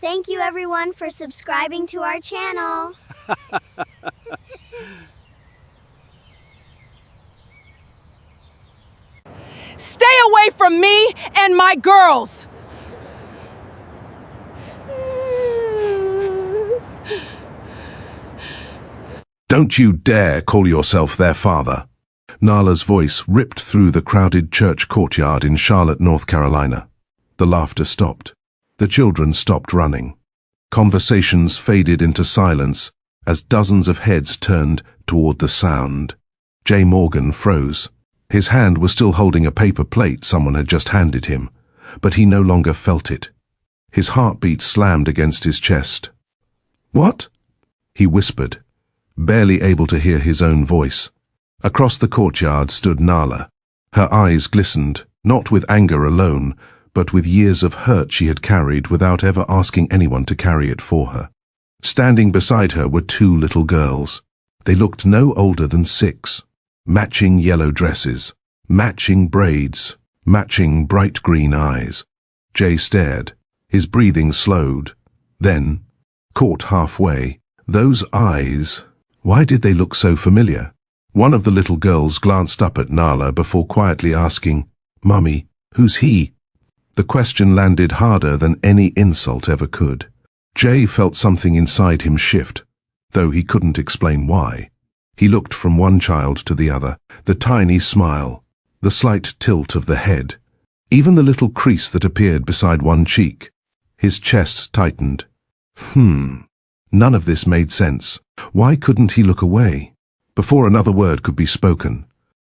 Thank you everyone for subscribing to our channel. Stay away from me and my girls! Don't you dare call yourself their father. Nala's voice ripped through the crowded church courtyard in Charlotte, North Carolina. The laughter stopped. The children stopped running. Conversations faded into silence as dozens of heads turned toward the sound. Jay Morgan froze. His hand was still holding a paper plate someone had just handed him, but he no longer felt it. His heartbeat slammed against his chest. "What?" he whispered, barely able to hear his own voice. Across the courtyard stood Nala. Her eyes glistened, not with anger alone, but with years of hurt she had carried without ever asking anyone to carry it for her. Standing beside her were two little girls. They looked no older than 6. Matching yellow dresses, matching braids, matching bright green eyes. Jay stared. His breathing slowed. Then, caught halfway, those eyes, why did they look so familiar? One of the little girls glanced up at Nala before quietly asking, "Mummy, who's he?" The question landed harder than any insult ever could. Jay felt something inside him shift, though he couldn't explain why. He looked from one child to the other, the tiny smile, the slight tilt of the head, even the little crease that appeared beside one cheek. His chest tightened. None of this made sense. Why couldn't he look away? Before another word could be spoken.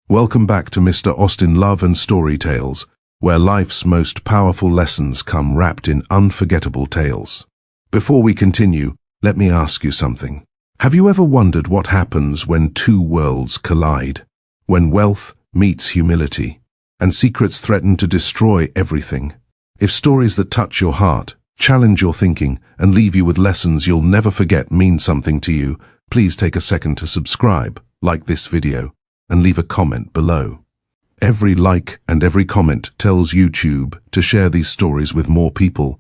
Welcome back to Mr. Austin Love and Story Tales, where life's most powerful lessons come wrapped in unforgettable tales. Before we continue, let me ask you something. Have you ever wondered what happens when two worlds collide? When wealth meets humility, and secrets threaten to destroy everything? If stories that touch your heart, challenge your thinking, and leave you with lessons you'll never forget mean something to you, please take a second to subscribe, like this video, and leave a comment below. Every like and every comment tells YouTube to share these stories with more people,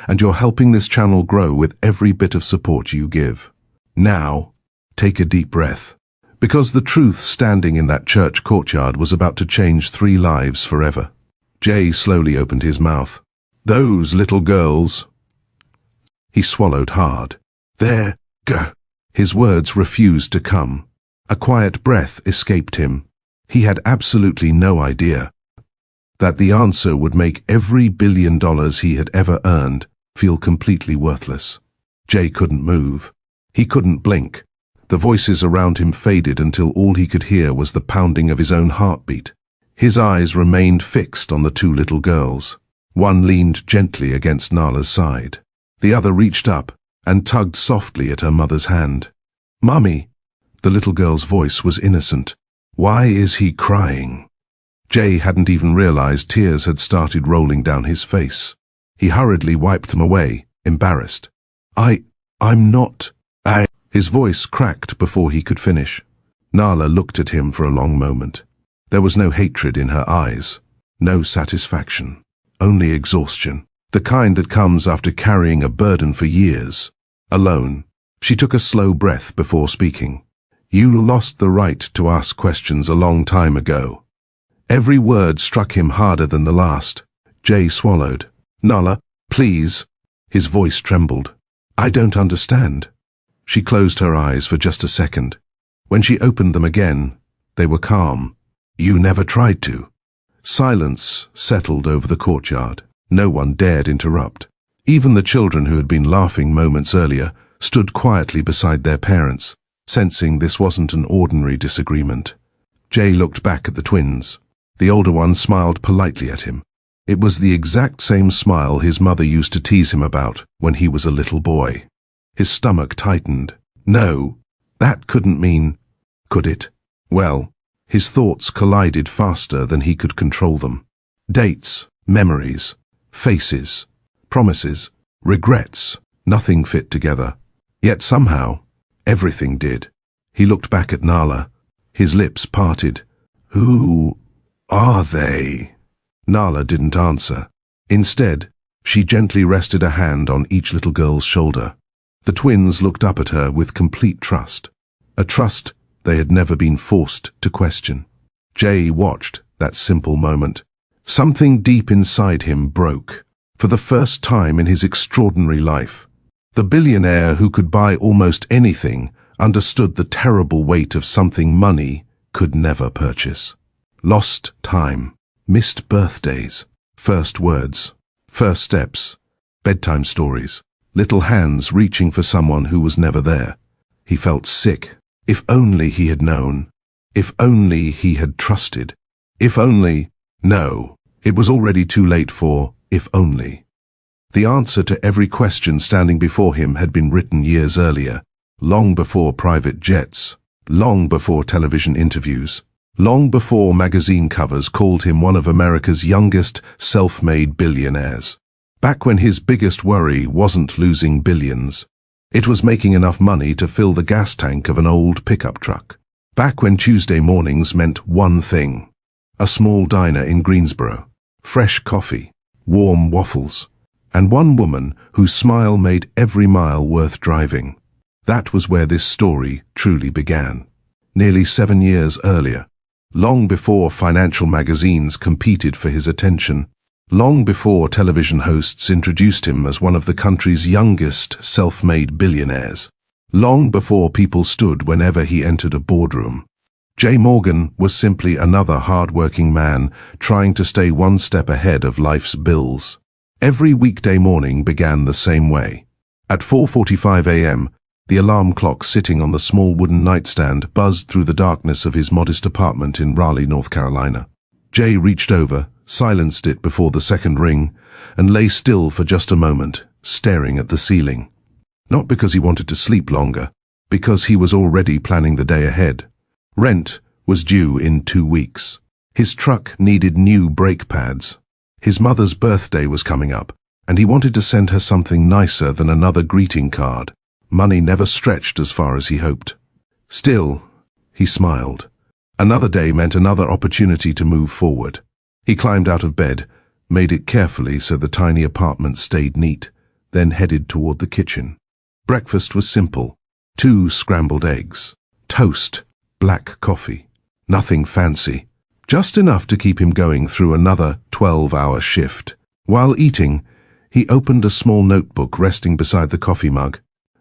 and you're helping this channel grow with every bit of support you give. Now, take a deep breath, because the truth standing in that church courtyard was about to change 3 lives forever. Jay slowly opened his mouth. "Those little girls." He swallowed hard. His words refused to come. A quiet breath escaped him. He had absolutely no idea that the answer would make every $1 billion he had ever earned feel completely worthless. Jay couldn't move. He couldn't blink. The voices around him faded until all he could hear was the pounding of his own heartbeat. His eyes remained fixed on the 2 little girls. One leaned gently against Nala's side. The other reached up and tugged softly at her mother's hand. "Mummy!" The little girl's voice was innocent. "Why is he crying?" Jay hadn't even realized tears had started rolling down his face. He hurriedly wiped them away, embarrassed. I'm not. His voice cracked before he could finish. Nala looked at him for a long moment. There was no hatred in her eyes, no satisfaction, only exhaustion, the kind that comes after carrying a burden for years. Alone, she took a slow breath before speaking. "You lost the right to ask questions a long time ago." Every word struck him harder than the last. Jay swallowed. "Nala, please." His voice trembled. "I don't understand." She closed her eyes for just a second. When she opened them again, they were calm. "You never tried to." Silence settled over the courtyard. No one dared interrupt. Even the children who had been laughing moments earlier stood quietly beside their parents, sensing this wasn't an ordinary disagreement. Jay looked back at the twins. The older one smiled politely at him. It was the exact same smile his mother used to tease him about when he was a little boy. His stomach tightened. No, that couldn't mean... Could it? Well, his thoughts collided faster than he could control them. Dates, memories, faces, promises, regrets, nothing fit together. Yet somehow, everything did. He looked back at Nala. His lips parted. "Who are they?" Nala didn't answer. Instead, She gently rested a hand on each little girl's shoulder. The twins looked up at her with complete trust, a trust they had never been forced to question. Jay watched that simple moment. Something deep inside him broke. For the first time in his extraordinary life, the billionaire who could buy almost anything understood the terrible weight of something money could never purchase. Lost time, missed birthdays, first words, first steps, bedtime stories, little hands reaching for someone who was never there. He felt sick. If only he had known. If only he had trusted. If only... No, it was already too late for if only. The answer to every question standing before him had been written years earlier, long before private jets, long before television interviews, long before magazine covers called him one of America's youngest self-made billionaires. Back when his biggest worry wasn't losing billions. It was making enough money to fill the gas tank of an old pickup truck. Back when Tuesday mornings meant one thing. A small diner in Greensboro, fresh coffee, warm waffles, and one woman whose smile made every mile worth driving. That was where this story truly began. Nearly 7 years earlier, long before financial magazines competed for his attention, long before television hosts introduced him as one of the country's youngest self-made billionaires, long before people stood whenever he entered a boardroom. Jay Morgan was simply another hard-working man trying to stay one step ahead of life's bills. Every weekday morning began the same way. At 4:45 a.m., the alarm clock sitting on the small wooden nightstand buzzed through the darkness of his modest apartment in Raleigh, North Carolina. Jay reached over, silenced it before the second ring, and lay still for just a moment, staring at the ceiling. Not because he wanted to sleep longer, because he was already planning the day ahead. Rent was due in 2 weeks. His truck needed new brake pads. His mother's birthday was coming up, and he wanted to send her something nicer than another greeting card. Money never stretched as far as he hoped. Still, he smiled. Another day meant another opportunity to move forward. He climbed out of bed, made it carefully so the tiny apartment stayed neat, then headed toward the kitchen. Breakfast was simple. 2 scrambled eggs, toast, black coffee. Nothing fancy. Just enough to keep him going through another 12-hour shift. While eating, he opened a small notebook resting beside the coffee mug.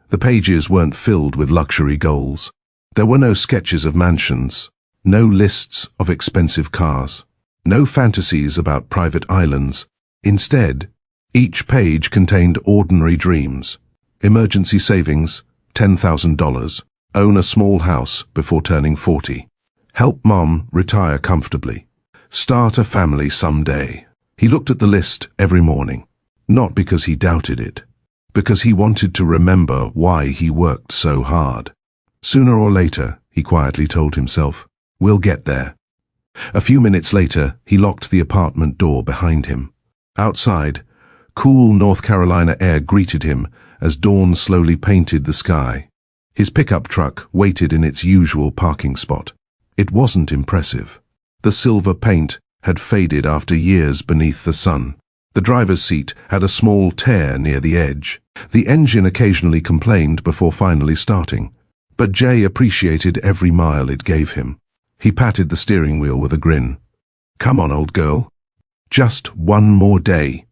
The pages weren't filled with luxury goals. There were no sketches of mansions, no lists of expensive cars, no fantasies about private islands. Instead, each page contained ordinary dreams. Emergency savings, $10,000. Own a small house before turning 40. Help mom retire comfortably. Start a family someday. He looked at the list every morning, not because he doubted it, because he wanted to remember why he worked so hard. Sooner or later, he quietly told himself, we'll get there. A few minutes later, he locked the apartment door behind him. Outside, cool North Carolina air greeted him as dawn slowly painted the sky. His pickup truck waited in its usual parking spot. It wasn't impressive. The silver paint had faded after years beneath the sun. The driver's seat had a small tear near the edge. The engine occasionally complained before finally starting, but Jay appreciated every mile it gave him. He patted the steering wheel with a grin. Come on, old girl. Just one more day.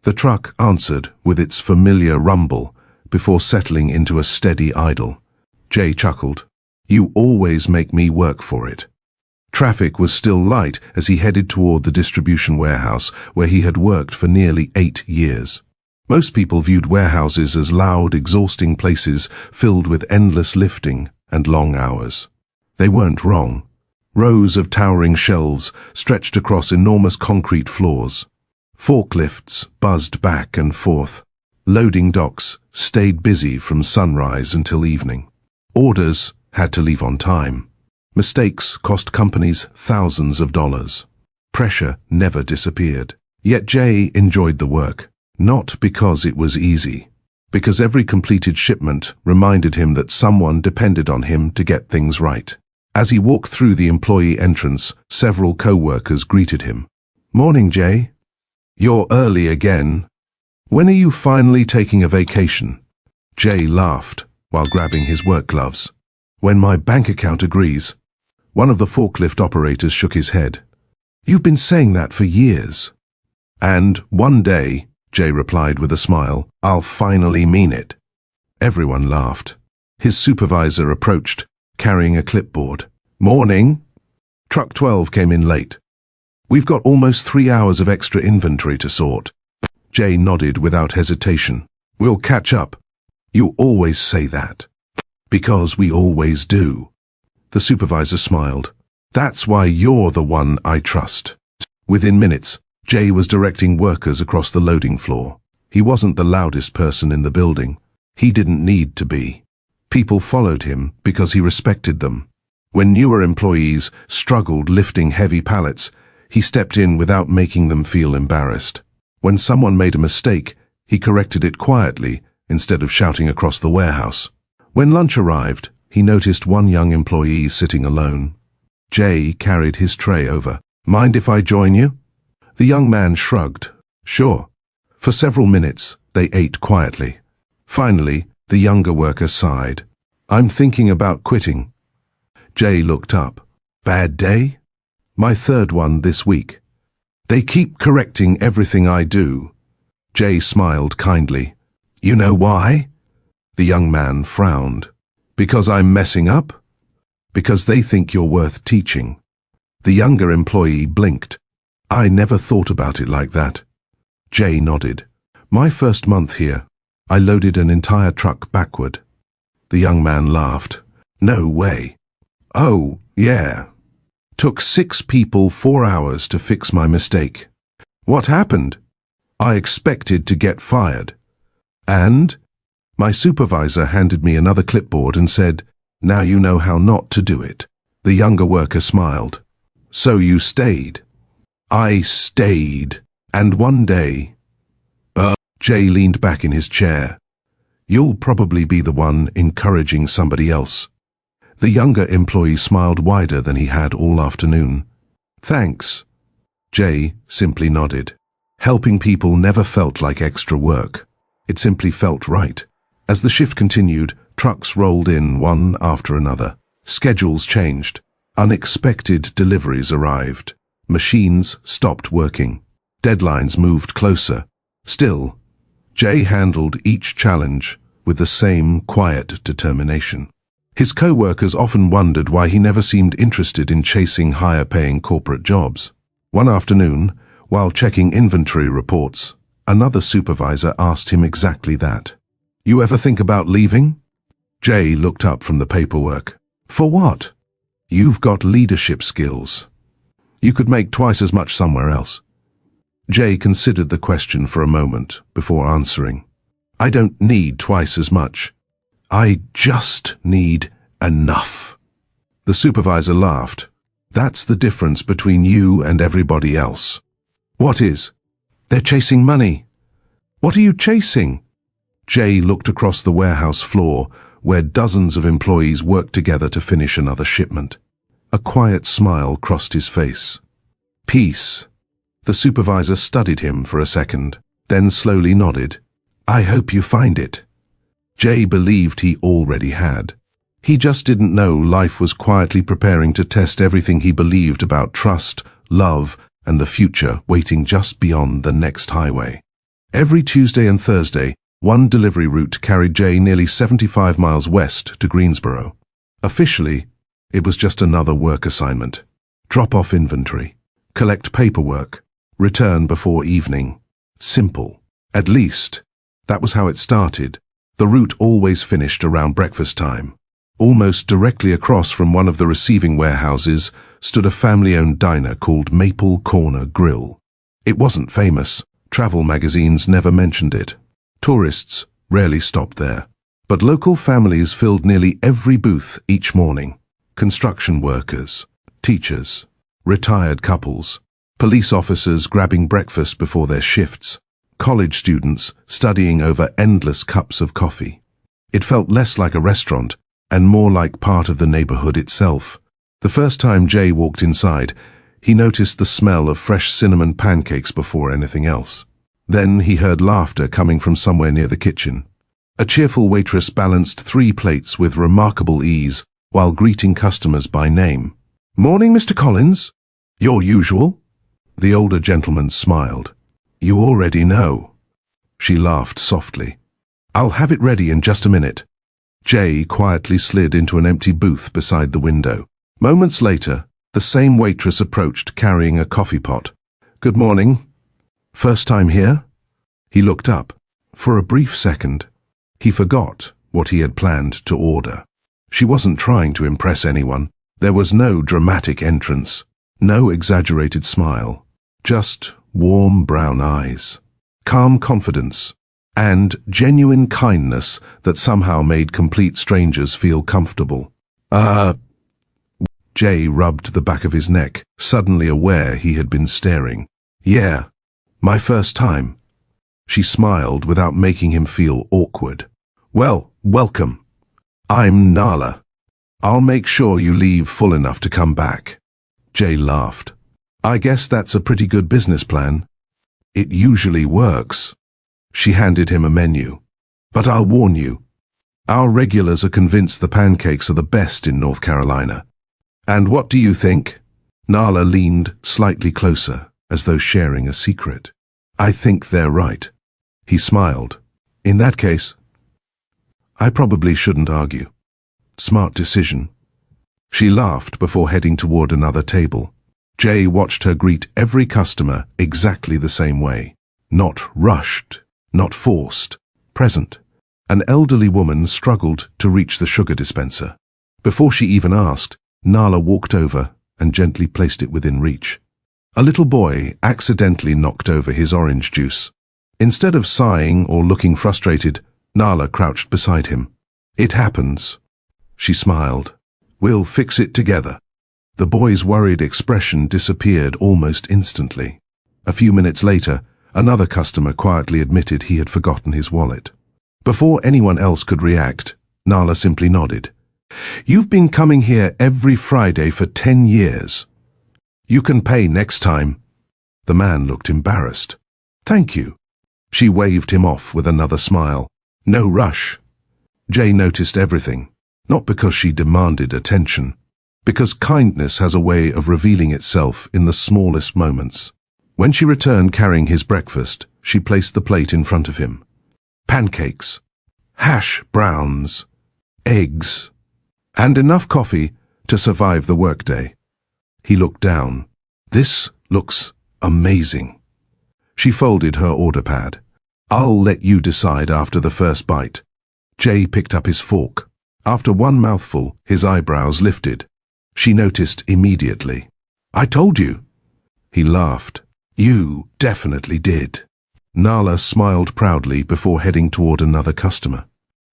The truck answered with its familiar rumble before settling into a steady idle. Jay chuckled. You always make me work for it. Traffic was still light as he headed toward the distribution warehouse where he had worked for nearly 8 years. Most people viewed warehouses as loud, exhausting places filled with endless lifting and long hours. They weren't wrong. Rows of towering shelves stretched across enormous concrete floors. Forklifts buzzed back and forth. Loading docks stayed busy from sunrise until evening. Orders had to leave on time. Mistakes cost companies thousands of dollars. Pressure never disappeared. Yet Jay enjoyed the work, not because it was easy, because every completed shipment reminded him that someone depended on him to get things right. As he walked through the employee entrance, several co-workers greeted him. Morning, Jay. You're early again. When are you finally taking a vacation? Jay laughed while grabbing his work gloves. When my bank account agrees. One of the forklift operators shook his head. You've been saying that for years. And one day, Jay replied with a smile, I'll finally mean it. Everyone laughed. His supervisor approached, carrying a clipboard. Morning. Truck 12 came in late. We've got almost 3 hours of extra inventory to sort. Jay nodded without hesitation. We'll catch up. You always say that. Because we always do. The supervisor smiled. That's why you're the one I trust. Within minutes, Jay was directing workers across the loading floor. He wasn't the loudest person in the building. He didn't need to be. People followed him because he respected them. When newer employees struggled lifting heavy pallets, he stepped in without making them feel embarrassed. When someone made a mistake, he corrected it quietly instead of shouting across the warehouse. When lunch arrived, he noticed one young employee sitting alone. Jay carried his tray over. Mind if I join you? The young man shrugged. Sure. For several minutes, they ate quietly. Finally, the younger worker sighed. I'm thinking about quitting. Jay looked up. Bad day? My third one this week. They keep correcting everything I do. Jay smiled kindly. You know why? The young man frowned. Because I'm messing up? Because they think you're worth teaching. The younger employee blinked. I never thought about it like that. Jay nodded. My first month here, I loaded an entire truck backward. The young man laughed. No way. Oh, yeah. Took 6 people 4 hours to fix my mistake. What happened? I expected to get fired. And? My supervisor handed me another clipboard and said, now you know how not to do it. The younger worker smiled. So you stayed. I stayed. And one day... Jay leaned back in his chair. You'll probably be the one encouraging somebody else. The younger employee smiled wider than he had all afternoon. Thanks. Jay simply nodded. Helping people never felt like extra work. It simply felt right. As the shift continued, trucks rolled in one after another. Schedules changed. Unexpected deliveries arrived. Machines stopped working. Deadlines moved closer. Still, Jay handled each challenge with the same quiet determination. His co-workers often wondered why he never seemed interested in chasing higher-paying corporate jobs. One afternoon, while checking inventory reports, another supervisor asked him exactly that. You ever think about leaving? Jay looked up from the paperwork. For what? You've got leadership skills. You could make twice as much somewhere else. Jay considered the question for a moment before answering. I don't need twice as much. I just need enough. The supervisor laughed. That's the difference between you and everybody else. What is? They're chasing money. What are you chasing? Jay looked across the warehouse floor where dozens of employees worked together to finish another shipment. A quiet smile crossed his face. Peace. The supervisor studied him for a second, then slowly nodded. I hope you find it. Jay believed he already had. He just didn't know life was quietly preparing to test everything he believed about trust, love, and the future waiting just beyond the next highway. Every Tuesday and Thursday, one delivery route carried Jay nearly 75 miles west to Greensboro. Officially, it was just another work assignment. Drop off inventory, collect paperwork, return before evening. Simple. At least, that was how it started. The route always finished around breakfast time. Almost directly across from one of the receiving warehouses stood a family-owned diner called Maple Corner Grill. It wasn't famous. Travel magazines never mentioned it. Tourists rarely stopped there. But local families filled nearly every booth each morning. Construction workers, teachers, retired couples, police officers grabbing breakfast before their shifts, college students studying over endless cups of coffee. It felt less like a restaurant and more like part of the neighborhood itself. The first time Jay walked inside, he noticed the smell of fresh cinnamon pancakes before anything else. Then he heard laughter coming from somewhere near the kitchen. A cheerful waitress balanced 3 plates with remarkable ease while greeting customers by name. "Morning, Mr. Collins. Your usual?" The older gentleman smiled. "You already know." She laughed softly. "I'll have it ready in just a minute." Jay quietly slid into an empty booth beside the window. Moments later, the same waitress approached carrying a coffee pot. "Good morning. First time here?" He looked up. For a brief second, he forgot what he had planned to order. She wasn't trying to impress anyone. There was no dramatic entrance, no exaggerated smile, just warm brown eyes, calm confidence, and genuine kindness that somehow made complete strangers feel comfortable. Jay rubbed the back of his neck, suddenly aware he had been staring. "Yeah, my first time." She smiled without making him feel awkward. "Well, welcome. I'm Nala. I'll make sure you leave full enough to come back." Jay laughed. "I guess that's a pretty good business plan." "It usually works." She handed him a menu. "But I'll warn you, our regulars are convinced the pancakes are the best in North Carolina." "And what do you think?" Nala leaned slightly closer, as though sharing a secret. "I think they're right." He smiled. "In that case, I probably shouldn't argue. Smart decision." She laughed before heading toward another table. Jay watched her greet every customer exactly the same way. Not rushed, not forced, present. An elderly woman struggled to reach the sugar dispenser. Before she even asked, Nala walked over and gently placed it within reach. A little boy accidentally knocked over his orange juice. Instead of sighing or looking frustrated, Nala crouched beside him. "It happens." She smiled. "We'll fix it together." The boy's worried expression disappeared almost instantly. A few minutes later, another customer quietly admitted he had forgotten his wallet. Before anyone else could react, Nala simply nodded. "You've been coming here every Friday for 10 years. You can pay next time." The man looked embarrassed. "Thank you." She waved him off with another smile. "No rush." Jay noticed everything, not because she demanded attention, because kindness has a way of revealing itself in the smallest moments. When she returned carrying his breakfast, she placed the plate in front of him. Pancakes, hash browns, eggs, and enough coffee to survive the workday. He looked down. "This looks amazing." She folded her order pad. "I'll let you decide after the first bite." Jay picked up his fork. After one mouthful, his eyebrows lifted. She noticed immediately. "I told you." He laughed. "You definitely did." Nala smiled proudly before heading toward another customer.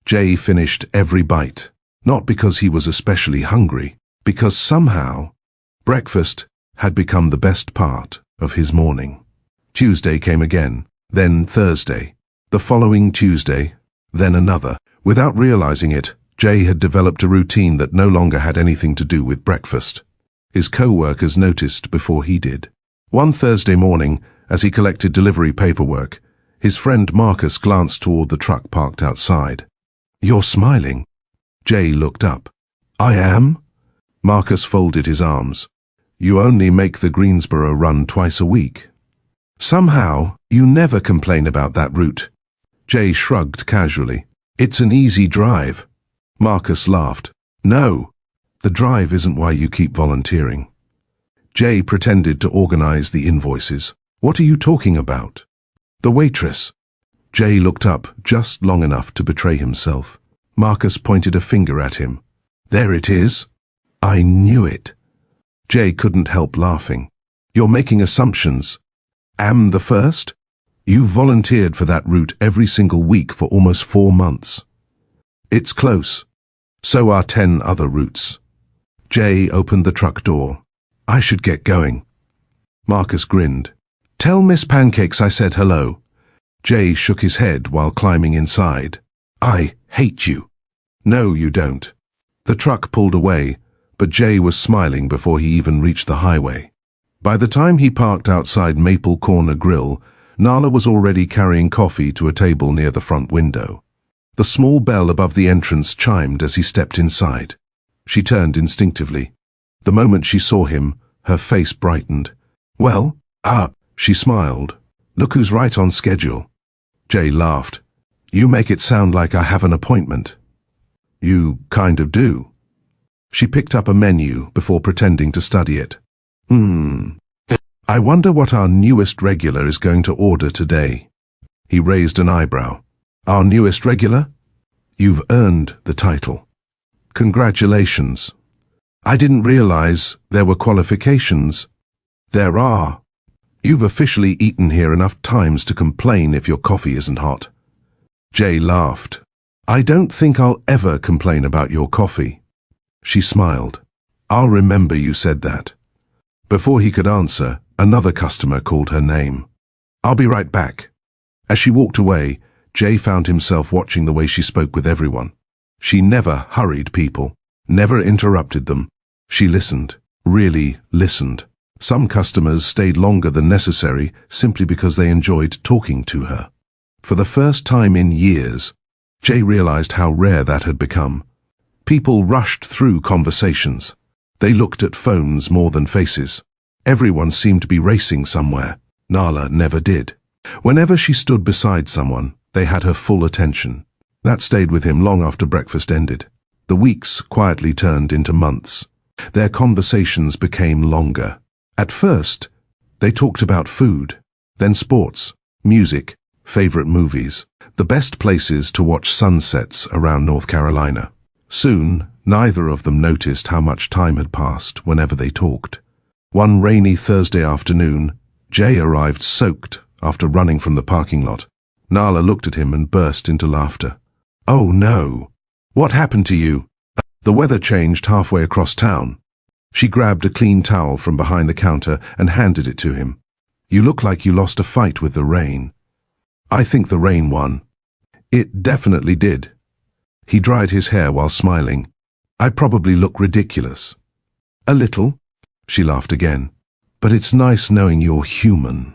Jay finished every bite, not because he was especially hungry, because somehow breakfast had become the best part of his morning. Tuesday came again, then Thursday, the following Tuesday, then another. Without realizing it, Jay had developed a routine that no longer had anything to do with breakfast. His co-workers noticed before he did. One Thursday morning, as he collected delivery paperwork, his friend Marcus glanced toward the truck parked outside. "You're smiling." Jay looked up. "I am?" Marcus folded his arms. "You only make the Greensboro run twice a week. Somehow, you never complain about that route." Jay shrugged casually. "It's an easy drive." Marcus laughed. "No, the drive isn't why you keep volunteering." Jay pretended to organize the invoices. "What are you talking about?" "The waitress." Jay looked up just long enough to betray himself. Marcus pointed a finger at him. "There it is." "I knew it." Jay couldn't help laughing. "You're making assumptions." "Am the first?" "You volunteered for that route every single week for almost 4 months." "It's close. So are 10 other routes." Jay opened the truck door. "I should get going." Marcus grinned. "Tell Miss Pancakes I said hello." Jay shook his head while climbing inside. "I hate you." "No, you don't." The truck pulled away, but Jay was smiling before he even reached the highway. By the time he parked outside Maple Corner Grill, Nala was already carrying coffee to a table near the front window. The small bell above the entrance chimed as he stepped inside. She turned instinctively. The moment she saw him, her face brightened. "Well, she smiled. "Look who's right on schedule." Jay laughed. "You make it sound like I have an appointment." "You kind of do." She picked up a menu before pretending to study it. I wonder what our newest regular is going to order today." He raised an eyebrow. "Our newest regular? You've earned the title. Congratulations. I didn't realize there were qualifications." "There are. You've officially eaten here enough times to complain if your coffee isn't hot." Jay laughed. "I don't think I'll ever complain about your coffee." She smiled. "I'll remember you said that." Before he could answer, another customer called her name. "I'll be right back." As she walked away, Jay found himself watching the way she spoke with everyone. She never hurried people, never interrupted them. She listened, really listened. Some customers stayed longer than necessary simply because they enjoyed talking to her. For the first time in years, Jay realized how rare that had become. People rushed through conversations. They looked at phones more than faces. Everyone seemed to be racing somewhere. Nala never did. Whenever she stood beside someone, they had her full attention. That stayed with him long after breakfast ended. The weeks quietly turned into months. Their conversations became longer. At first, they talked about food, then sports, music, favorite movies, the best places to watch sunsets around North Carolina. Soon, neither of them noticed how much time had passed whenever they talked. One rainy Thursday afternoon, Jay arrived soaked after running from the parking lot. Nala looked at him and burst into laughter. "Oh no! What happened to you?" The weather changed halfway across town. She grabbed a clean towel from behind the counter and handed it to him. "You look like you lost a fight with the rain." "I think the rain won." "It definitely did." He dried his hair while smiling. "I probably look ridiculous." "A little." She laughed again. "But it's nice knowing you're human."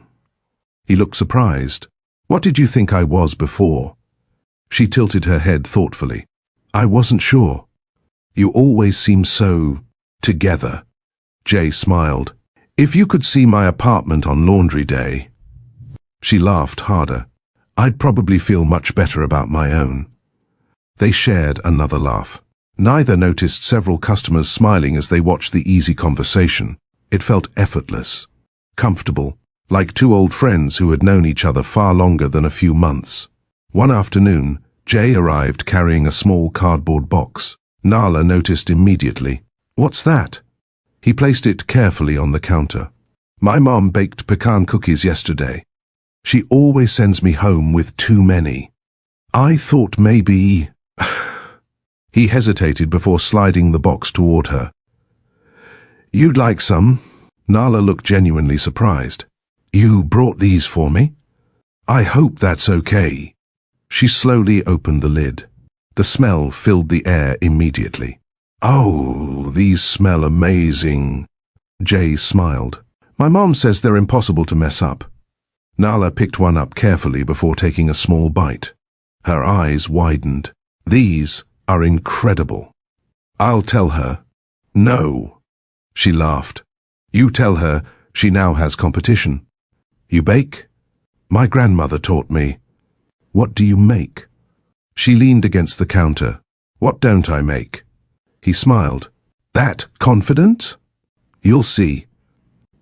He looked surprised. "What did you think I was before?" She tilted her head thoughtfully. "I wasn't sure. You always seem so together." Jay smiled. "If you could see my apartment on laundry day." She laughed harder. "I'd probably feel much better about my own." They shared another laugh. Neither noticed several customers smiling as they watched the easy conversation. It felt effortless, comfortable, like two old friends who had known each other far longer than a few months. One afternoon, Jay arrived carrying a small cardboard box. Nala noticed immediately. "What's that?" He placed it carefully on the counter. "My mom baked pecan cookies yesterday. She always sends me home with too many. I thought maybe..." He hesitated before sliding the box toward her. "You'd like some?" Nala looked genuinely surprised. "You brought these for me? I hope that's okay." She slowly opened the lid. The smell filled the air immediately. "Oh, these smell amazing." Jay smiled. "My mom says they're impossible to mess up." Nala picked one up carefully before taking a small bite. Her eyes widened. "These are incredible." "I'll tell her." "No." She laughed. "You tell her she now has competition." "You bake?" "My grandmother taught me." "What do you make?" She leaned against the counter. "What don't I make?" He smiled. "That confident?" "You'll see."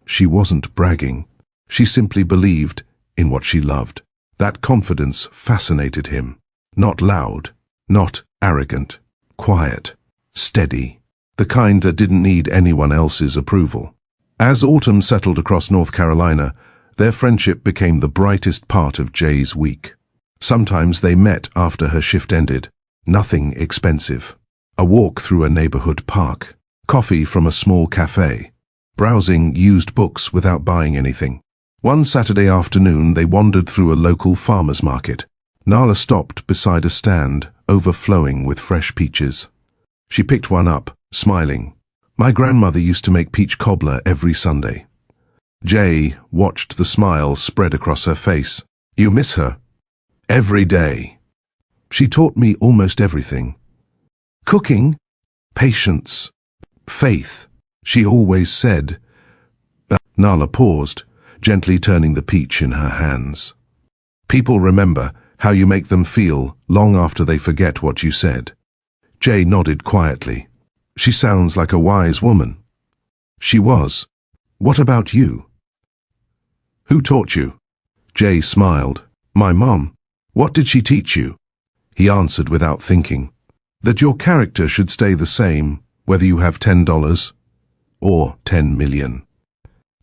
She wasn't bragging. She simply believed in what she loved. That confidence fascinated him. Not loud, not arrogant, quiet, steady, the kind that didn't need anyone else's approval. As autumn settled across North Carolina, their friendship became the brightest part of Jay's week. Sometimes they met after her shift ended. Nothing expensive. A walk through a neighborhood park. Coffee from a small cafe. Browsing used books without buying anything. One Saturday afternoon, they wandered through a local farmer's market. Nala stopped beside a stand, overflowing with fresh peaches. She picked one up, smiling. "My grandmother used to make peach cobbler every Sunday." Jay watched the smile spread across her face. You miss her? Every day. She taught me almost everything. Cooking, patience, faith, she always said. Nala paused, gently turning the peach in her hands. People remember how you make them feel long after they forget what you said. Jay nodded quietly. She sounds like a wise woman. She was. What about you? Who taught you? Jay smiled. My mom. What did she teach you? He answered without thinking. That your character should stay the same, whether you have $10 or 10 million.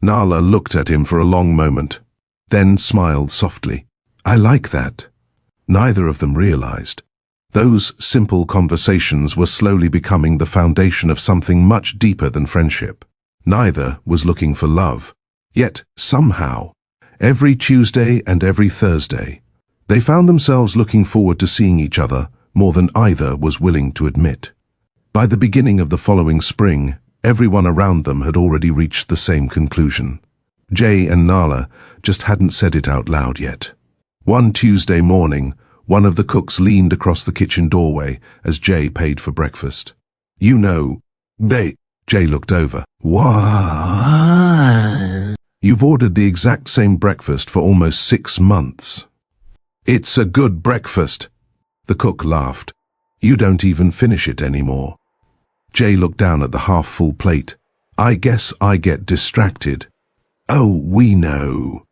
Nala looked at him for a long moment, then smiled softly. I like that. Neither of them realized. Those simple conversations were slowly becoming the foundation of something much deeper than friendship. Neither was looking for love. Yet, somehow, every Tuesday and every Thursday, they found themselves looking forward to seeing each other more than either was willing to admit. By the beginning of the following spring, everyone around them had already reached the same conclusion. Jay and Nala just hadn't said it out loud yet. One Tuesday morning, one of the cooks leaned across the kitchen doorway as Jay paid for breakfast. You know, Jay looked over. What? You've ordered the exact same breakfast for almost 6 months. It's a good breakfast. The cook laughed. You don't even finish it anymore. Jay looked down at the half-full plate. I guess I get distracted. Oh, we know.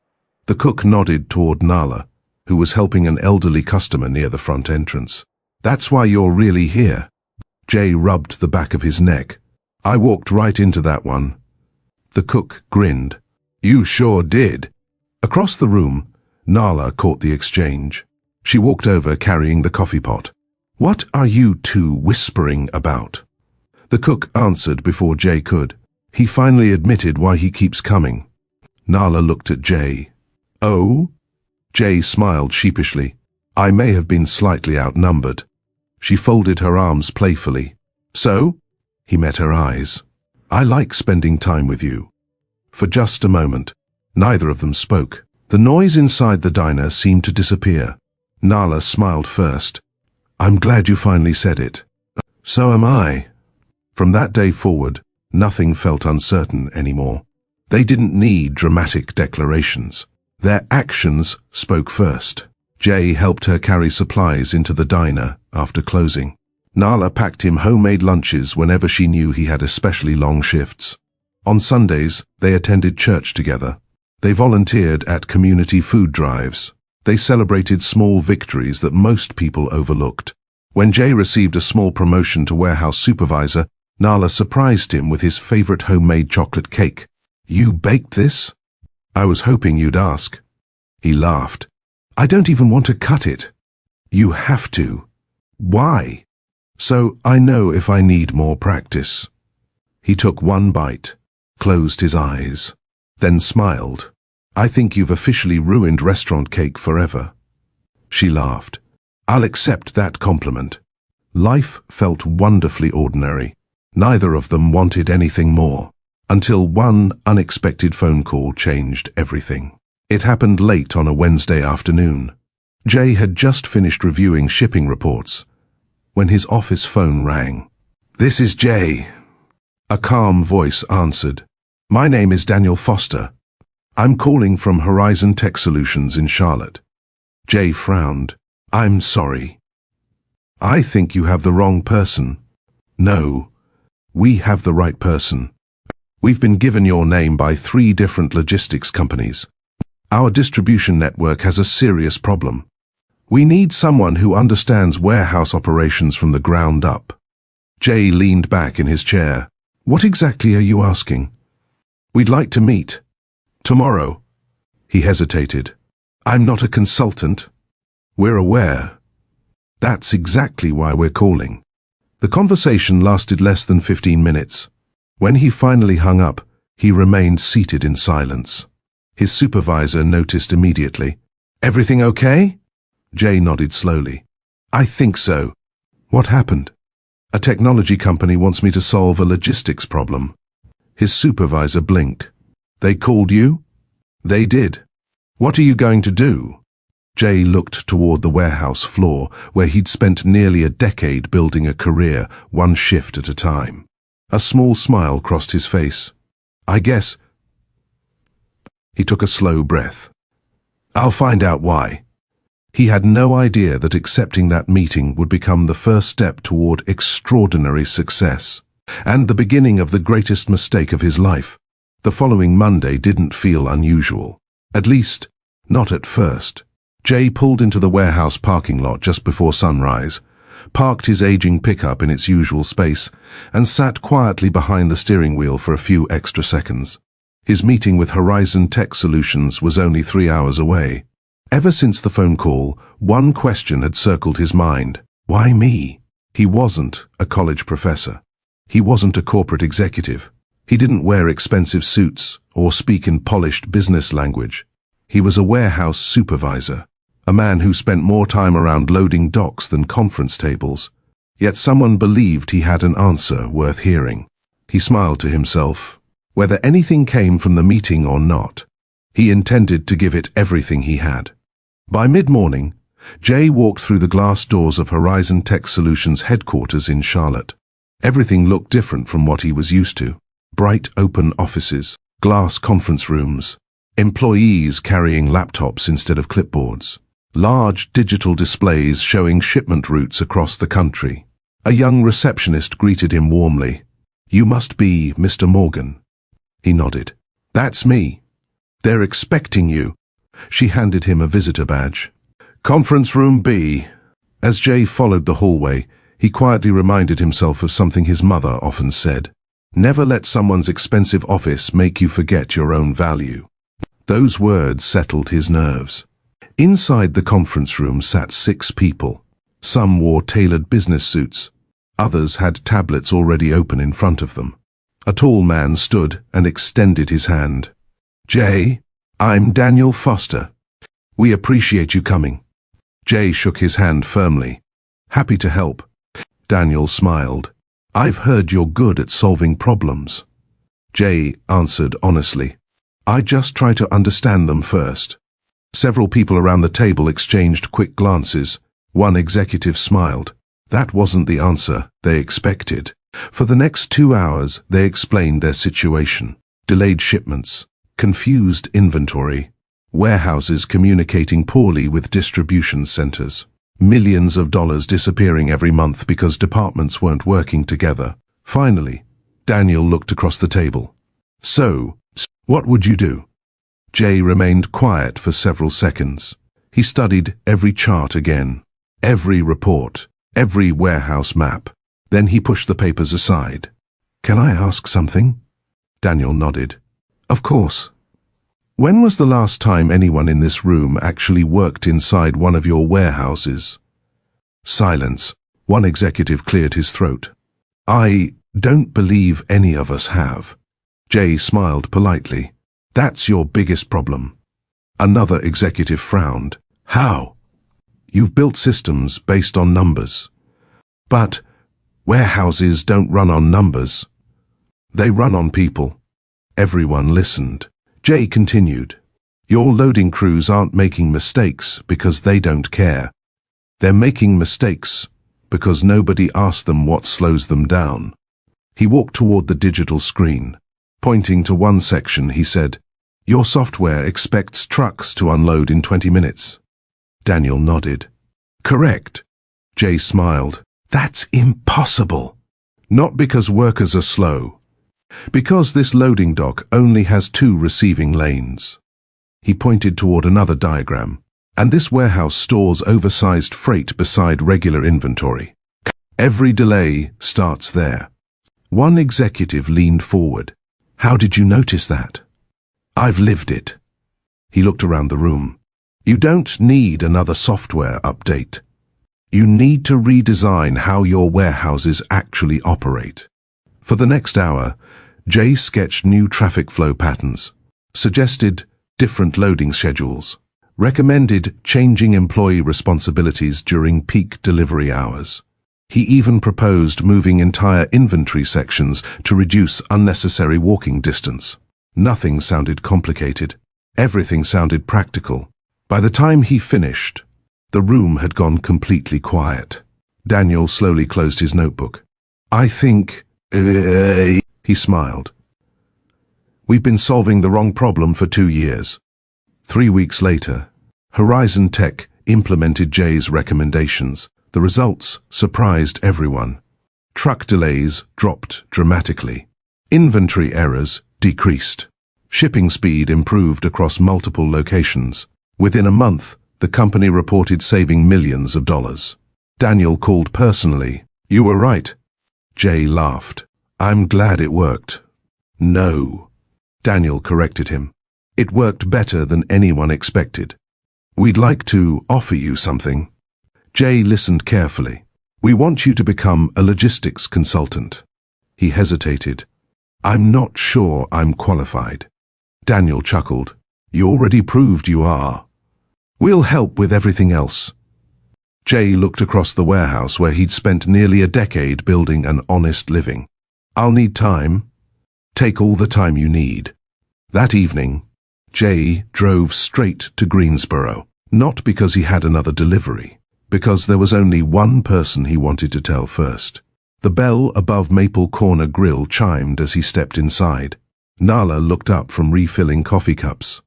The cook nodded toward Nala, who was helping an elderly customer near the front entrance. That's why you're really here. Jay rubbed the back of his neck. I walked right into that one. The cook grinned. You sure did. Across the room, Nala caught the exchange. She walked over carrying the coffee pot. What are you two whispering about? The cook answered before Jay could. He finally admitted why he keeps coming. Nala looked at Jay. Oh? Jay smiled sheepishly. I may have been slightly outnumbered. She folded her arms playfully. So? He met her eyes. I like spending time with you. For just a moment, neither of them spoke. The noise inside the diner seemed to disappear. Nala smiled first. I'm glad you finally said it. So am I. From that day forward, nothing felt uncertain anymore. They didn't need dramatic declarations. Their actions spoke first. Jay helped her carry supplies into the diner after closing. Nala packed him homemade lunches whenever she knew he had especially long shifts. On Sundays, they attended church together. They volunteered at community food drives. They celebrated small victories that most people overlooked. When Jay received a small promotion to warehouse supervisor, Nala surprised him with his favorite homemade chocolate cake. You baked this? I was hoping you'd ask. He laughed. I don't even want to cut it. You have to. Why? So I know if I need more practice. He took one bite, closed his eyes, then smiled. I think you've officially ruined restaurant cake forever. She laughed. I'll accept that compliment. Life felt wonderfully ordinary. Neither of them wanted anything more, until one unexpected phone call changed everything. It happened late on a Wednesday afternoon. Jay had just finished reviewing shipping reports when his office phone rang. This is Jay. A calm voice answered. My name is Daniel Foster. I'm calling from Horizon Tech Solutions in Charlotte. Jay frowned. I'm sorry. I think you have the wrong person. No, we have the right person. We've been given your name by 3 different logistics companies. Our distribution network has a serious problem. We need someone who understands warehouse operations from the ground up. Jay leaned back in his chair. What exactly are you asking? We'd like to meet. Tomorrow. He hesitated. I'm not a consultant. We're aware. That's exactly why we're calling. The conversation lasted less than 15 minutes. When he finally hung up, he remained seated in silence. His supervisor noticed immediately. Everything okay? Jay nodded slowly. I think so. What happened? A technology company wants me to solve a logistics problem. His supervisor blinked. They called you? They did. What are you going to do? Jay looked toward the warehouse floor, where he'd spent nearly a decade building a career, one shift at a time. A small smile crossed his face. I guess. He took a slow breath. I'll find out why. He had no idea that accepting that meeting would become the first step toward extraordinary success, and the beginning of the greatest mistake of his life. The following Monday didn't feel unusual. At least, not at first. Jay pulled into the warehouse parking lot just before sunrise, parked his aging pickup in its usual space, and sat quietly behind the steering wheel for a few extra seconds. His meeting with Horizon Tech Solutions was only 3 hours away. Ever since the phone call, one question had circled his mind. Why me? He wasn't a college professor. He wasn't a corporate executive. He didn't wear expensive suits or speak in polished business language. He was a warehouse supervisor, a man who spent more time around loading docks than conference tables. Yet someone believed he had an answer worth hearing. He smiled to himself. Whether anything came from the meeting or not, he intended to give it everything he had. By mid-morning, Jay walked through the glass doors of Horizon Tech Solutions headquarters in Charlotte. Everything looked different from what he was used to. Bright open offices, glass conference rooms, employees carrying laptops instead of clipboards, large digital displays showing shipment routes across the country. A young receptionist greeted him warmly. You must be Mr. Morgan. He nodded. That's me. They're expecting you. She handed him a visitor badge. Conference room B. As Jay followed the hallway, he quietly reminded himself of something his mother often said. Never let someone's expensive office make you forget your own value. Those words settled his nerves. Inside the conference room sat 6 people. Some wore tailored business suits. Others had tablets already open in front of them. A tall man stood and extended his hand. Jay, I'm Daniel Foster. We appreciate you coming. Jay shook his hand firmly. Happy to help. Daniel smiled. I've heard you're good at solving problems. Jay answered honestly. I just try to understand them first. Several people around the table exchanged quick glances. One executive smiled. That wasn't the answer they expected. For the next 2 hours, they explained their situation. Delayed shipments, confused inventory, warehouses communicating poorly with distribution centers, millions of dollars disappearing every month because departments weren't working together. Finally, Daniel looked across the table. So, what would you do? Jay remained quiet for several seconds. He studied every chart again, every report, every warehouse map. Then he pushed the papers aside. Can I ask something? Daniel nodded. Of course. When was the last time anyone in this room actually worked inside one of your warehouses? Silence. One executive cleared his throat. I don't believe any of us have. Jay smiled politely. That's your biggest problem. Another executive frowned. How? You've built systems based on numbers. But warehouses don't run on numbers. They run on people. Everyone listened. Jay continued. Your loading crews aren't making mistakes because they don't care. They're making mistakes because nobody asked them what slows them down. He walked toward the digital screen. Pointing to one section, he said, Your software expects trucks to unload in 20 minutes. Daniel nodded. Correct. Jay smiled. That's impossible. Not because workers are slow. Because this loading dock only has 2 receiving lanes. He pointed toward another diagram. And this warehouse stores oversized freight beside regular inventory. Every delay starts there. One executive leaned forward. How did you notice that? I've lived it. He looked around the room. You don't need another software update. You need to redesign how your warehouses actually operate. For the next hour, Jay sketched new traffic flow patterns, suggested different loading schedules, recommended changing employee responsibilities during peak delivery hours. He even proposed moving entire inventory sections to reduce unnecessary walking distance. Nothing sounded complicated. Everything sounded practical. By the time he finished, the room had gone completely quiet. Daniel slowly closed his notebook. I think, he smiled. We've been solving the wrong problem for 2 years. 3 weeks later, Horizon Tech implemented Jay's recommendations. The results surprised everyone. Truck delays dropped dramatically. Inventory errors decreased. Shipping speed improved across multiple locations. Within a month, the company reported saving millions of dollars. Daniel called personally. You were right. Jay laughed. I'm glad it worked. No. Daniel corrected him. It worked better than anyone expected. We'd like to offer you something. Jay listened carefully. We want you to become a logistics consultant. He hesitated. I'm not sure I'm qualified. Daniel chuckled. You already proved you are. We'll help with everything else. Jay looked across the warehouse where he'd spent nearly a decade building an honest living. I'll need time. Take all the time you need. That evening, Jay drove straight to Greensboro, not because he had another delivery, because there was only one person he wanted to tell first. The bell above Maple Corner Grill chimed as he stepped inside. Nala looked up from refilling coffee cups.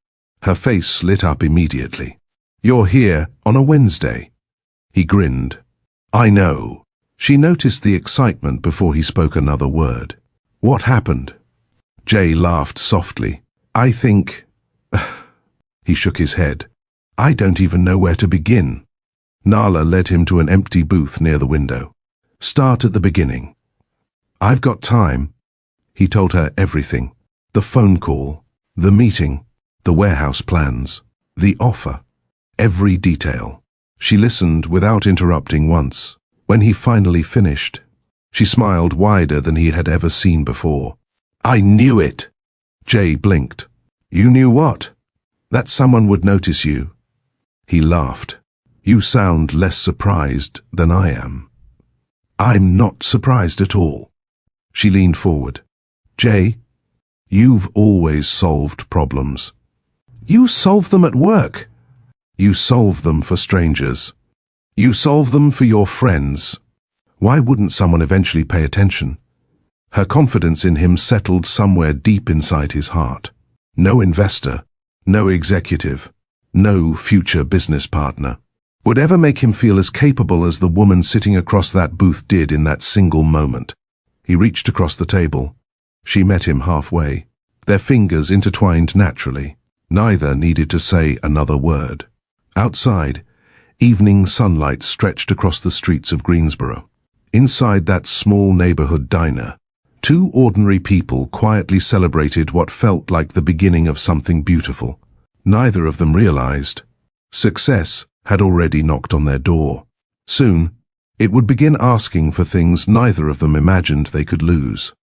Her face lit up immediately. You're here on a Wednesday. He grinned. I know. She noticed the excitement before he spoke another word. What happened? Jay laughed softly. I think... He shook his head. I don't even know where to begin. Nala led him to an empty booth near the window. Start at the beginning. I've got time. He told her everything. The phone call, the meeting, the warehouse plans, the offer. Every detail. She listened without interrupting once. When he finally finished, she smiled wider than he had ever seen before. I knew it! Jay blinked. You knew what? That someone would notice you. He laughed. You sound less surprised than I am. I'm not surprised at all. She leaned forward. Jay, you've always solved problems. You solve them at work. You solve them for strangers. You solve them for your friends. Why wouldn't someone eventually pay attention? Her confidence in him settled somewhere deep inside his heart. No investor, no executive, no future business partner would ever make him feel as capable as the woman sitting across that booth did in that single moment. He reached across the table. She met him halfway. Their fingers intertwined naturally. Neither needed to say another word. Outside, evening sunlight stretched across the streets of Greensboro. Inside that small neighborhood diner, two ordinary people quietly celebrated what felt like the beginning of something beautiful. Neither of them realized. Success had already knocked on their door. Soon, it would begin asking for things neither of them imagined they could lose.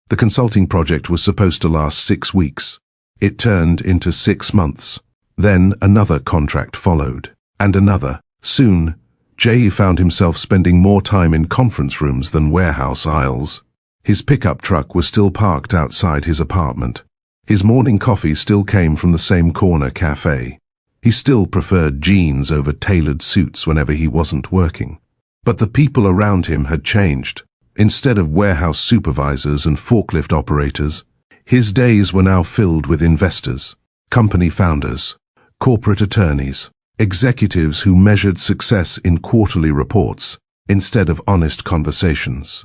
The consulting project was supposed to last 6 weeks. It turned into 6 months. Then another contract followed, and another. Soon, Jay found himself spending more time in conference rooms than warehouse aisles. His pickup truck was still parked outside his apartment. His morning coffee still came from the same corner cafe. He still preferred jeans over tailored suits whenever he wasn't working. But the people around him had changed. Instead of warehouse supervisors and forklift operators, his days were now filled with investors, company founders, corporate attorneys, executives who measured success in quarterly reports instead of honest conversations.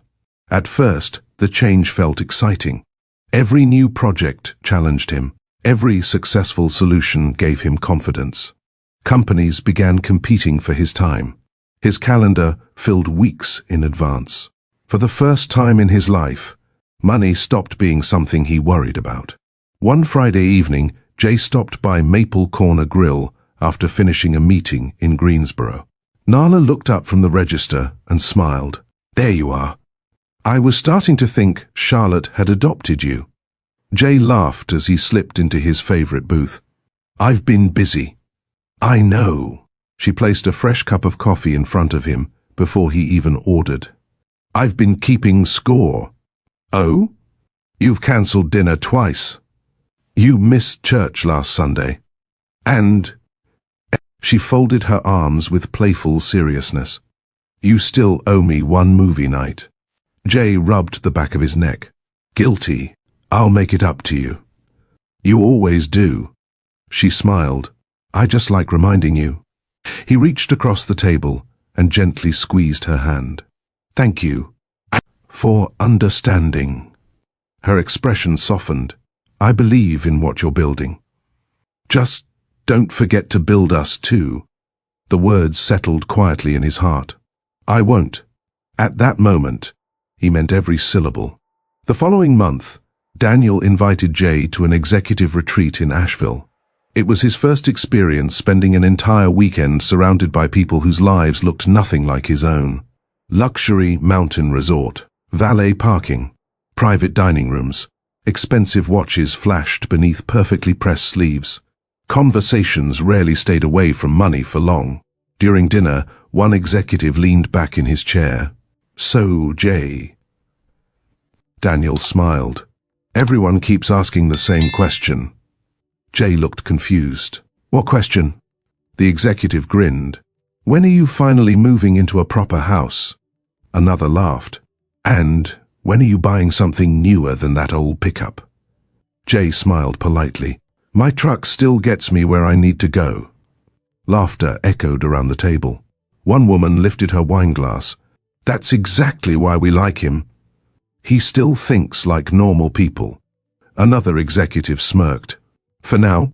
At first, the change felt exciting. Every new project challenged him. Every successful solution gave him confidence. Companies began competing for his time. His calendar filled weeks in advance. For the first time in his life, money stopped being something he worried about. One Friday evening, Jay stopped by Maple Corner Grill after finishing a meeting in Greensboro. Nala looked up from the register and smiled. There you are. I was starting to think Charlotte had adopted you. Jay laughed as he slipped into his favorite booth. I've been busy. I know. She placed a fresh cup of coffee in front of him before he even ordered. I've been keeping score. Oh? You've cancelled dinner twice. You missed church last Sunday. And she folded her arms with playful seriousness. You still owe me one movie night. Jay rubbed the back of his neck. Guilty. I'll make it up to you. You always do. She smiled. I just like reminding you. He reached across the table and gently squeezed her hand. Thank you for understanding. Her expression softened. I believe in what you're building. Just don't forget to build us too. The words settled quietly in his heart. I won't. At that moment, he meant every syllable. The following month, Daniel invited Jay to an executive retreat in Asheville. It was his first experience spending an entire weekend surrounded by people whose lives looked nothing like his own. Luxury mountain resort, valet parking, private dining rooms, expensive watches flashed beneath perfectly pressed sleeves. Conversations rarely stayed away from money for long. During dinner, one executive leaned back in his chair. So, Jay. Daniel smiled. Everyone keeps asking the same question. Jay looked confused. What question? The executive grinned. When are you finally moving into a proper house? Another laughed. And when are you buying something newer than that old pickup? Jay smiled politely. My truck still gets me where I need to go. Laughter echoed around the table. One woman lifted her wine glass. That's exactly why we like him. He still thinks like normal people. Another executive smirked. For now,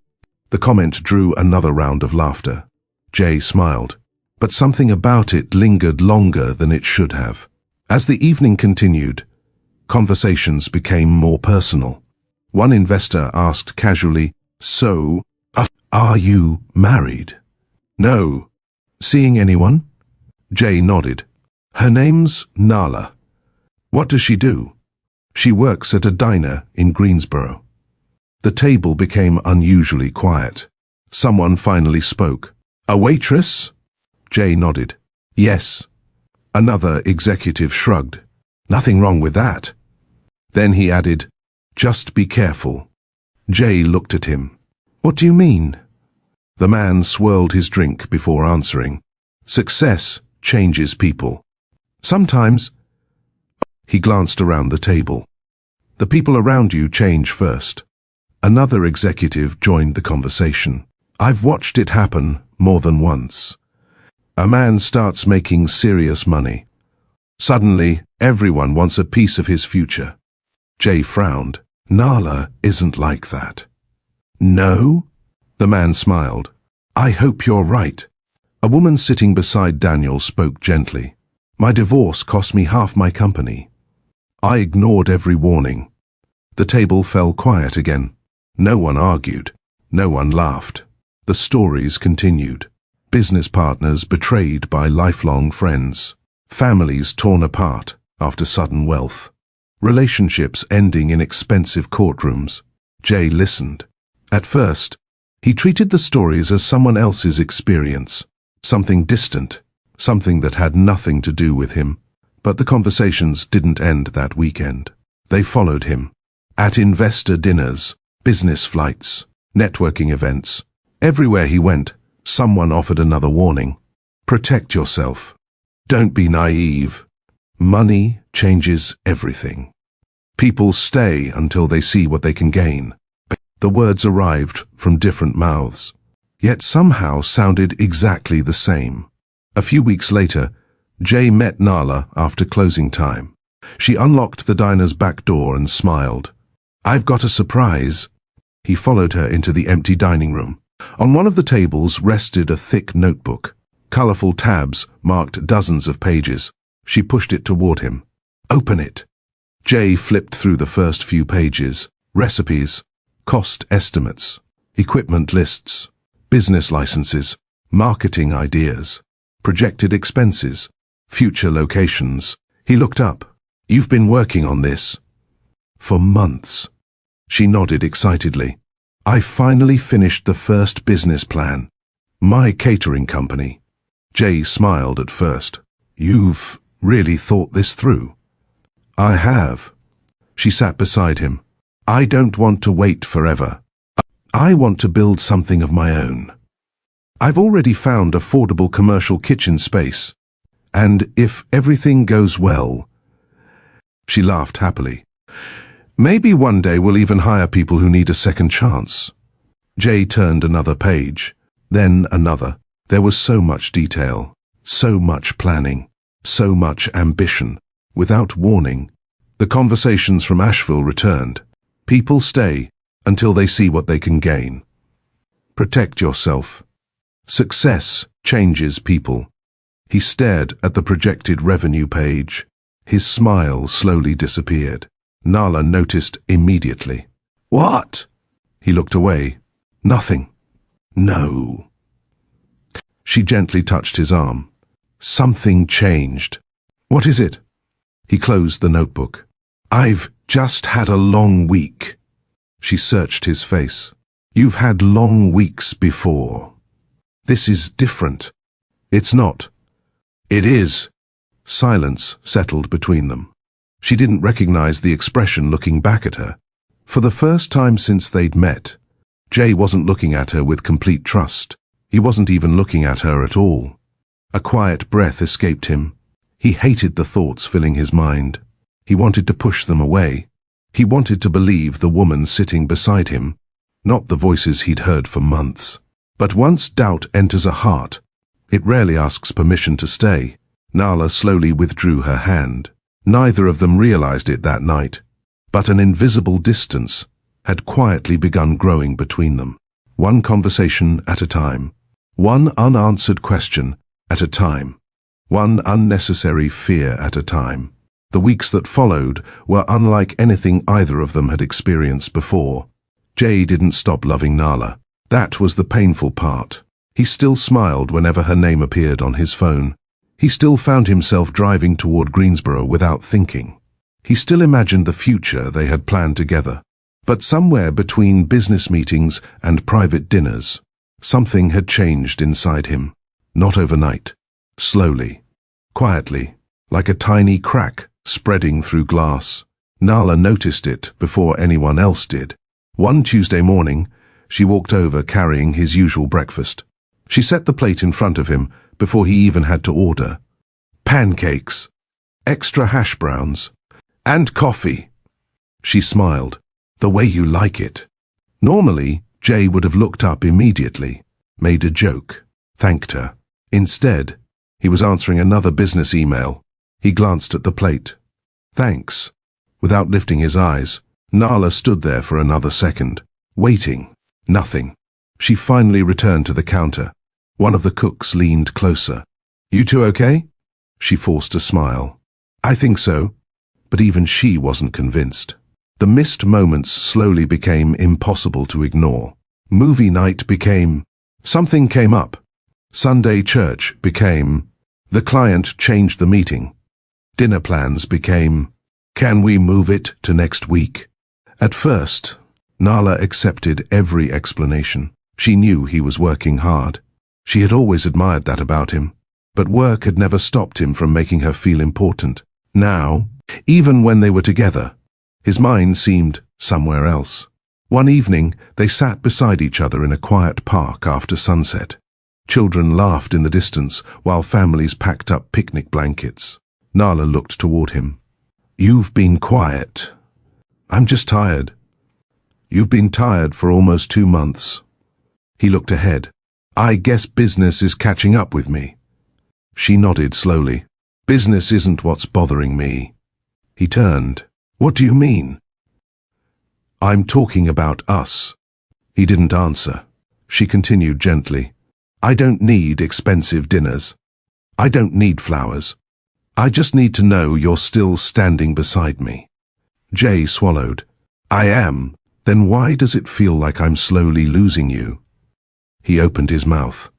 the comment drew another round of laughter. Jay smiled, but something about it lingered longer than it should have. As the evening continued, conversations became more personal. One investor asked casually, So, are you married? No. Seeing anyone? Jay nodded. Her name's Nala. What does she do? She works at a diner in Greensboro. The table became unusually quiet. Someone finally spoke. A waitress? Jay nodded. Yes. Another executive shrugged. Nothing wrong with that. Then he added, Just be careful. Jay looked at him. What do you mean? The man swirled his drink before answering. Success changes people. Sometimes. He glanced around the table. The people around you change first. Another executive joined the conversation. I've watched it happen more than once. A man starts making serious money. Suddenly, everyone wants a piece of his future. Jay frowned. Nala isn't like that. No? The man smiled. I hope you're right. A woman sitting beside Daniel spoke gently. My divorce cost me half my company. I ignored every warning. The table fell quiet again. No one argued. No one laughed. The stories continued. Business partners betrayed by lifelong friends. Families torn apart after sudden wealth. Relationships ending in expensive courtrooms. Jay listened. At first, he treated the stories as someone else's experience. Something distant. Something that had nothing to do with him. But the conversations didn't end that weekend. They followed him. At investor dinners, business flights, networking events. Everywhere he went, someone offered another warning. Protect yourself. Don't be naive. Money changes everything. People stay until they see what they can gain. The words arrived from different mouths, yet somehow sounded exactly the same. A few weeks later, Jay met Nala after closing time. She unlocked the diner's back door and smiled. I've got a surprise. He followed her into the empty dining room. On one of the tables rested a thick notebook. Colorful tabs marked dozens of pages. She pushed it toward him. Open it. Jay flipped through the first few pages. Recipes, cost estimates, equipment lists, business licenses, marketing ideas, projected expenses, future locations. He looked up. You've been working on this? For months. She nodded excitedly. I finally finished the first business plan. My catering company. Jay smiled at first. You've really thought this through? I have. She sat beside him. I don't want to wait forever. I want to build something of my own. I've already found affordable commercial kitchen space, and if everything goes well—" She laughed happily. "Maybe one day we'll even hire people who need a second chance." Jay turned another page, then another. There was so much detail, so much planning, so much ambition. Without warning, the conversations from Asheville returned. People stay until they see what they can gain. Protect yourself. Success changes people. He stared at the projected revenue page. His smile slowly disappeared. Nala noticed immediately. "What?" He looked away. "Nothing." "No." She gently touched his arm. "Something changed." "What is it?" He closed the notebook. "I've just had a long week." She searched his face. "You've had long weeks before. This is different." "It's not." "It is." Silence settled between them. She didn't recognize the expression looking back at her. For the first time since they'd met, Jay wasn't looking at her with complete trust. He wasn't even looking at her at all. A quiet breath escaped him. He hated the thoughts filling his mind. He wanted to push them away. He wanted to believe the woman sitting beside him, not the voices he'd heard for months. But once doubt enters a heart, it rarely asks permission to stay. Nala slowly withdrew her hand. Neither of them realized it that night, but an invisible distance had quietly begun growing between them. One conversation at a time, one unanswered question at a time, one unnecessary fear at a time. The weeks that followed were unlike anything either of them had experienced before. Jay didn't stop loving Nala. That was the painful part. He still smiled whenever her name appeared on his phone. He still found himself driving toward Greensboro without thinking. He still imagined the future they had planned together. But somewhere between business meetings and private dinners, something had changed inside him. Not overnight. Slowly. Quietly. Like a tiny crack spreading through glass. Nala noticed it before anyone else did. One Tuesday morning, she walked over carrying his usual breakfast. She set the plate in front of him before he even had to order. Pancakes, extra hash browns, and coffee. She smiled. The way you like it. Normally, Jay would have looked up immediately, made a joke, thanked her. Instead, he was answering another business email. He glanced at the plate. Thanks. Without lifting his eyes, Nala stood there for another second, waiting. Nothing. She finally returned to the counter. One of the cooks leaned closer. You two okay? She forced a smile. I think so. But even she wasn't convinced. The missed moments slowly became impossible to ignore. Movie night became... Something came up. Sunday church became... The client changed the meeting. Dinner plans became... Can we move it to next week? At first, Nala accepted every explanation. She knew he was working hard. She had always admired that about him. But work had never stopped him from making her feel important. Now, even when they were together, his mind seemed somewhere else. One evening, they sat beside each other in a quiet park after sunset. Children laughed in the distance while families packed up picnic blankets. Nala looked toward him. You've been quiet. I'm just tired. You've been tired for almost 2 months. He looked ahead. I guess business is catching up with me. She nodded slowly. Business isn't what's bothering me. He turned. What do you mean? I'm talking about us. He didn't answer. She continued gently. I don't need expensive dinners. I don't need flowers. I just need to know you're still standing beside me. Jay swallowed. I am. Then why does it feel like I'm slowly losing you? He opened his mouth,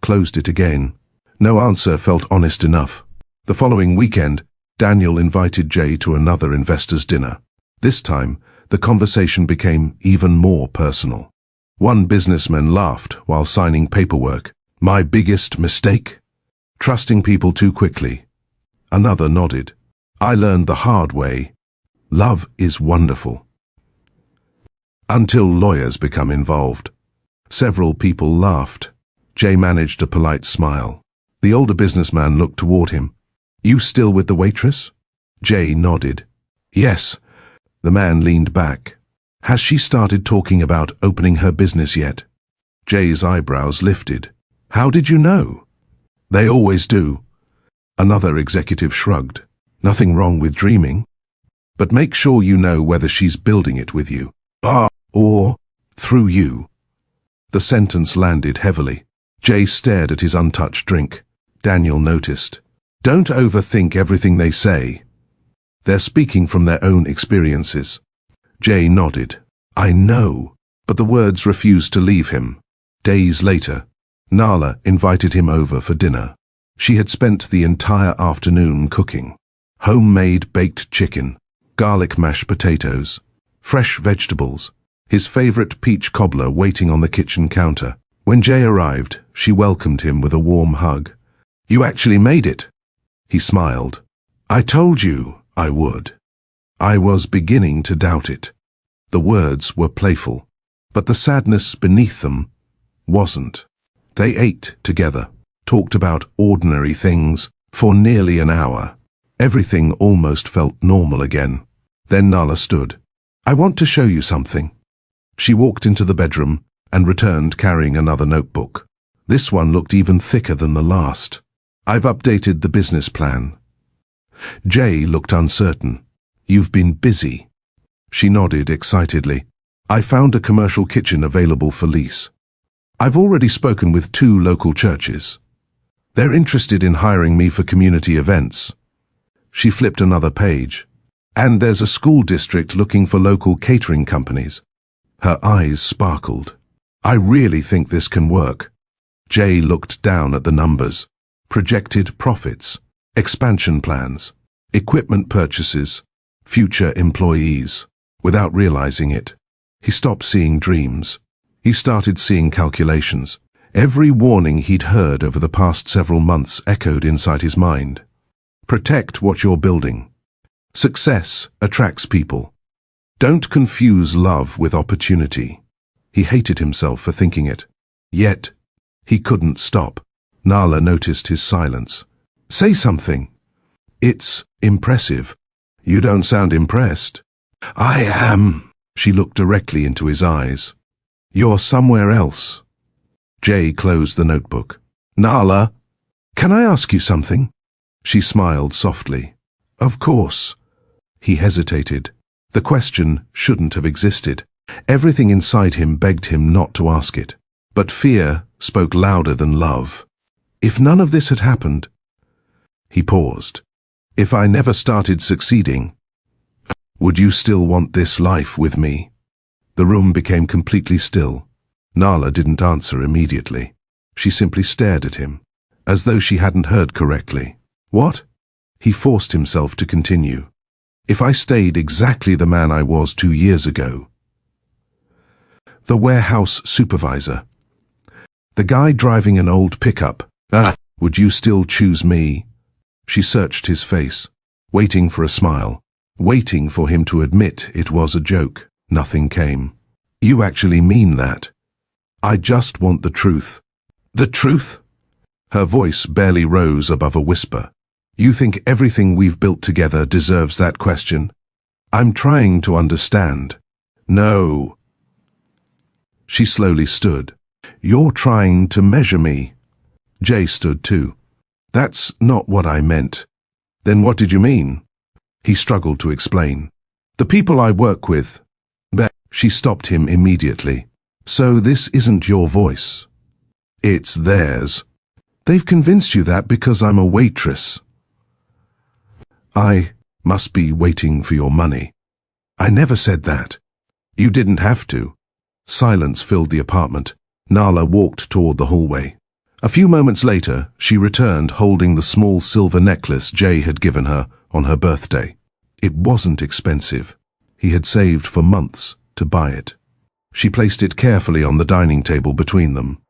closed it again. No answer felt honest enough. The following weekend, Daniel invited Jay to another investors' dinner. This time, the conversation became even more personal. One businessman laughed while signing paperwork. My biggest mistake? Trusting people too quickly. Another nodded. I learned the hard way. Love is wonderful. Until lawyers become involved. Several people laughed. Jay managed a polite smile. The older businessman looked toward him. You still with the waitress? Jay nodded. Yes. The man leaned back. Has she started talking about opening her business yet? Jay's eyebrows lifted. How did you know? They always do. Another executive shrugged. Nothing wrong with dreaming. But make sure you know whether she's building it with you. Or through you. The sentence landed heavily. Jay stared at his untouched drink. Daniel noticed. Don't overthink everything they say. They're speaking from their own experiences. Jay nodded. I know. But the words refused to leave him. Days later, Nala invited him over for dinner. She had spent the entire afternoon cooking. Homemade baked chicken, garlic mashed potatoes, fresh vegetables, his favorite peach cobbler waiting on the kitchen counter. When Jay arrived, she welcomed him with a warm hug. You actually made it. He smiled. I told you I would. I was beginning to doubt it. The words were playful, but the sadness beneath them wasn't. They ate together, talked about ordinary things for nearly an hour. Everything almost felt normal again. Then Nala stood. I want to show you something. She walked into the bedroom and returned carrying another notebook. This one looked even thicker than the last. I've updated the business plan. Jay looked uncertain. You've been busy. She nodded excitedly. I found a commercial kitchen available for lease. I've already spoken with 2 local churches. They're interested in hiring me for community events. She flipped another page. And there's a school district looking for local catering companies. Her eyes sparkled. I really think this can work. Jay looked down at the numbers. Projected profits, expansion plans, equipment purchases, future employees. Without realizing it, he stopped seeing dreams. He started seeing calculations. Every warning he'd heard over the past several months echoed inside his mind. Protect what you're building. Success attracts people. Don't confuse love with opportunity. He hated himself for thinking it. Yet, he couldn't stop. Nala noticed his silence. Say something. It's impressive. You don't sound impressed. I am. She looked directly into his eyes. You're somewhere else. Jay closed the notebook. Nala, can I ask you something? She smiled softly. Of course. He hesitated. The question shouldn't have existed. Everything inside him begged him not to ask it. But fear spoke louder than love. If none of this had happened... He paused. If I never started succeeding, would you still want this life with me? The room became completely still. Nala didn't answer immediately. She simply stared at him, as though she hadn't heard correctly. What? He forced himself to continue. If I stayed exactly the man I was 2 years ago. The warehouse supervisor. The guy driving an old pickup. Would you still choose me? She searched his face, waiting for a smile, waiting for him to admit it was a joke. Nothing came. You actually mean that? I just want the truth. The truth? Her voice barely rose above a whisper. You think everything we've built together deserves that question? I'm trying to understand. No. She slowly stood. You're trying to measure me. Jay stood too. That's not what I meant. Then what did you mean? He struggled to explain. The people I work with. She stopped him immediately. So this isn't your voice. It's theirs. They've convinced you that because I'm a waitress. I must be waiting for your money. I never said that. You didn't have to. Silence filled the apartment. Nala walked toward the hallway. A few moments later, she returned holding the small silver necklace Jay had given her on her birthday. It wasn't expensive. He had saved for months to buy it. She placed it carefully on the dining table between them.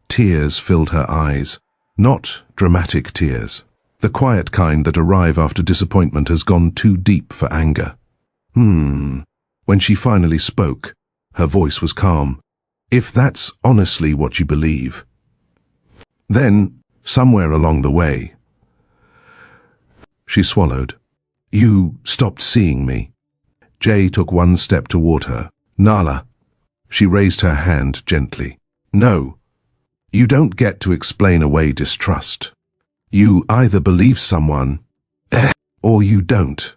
Tears filled her eyes. Not dramatic tears. The quiet kind that arrive after disappointment has gone too deep for anger. When she finally spoke, Her voice was calm. If that's honestly what you believe. Then, somewhere along the way, she swallowed. You stopped seeing me. Jay took one step toward her. Nala. She raised her hand gently. No. You don't get to explain away distrust. You either believe someone, or you don't.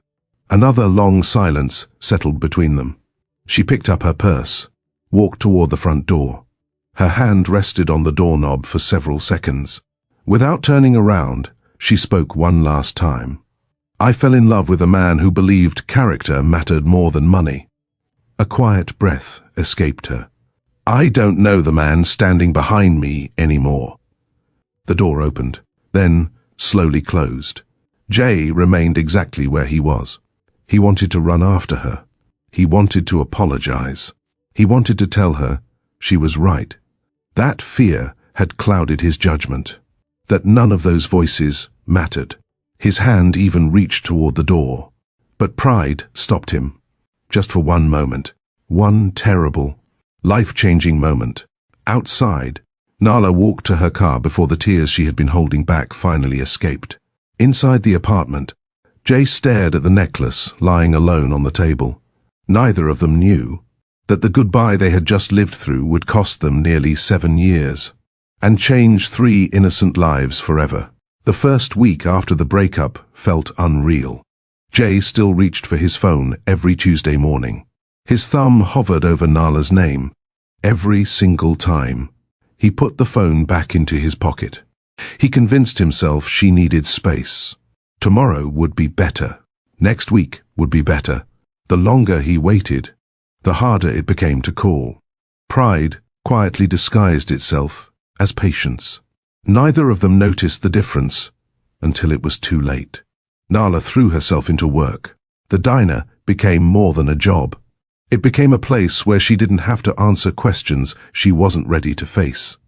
Another long silence settled between them. She picked up her purse, walked toward the front door. Her hand rested on the doorknob for several seconds. Without turning around, she spoke one last time. I fell in love with a man who believed character mattered more than money. A quiet breath escaped her. I don't know the man standing behind me anymore. The door opened, then slowly closed. Jay remained exactly where he was. He wanted to run after her. He wanted to apologize. He wanted to tell her she was right. That fear had clouded his judgment, that none of those voices mattered. His hand even reached toward the door. But pride stopped him. Just for one moment. One terrible, life-changing moment. Outside, Nala walked to her car before the tears she had been holding back finally escaped. Inside the apartment, Jay stared at the necklace lying alone on the table. Neither of them knew that the goodbye they had just lived through would cost them nearly 7 years and change 3 innocent lives forever. The first week after the breakup felt unreal. Jay still reached for his phone every Tuesday morning. His thumb hovered over Nala's name. Every single time, he put the phone back into his pocket. He convinced himself she needed space. Tomorrow would be better. Next week would be better. The longer he waited, the harder it became to call. Pride quietly disguised itself as patience. Neither of them noticed the difference until it was too late. Nala threw herself into work. The diner became more than a job. It became a place where she didn't have to answer questions she wasn't ready to face.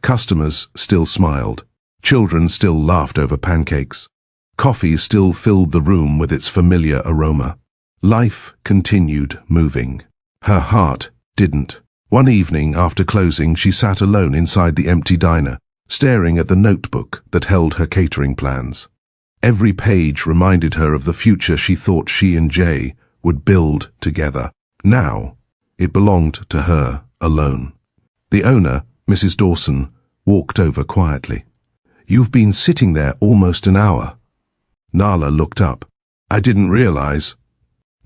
Customers still smiled. Children still laughed over pancakes. Coffee still filled the room with its familiar aroma. Life continued moving. Her heart didn't. One evening after closing, she sat alone inside the empty diner, staring at the notebook that held her catering plans. Every page reminded her of the future she thought she and Jay would build together. Now, it belonged to her alone. The owner, Mrs. Dawson, walked over quietly. You've been sitting there almost an hour. Nala looked up. I didn't realize.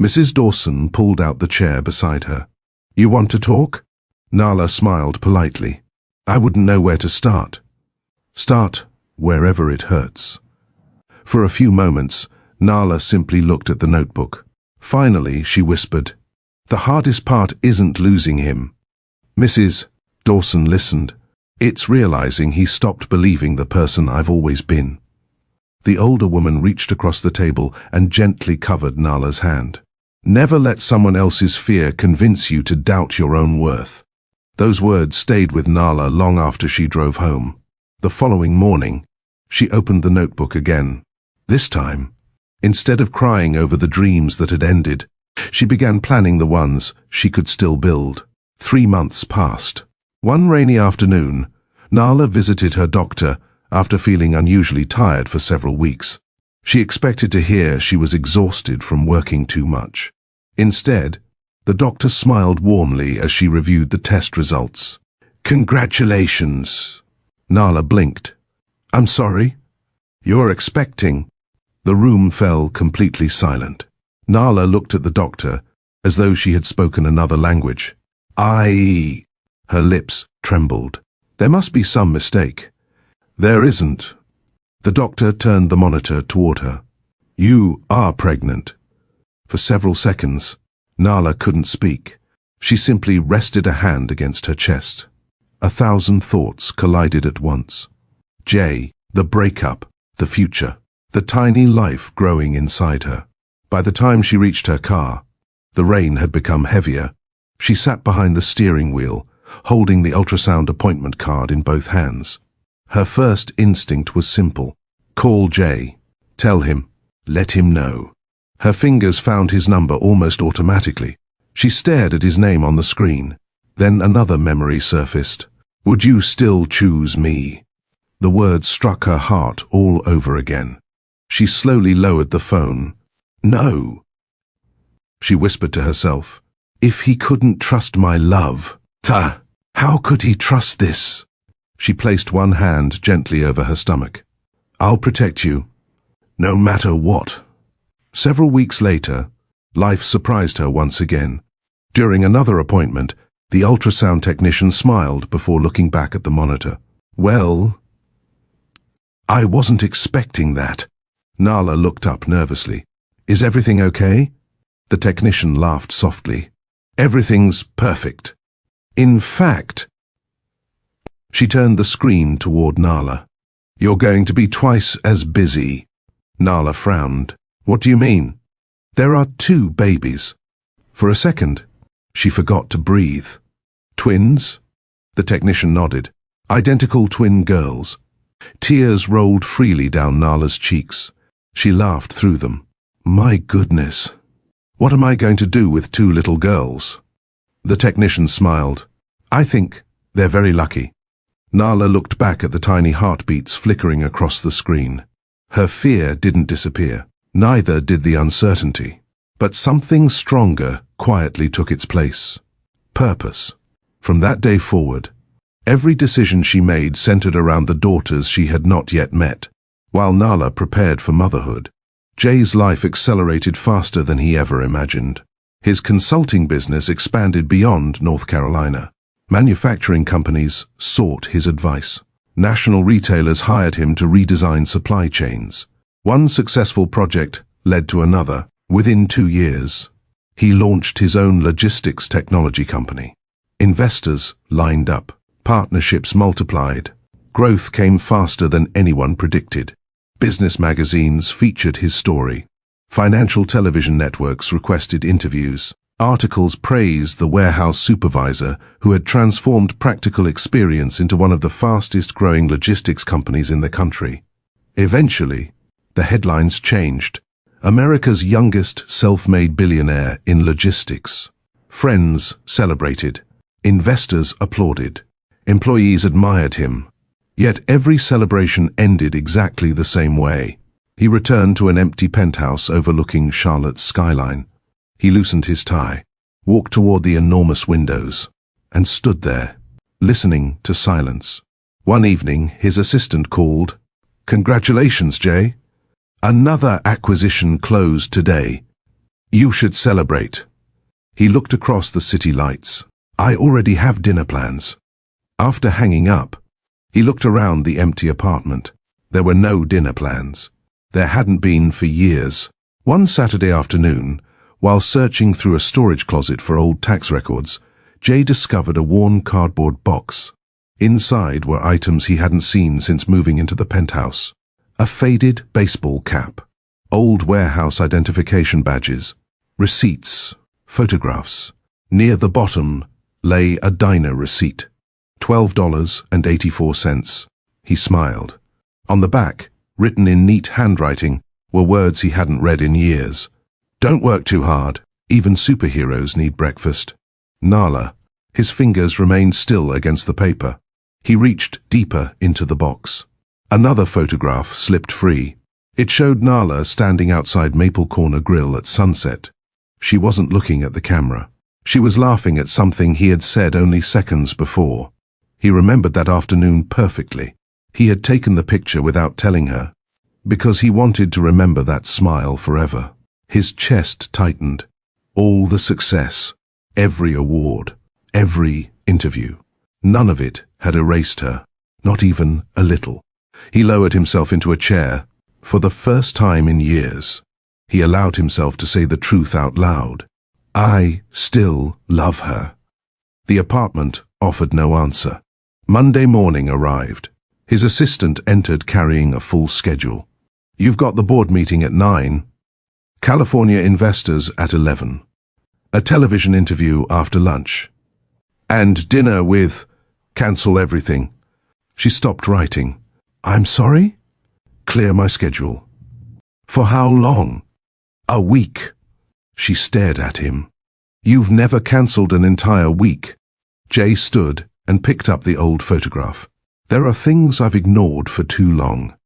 Mrs. Dawson pulled out the chair beside her. You want to talk? Nala smiled politely. I wouldn't know where to start. Start wherever it hurts. For a few moments, Nala simply looked at the notebook. Finally, she whispered, the hardest part isn't losing him. Mrs. Dawson listened. It's realizing he stopped believing the person I've always been. The older woman reached across the table and gently covered Nala's hand. Never let someone else's fear convince you to doubt your own worth. Those words stayed with Nala long after she drove home. The following morning, she opened the notebook again. This time, instead of crying over the dreams that had ended, she began planning the ones she could still build. 3 months passed. One rainy afternoon, Nala visited her doctor after feeling unusually tired for several weeks. She expected to hear she was exhausted from working too much. Instead, the doctor smiled warmly as she reviewed the test results. Congratulations. Nala blinked. I'm sorry. You're expecting. The room fell completely silent. Nala looked at the doctor as though she had spoken another language. Her lips trembled. There must be some mistake. There isn't. The doctor turned the monitor toward her. You are pregnant. For several seconds, Nala couldn't speak. She simply rested a hand against her chest. 1,000 thoughts collided at once. Jay, the breakup, the future, the tiny life growing inside her. By the time she reached her car, the rain had become heavier. She sat behind the steering wheel, holding the ultrasound appointment card in both hands. Her first instinct was simple. Call Jay. Tell him. Let him know. Her fingers found his number almost automatically. She stared at his name on the screen. Then another memory surfaced. Would you still choose me? The words struck her heart all over again. She slowly lowered the phone. No. She whispered to herself. If he couldn't trust my love, how could he trust this? She placed one hand gently over her stomach. I'll protect you, no matter what. Several weeks later, life surprised her once again. During another appointment, the ultrasound technician smiled before looking back at the monitor. Well, I wasn't expecting that. Nala looked up nervously. Is everything okay? The technician laughed softly. Everything's perfect. In fact, she turned the screen toward Nala. You're going to be twice as busy. Nala frowned. What do you mean? There are 2 babies. For a second, she forgot to breathe. Twins? The technician nodded. Identical twin girls. Tears rolled freely down Nala's cheeks. She laughed through them. My goodness. What am I going to do with 2 little girls? The technician smiled. I think they're very lucky. Nala looked back at the tiny heartbeats flickering across the screen. Her fear didn't disappear. Neither did the uncertainty. But something stronger quietly took its place. Purpose. From that day forward, every decision she made centered around the daughters she had not yet met. While Nala prepared for motherhood, Jay's life accelerated faster than he ever imagined. His consulting business expanded beyond North Carolina. Manufacturing companies sought his advice. National retailers hired him to redesign supply chains. One successful project led to another. Within 2 years, he launched his own logistics technology company. Investors lined up. Partnerships multiplied. Growth came faster than anyone predicted. Business magazines featured his story. Financial television networks requested interviews. Articles praised the warehouse supervisor who had transformed practical experience into one of the fastest-growing logistics companies in the country. Eventually, the headlines changed. America's youngest self-made billionaire in logistics. Friends celebrated. Investors applauded. Employees admired him. Yet every celebration ended exactly the same way. He returned to an empty penthouse overlooking Charlotte's skyline. He loosened his tie, walked toward the enormous windows, and stood there, listening to silence. One evening, his assistant called, "Congratulations, Jay. Another acquisition closed today. You should celebrate." He looked across the city lights. "I already have dinner plans." After hanging up, he looked around the empty apartment. There were no dinner plans. There hadn't been for years. One Saturday afternoon, while searching through a storage closet for old tax records, Jay discovered a worn cardboard box. Inside were items he hadn't seen since moving into the penthouse. A faded baseball cap, old warehouse identification badges, receipts, photographs. Near the bottom lay a diner receipt. $12.84. He smiled. On the back, written in neat handwriting, were words he hadn't read in years. Don't work too hard. Even superheroes need breakfast. Nala. His fingers remained still against the paper. He reached deeper into the box. Another photograph slipped free. It showed Nala standing outside Maple Corner Grill at sunset. She wasn't looking at the camera. She was laughing at something he had said only seconds before. He remembered that afternoon perfectly. He had taken the picture without telling her, because he wanted to remember that smile forever. His chest tightened. All the success, every award, every interview. None of it had erased her, not even a little. He lowered himself into a chair. For the first time in years, he allowed himself to say the truth out loud. I still love her. The apartment offered no answer. Monday morning arrived. His assistant entered carrying a full schedule. You've got the board meeting at 9. California investors at 11. A television interview after lunch. And dinner with... Cancel everything. She stopped writing. I'm sorry? Clear my schedule. For how long? A week. She stared at him. You've never cancelled an entire week. Jay stood and picked up the old photograph. There are things I've ignored for too long.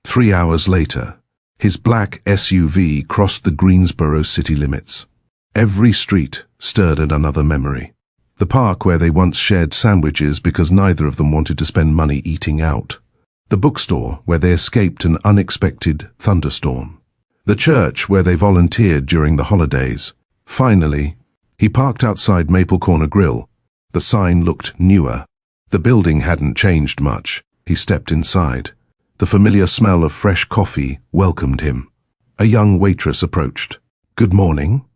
3 hours later, his black SUV crossed the Greensboro city limits. Every street stirred at another memory. The park where they once shared sandwiches because neither of them wanted to spend money eating out. The bookstore where they escaped an unexpected thunderstorm. The church where they volunteered during the holidays. Finally, he parked outside Maple Corner Grill. The sign looked newer. The building hadn't changed much. He stepped inside. The familiar smell of fresh coffee welcomed him. A young waitress approached. "Good morning.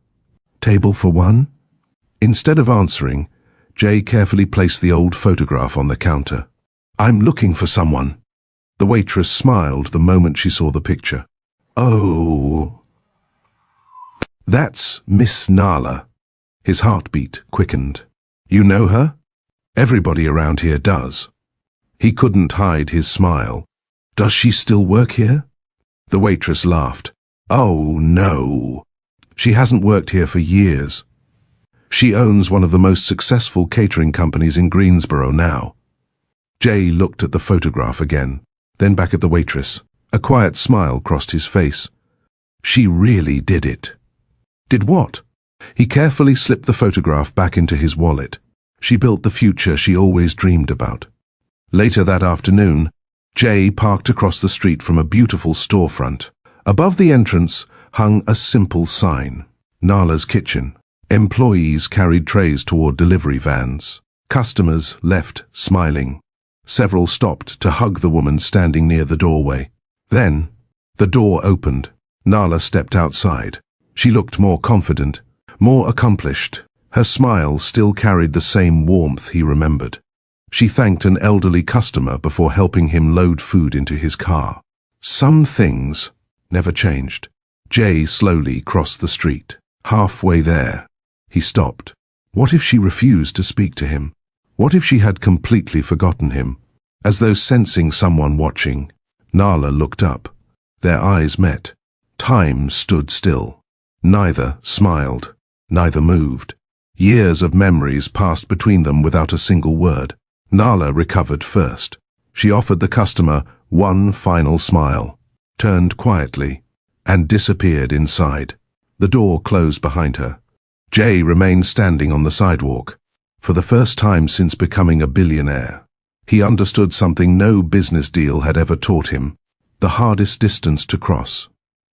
Table for one?" Instead of answering, Jay carefully placed the old photograph on the counter. "I'm looking for someone." The waitress smiled the moment she saw the picture. "Oh, that's Miss Nala." His heartbeat quickened. "You know her?" "Everybody around here does." He couldn't hide his smile. "Does she still work here?" The waitress laughed. "Oh, no. She hasn't worked here for years. She owns one of the most successful catering companies in Greensboro now." Jay looked at the photograph again, then back at the waitress. A quiet smile crossed his face. She really did it. Did what? He carefully slipped the photograph back into his wallet. She built the future she always dreamed about. Later that afternoon, Jay parked across the street from a beautiful storefront. Above the entrance hung a simple sign, Nala's Kitchen. Employees carried trays toward delivery vans. Customers left smiling. Several stopped to hug the woman standing near the doorway. Then, the door opened. Nala stepped outside. She looked more confident, more accomplished. Her smile still carried the same warmth he remembered. She thanked an elderly customer before helping him load food into his car. Some things never changed. Jay slowly crossed the street. Halfway there, he stopped. What if she refused to speak to him? What if she had completely forgotten him? As though sensing someone watching, Nala looked up. Their eyes met. Time stood still. Neither smiled. Neither moved. Years of memories passed between them without a single word. Nala recovered first. She offered the customer one final smile, turned quietly, and disappeared inside. The door closed behind her. Jay remained standing on the sidewalk. For the first time since becoming a billionaire, he understood something no business deal had ever taught him. The hardest distance to cross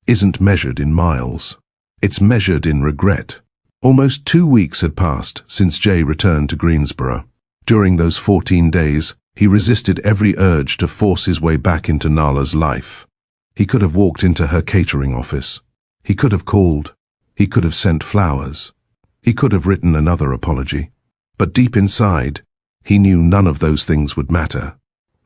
isn't measured in miles. It's measured in regret. Almost 2 weeks had passed since Jay returned to Greensboro. During those 14 days, he resisted every urge to force his way back into Nala's life. He could have walked into her catering office. He could have called. He could have sent flowers. He could have written another apology. But deep inside, he knew none of those things would matter.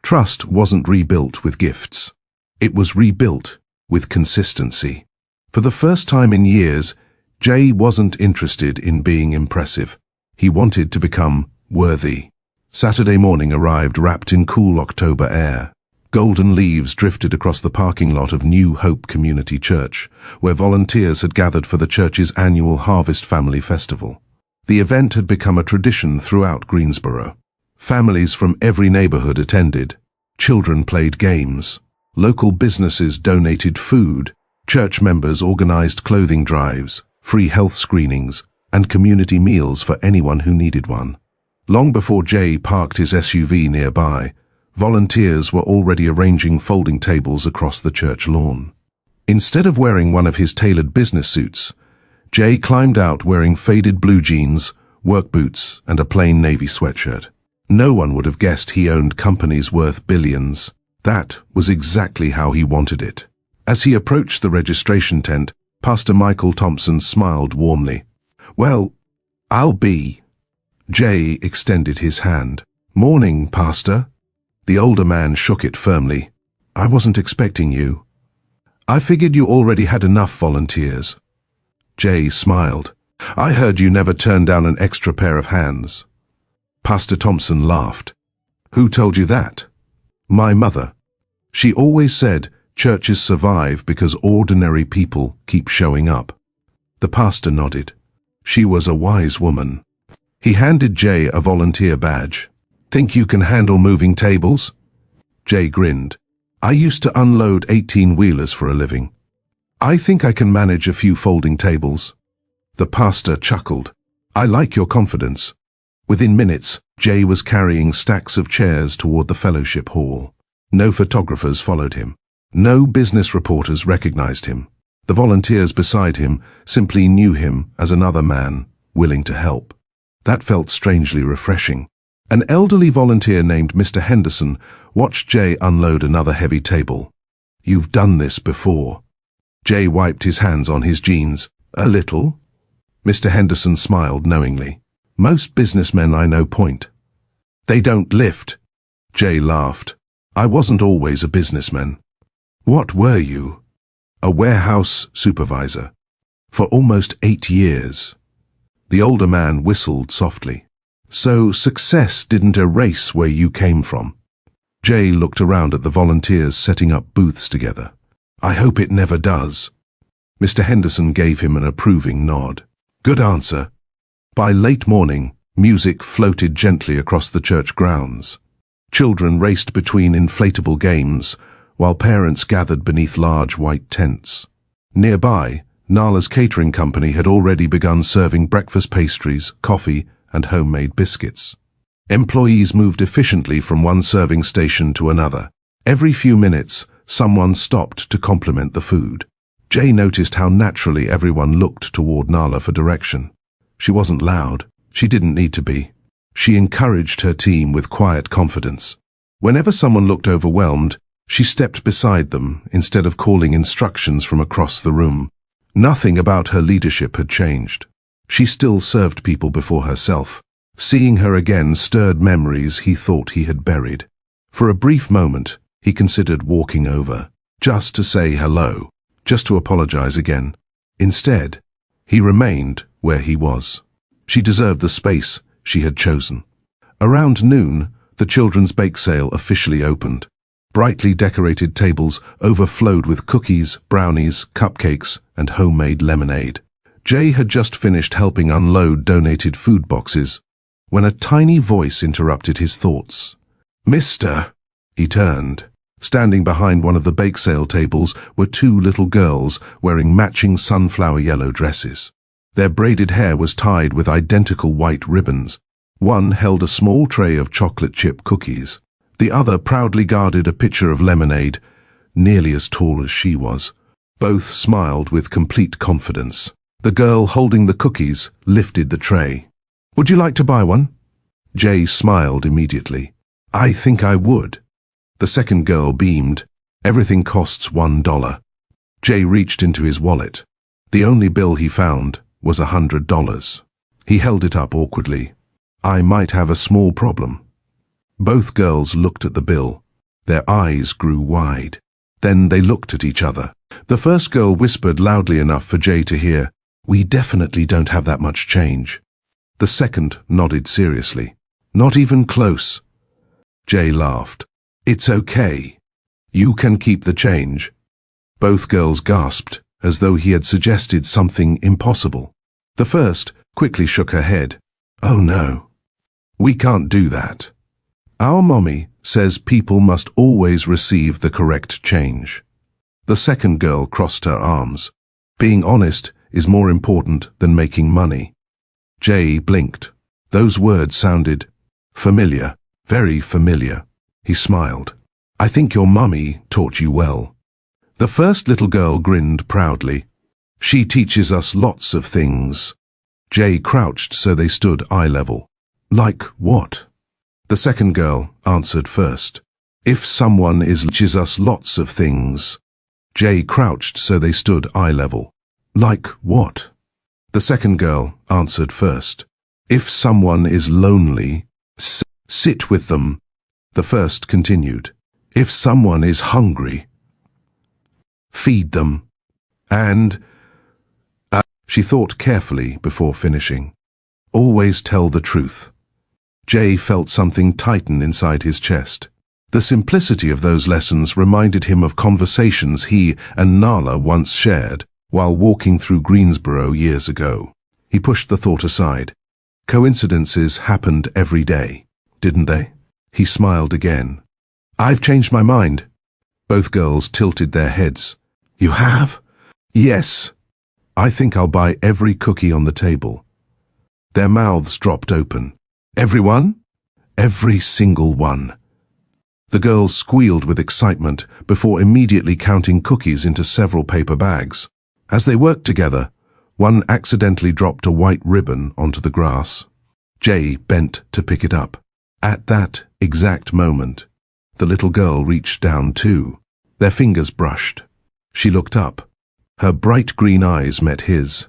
Trust wasn't rebuilt with gifts. It was rebuilt with consistency. For the first time in years, Jay wasn't interested in being impressive. He wanted to become worthy. Saturday morning arrived wrapped in cool October air. Golden leaves drifted across the parking lot of New Hope Community Church, where volunteers had gathered for the church's annual Harvest Family Festival. The event had become a tradition throughout Greensboro. Families from every neighborhood attended. Children played games. Local businesses donated food. Church members organized clothing drives, free health screenings, and community meals for anyone who needed one. Long before Jay parked his SUV nearby, volunteers were already arranging folding tables across the church lawn. Instead of wearing one of his tailored business suits, Jay climbed out wearing faded blue jeans, work boots, and a plain navy sweatshirt. No one would have guessed he owned companies worth billions. That was exactly how he wanted it. As he approached the registration tent, Pastor Michael Thompson smiled warmly. "Well, I'll be." Jay extended his hand. "Morning, Pastor." The older man shook it firmly. "I wasn't expecting you. I figured you already had enough volunteers." Jay smiled. "I heard you never turned down an extra pair of hands." Pastor Thompson laughed. "Who told you that?" "My mother. She always said churches survive because ordinary people keep showing up." The pastor nodded. She was a wise woman. He handed Jay a volunteer badge. Think you can handle moving tables? Jay grinned. I used to unload 18-wheelers for a living. I think I can manage a few folding tables. The pastor chuckled. I like your confidence. Within minutes, Jay was carrying stacks of chairs toward the fellowship hall. No photographers followed him. No business reporters recognized him. The volunteers beside him simply knew him as another man willing to help. That felt strangely refreshing. An elderly volunteer named Mr. Henderson watched Jay unload another heavy table. You've done this before. Jay wiped his hands on his jeans. A little. Mr. Henderson smiled knowingly. Most businessmen I know point. They don't lift. Jay laughed. I wasn't always a businessman. What were you? A warehouse supervisor. For almost 8 years. The older man whistled softly. So success didn't erase where you came from. Jay looked around at the volunteers setting up booths together. I hope it never does. Mr. Henderson gave him an approving nod. Good answer. By late morning, music floated gently across the church grounds. Children raced between inflatable games, while parents gathered beneath large white tents. Nearby, Nala's catering company had already begun serving breakfast pastries, coffee, and homemade biscuits. Employees moved efficiently from one serving station to another. Every few minutes, someone stopped to compliment the food. Jay noticed how naturally everyone looked toward Nala for direction. She wasn't loud. She didn't need to be. She encouraged her team with quiet confidence. Whenever someone looked overwhelmed, she stepped beside them instead of calling instructions from across the room. Nothing about her leadership had changed. She still served people before herself. Seeing her again stirred memories he thought he had buried. For a brief moment, he considered walking over, just to say hello, just to apologize again. Instead, he remained where he was. She deserved the space she had chosen. Around noon, the children's bake sale officially opened. Brightly decorated tables overflowed with cookies, brownies, cupcakes, and homemade lemonade. Jay had just finished helping unload donated food boxes when a tiny voice interrupted his thoughts. Mister, he turned. Standing behind one of the bake sale tables were 2 little girls wearing matching sunflower yellow dresses. Their braided hair was tied with identical white ribbons. One held a small tray of chocolate chip cookies. The other proudly guarded a pitcher of lemonade, nearly as tall as she was. Both smiled with complete confidence. The girl holding the cookies lifted the tray. Would you like to buy one? Jay smiled immediately. I think I would. The second girl beamed. Everything costs $1. Jay reached into his wallet. The only bill he found was $100. He held it up awkwardly. I might have a small problem. Both girls looked at the bill. Their eyes grew wide. Then they looked at each other. The first girl whispered loudly enough for Jay to hear, We definitely don't have that much change. The second nodded seriously. Not even close. Jay laughed. It's okay. You can keep the change. Both girls gasped, as though he had suggested something impossible. The first quickly shook her head. Oh no. We can't do that. Our mommy says people must always receive the correct change. The second girl crossed her arms. Being honest is more important than making money. Jay blinked. Those words sounded familiar, very familiar. He smiled. I think your mummy taught you well. The first little girl grinned proudly. She teaches us lots of things. Jay crouched so they stood eye level. Like what? The second girl answered first. If someone teaches us lots of things. Jay crouched so they stood eye level. Like what? The second girl answered first. If someone is lonely, sit with them. The first continued. If someone is hungry, feed them. And, she thought carefully before finishing. Always tell the truth. Jay felt something tighten inside his chest. The simplicity of those lessons reminded him of conversations he and Nala once shared while walking through Greensboro years ago. He pushed the thought aside. Coincidences happened every day, didn't they? He smiled again. I've changed my mind. Both girls tilted their heads. You have? Yes. I think I'll buy every cookie on the table. Their mouths dropped open. Everyone? Every single one. The girls squealed with excitement before immediately counting cookies into several paper bags. As they worked together, one accidentally dropped a white ribbon onto the grass. Jay bent to pick it up. At that exact moment, the little girl reached down too. Their fingers brushed. She looked up. Her bright green eyes met his.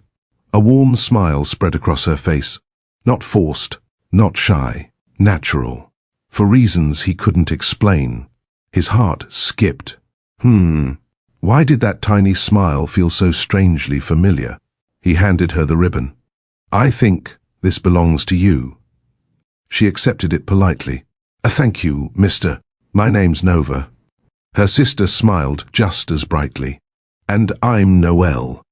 A warm smile spread across her face. Not forced, not shy, natural. For reasons he couldn't explain. His heart skipped. Why did that tiny smile feel so strangely familiar? He handed her the ribbon. I think this belongs to you. She accepted it politely. Thank you, mister. My name's Nova. Her sister smiled just as brightly. And I'm Noelle.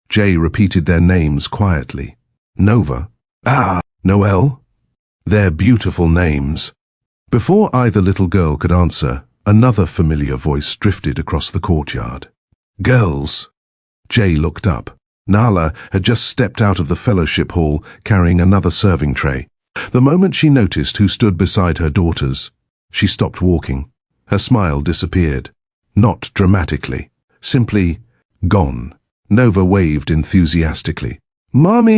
Jay repeated their names quietly. Nova? Ah, Noelle? They're beautiful names. Before either little girl could answer, another familiar voice drifted across the courtyard. Girls! Jay looked up. Nala had just stepped out of the fellowship hall carrying another serving tray. The moment she noticed who stood beside her daughters, she stopped walking. Her smile disappeared. Not dramatically. Simply gone. Nova waved enthusiastically. Mommy!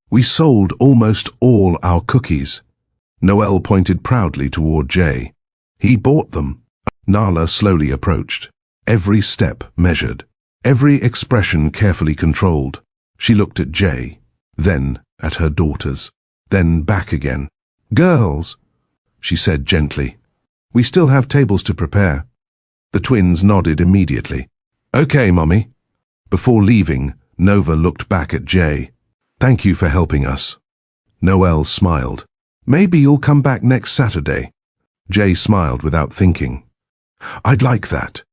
We sold almost all our cookies. Noelle pointed proudly toward Jay. He bought them. Nala slowly approached. Every step measured. Every expression carefully controlled. She looked at Jay, then at her daughters, then back again. Girls, she said gently. We still have tables to prepare. The twins nodded immediately. Okay, Mommy. Before leaving, Nova looked back at Jay. Thank you for helping us. Noelle smiled. Maybe you'll come back next Saturday. Jay smiled without thinking. I'd like that.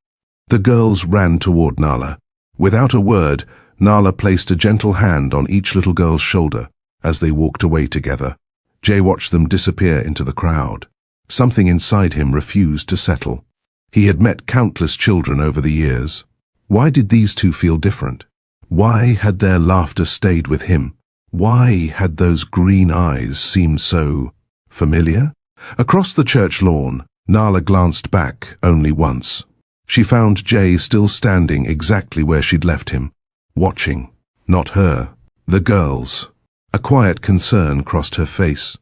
The girls ran toward Nala. Without a word, Nala placed a gentle hand on each little girl's shoulder as they walked away together. Jay watched them disappear into the crowd. Something inside him refused to settle. He had met countless children over the years. Why did these two feel different? Why had their laughter stayed with him? Why had those green eyes seemed so familiar? Across the church lawn, Nala glanced back only once. She found Jay still standing exactly where she'd left him, watching. Not her, the girls. A quiet concern crossed her face.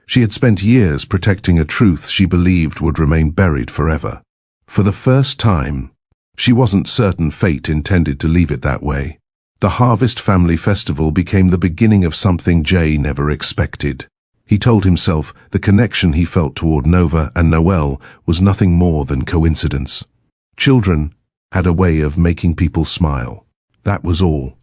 She had spent years protecting a truth she believed would remain buried forever. For the first time, she wasn't certain fate intended to leave it that way. The Harvest Family Festival became the beginning of something Jay never expected. He told himself the connection he felt toward Nova and Noelle was nothing more than coincidence. Children had a way of making people smile. That was all.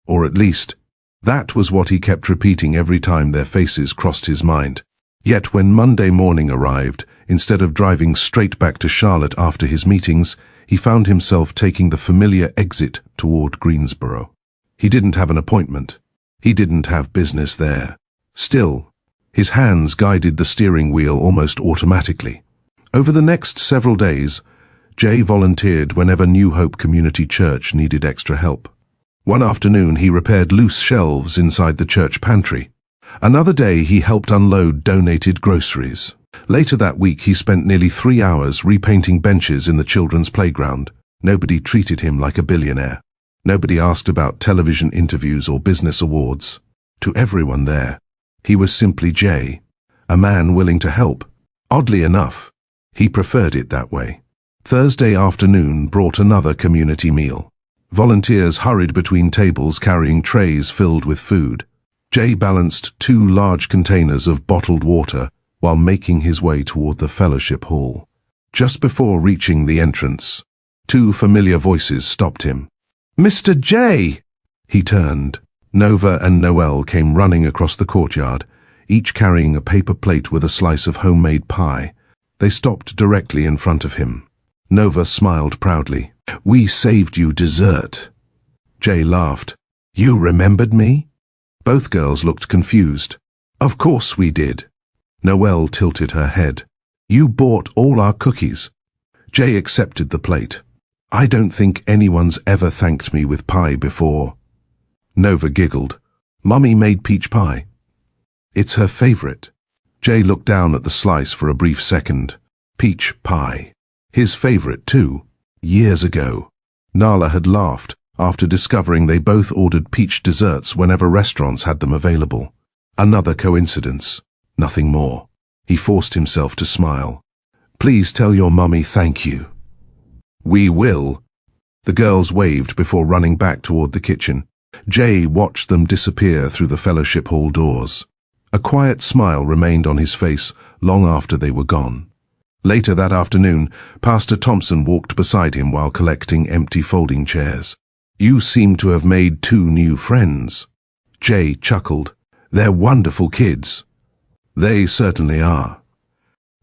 Or at least, that was what he kept repeating every time their faces crossed his mind. Yet when Monday morning arrived, instead of driving straight back to Charlotte after his meetings, he found himself taking the familiar exit toward Greensboro. He didn't have an appointment. He didn't have business there. Still, his hands guided the steering wheel almost automatically. Over the next several days, Jay volunteered whenever New Hope Community Church needed extra help. One afternoon he repaired loose shelves inside the church pantry. Another day he helped unload donated groceries. Later that week he spent nearly 3 hours repainting benches in the children's playground. Nobody treated him like a billionaire. Nobody asked about television interviews or business awards. To everyone there, he was simply Jay, a man willing to help. Oddly enough, he preferred it that way. Thursday afternoon brought another community meal. Volunteers hurried between tables carrying trays filled with food. Jay balanced 2 large containers of bottled water while making his way toward the fellowship hall. Just before reaching the entrance, 2 familiar voices stopped him. Mr. J! He turned. Nova and Noelle came running across the courtyard, each carrying a paper plate with a slice of homemade pie. They stopped directly in front of him. Nova smiled proudly. We saved you dessert. Jay laughed. You remembered me? Both girls looked confused. Of course we did. Noelle tilted her head. You bought all our cookies. Jay accepted the plate. I don't think anyone's ever thanked me with pie before. Nova giggled. Mummy made peach pie. It's her favorite. Jay looked down at the slice for a brief second. Peach pie. His favorite too. Years ago. Nala had laughed after discovering they both ordered peach desserts whenever restaurants had them available. Another coincidence. Nothing more. He forced himself to smile. Please tell your mummy thank you. We will. The girls waved before running back toward the kitchen. Jay watched them disappear through the fellowship hall doors. A quiet smile remained on his face long after they were gone. Later that afternoon, Pastor Thompson walked beside him while collecting empty folding chairs. You seem to have made 2 new friends. Jay chuckled. They're wonderful kids. They certainly are.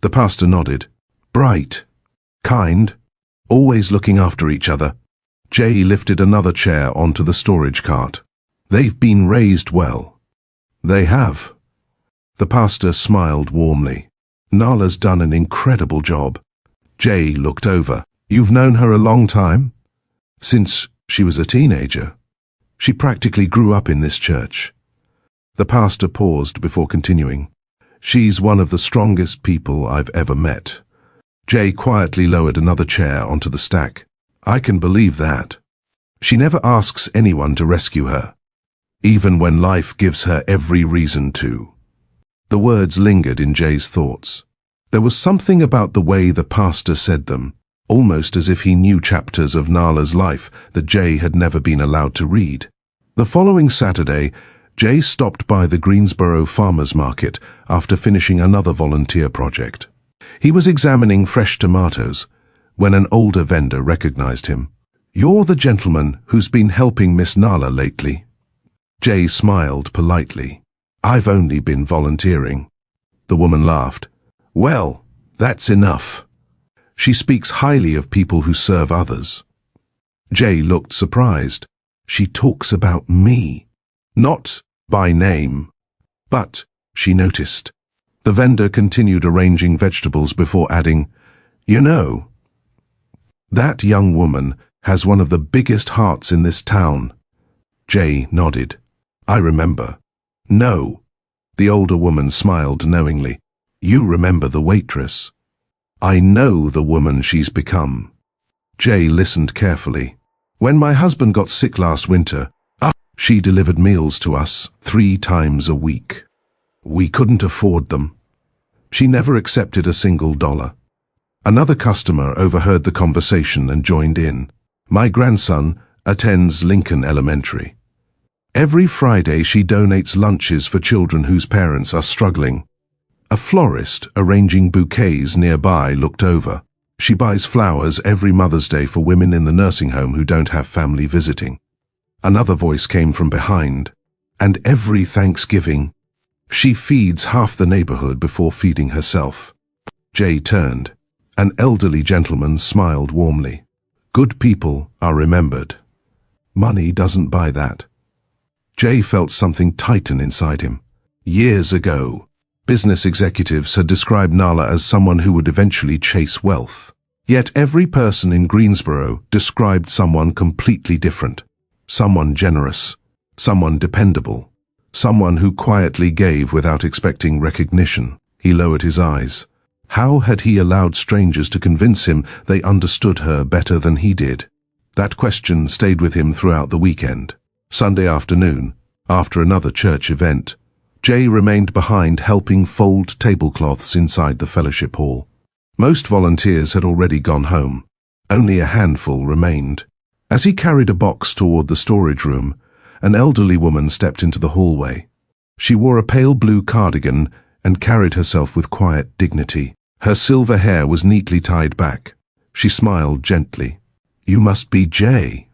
The pastor nodded. Bright. Kind. Always looking after each other. Jay lifted another chair onto the storage cart. They've been raised well. They have. The pastor smiled warmly. Nala's done an incredible job. Jay looked over. You've known her a long time? Since she was a teenager. She practically grew up in this church. The pastor paused before continuing. She's one of the strongest people I've ever met. Jay quietly lowered another chair onto the stack. I can believe that. She never asks anyone to rescue her, even when life gives her every reason to. The words lingered in Jay's thoughts. There was something about the way the pastor said them, almost as if he knew chapters of Nala's life that Jay had never been allowed to read. The following Saturday, Jay stopped by the Greensboro Farmers Market after finishing another volunteer project. He was examining fresh tomatoes when an older vendor recognized him. You're the gentleman who's been helping Miss Nala lately. Jay smiled politely. I've only been volunteering. The woman laughed. Well, that's enough. She speaks highly of people who serve others. Jay looked surprised. She talks about me. Not by name. But, she noticed. The vendor continued arranging vegetables before adding, You know, that young woman has one of the biggest hearts in this town. Jay nodded. I remember. No. The older woman smiled knowingly. You remember the waitress. I know the woman she's become. Jay listened carefully. When my husband got sick last winter, she delivered meals to us 3 times a week. We couldn't afford them. She never accepted a single dollar. Another customer overheard the conversation and joined in. My grandson attends Lincoln Elementary. Every Friday she donates lunches for children whose parents are struggling. A florist arranging bouquets nearby looked over. She buys flowers every Mother's Day for women in the nursing home who don't have family visiting. Another voice came from behind. And every Thanksgiving, she feeds half the neighborhood before feeding herself. Jay turned. An elderly gentleman smiled warmly. Good people are remembered. Money doesn't buy that. Jay felt something tighten inside him. Years ago, business executives had described Nala as someone who would eventually chase wealth. Yet every person in Greensboro described someone completely different. Someone generous, someone dependable, someone who quietly gave without expecting recognition. He lowered his eyes. How had he allowed strangers to convince him they understood her better than he did? That question stayed with him throughout the weekend. Sunday afternoon, after another church event, Jay remained behind helping fold tablecloths inside the fellowship hall. Most volunteers had already gone home. Only a handful remained. As he carried a box toward the storage room, an elderly woman stepped into the hallway. She wore a pale blue cardigan and carried herself with quiet dignity. Her silver hair was neatly tied back. She smiled gently. You must be Jay.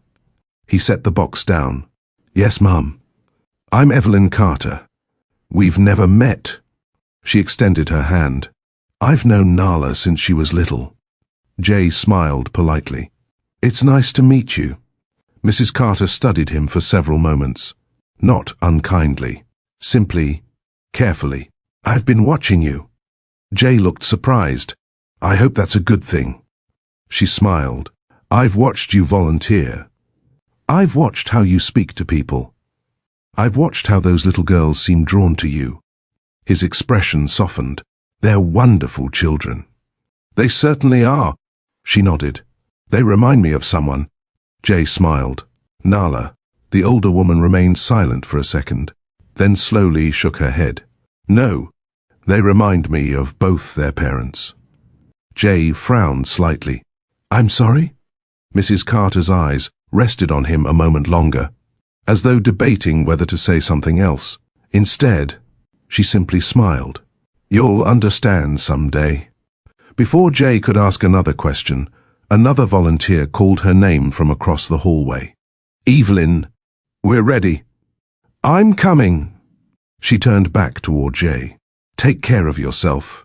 He set the box down. Yes, Mum. I'm Evelyn Carter. We've never met. She extended her hand. I've known Nala since she was little. Jay smiled politely. It's nice to meet you. Mrs. Carter studied him for several moments. Not unkindly. Simply, carefully. "I've been watching you." Jay looked surprised. "I hope that's a good thing." She smiled. "I've watched you volunteer. I've watched how you speak to people. I've watched how those little girls seem drawn to you." His expression softened. "They're wonderful children." "They certainly are." She nodded. "They remind me of someone." Jay smiled. Nala. The older woman remained silent for a second, then slowly shook her head. "No, they remind me of both their parents." Jay frowned slightly. "I'm sorry?" Mrs. Carter's eyes rested on him a moment longer, as though debating whether to say something else. Instead, she simply smiled. "You'll understand someday." Before Jay could ask another question, another volunteer called her name from across the hallway. "Evelyn, we're ready." "I'm coming." She turned back toward Jay. "Take care of yourself."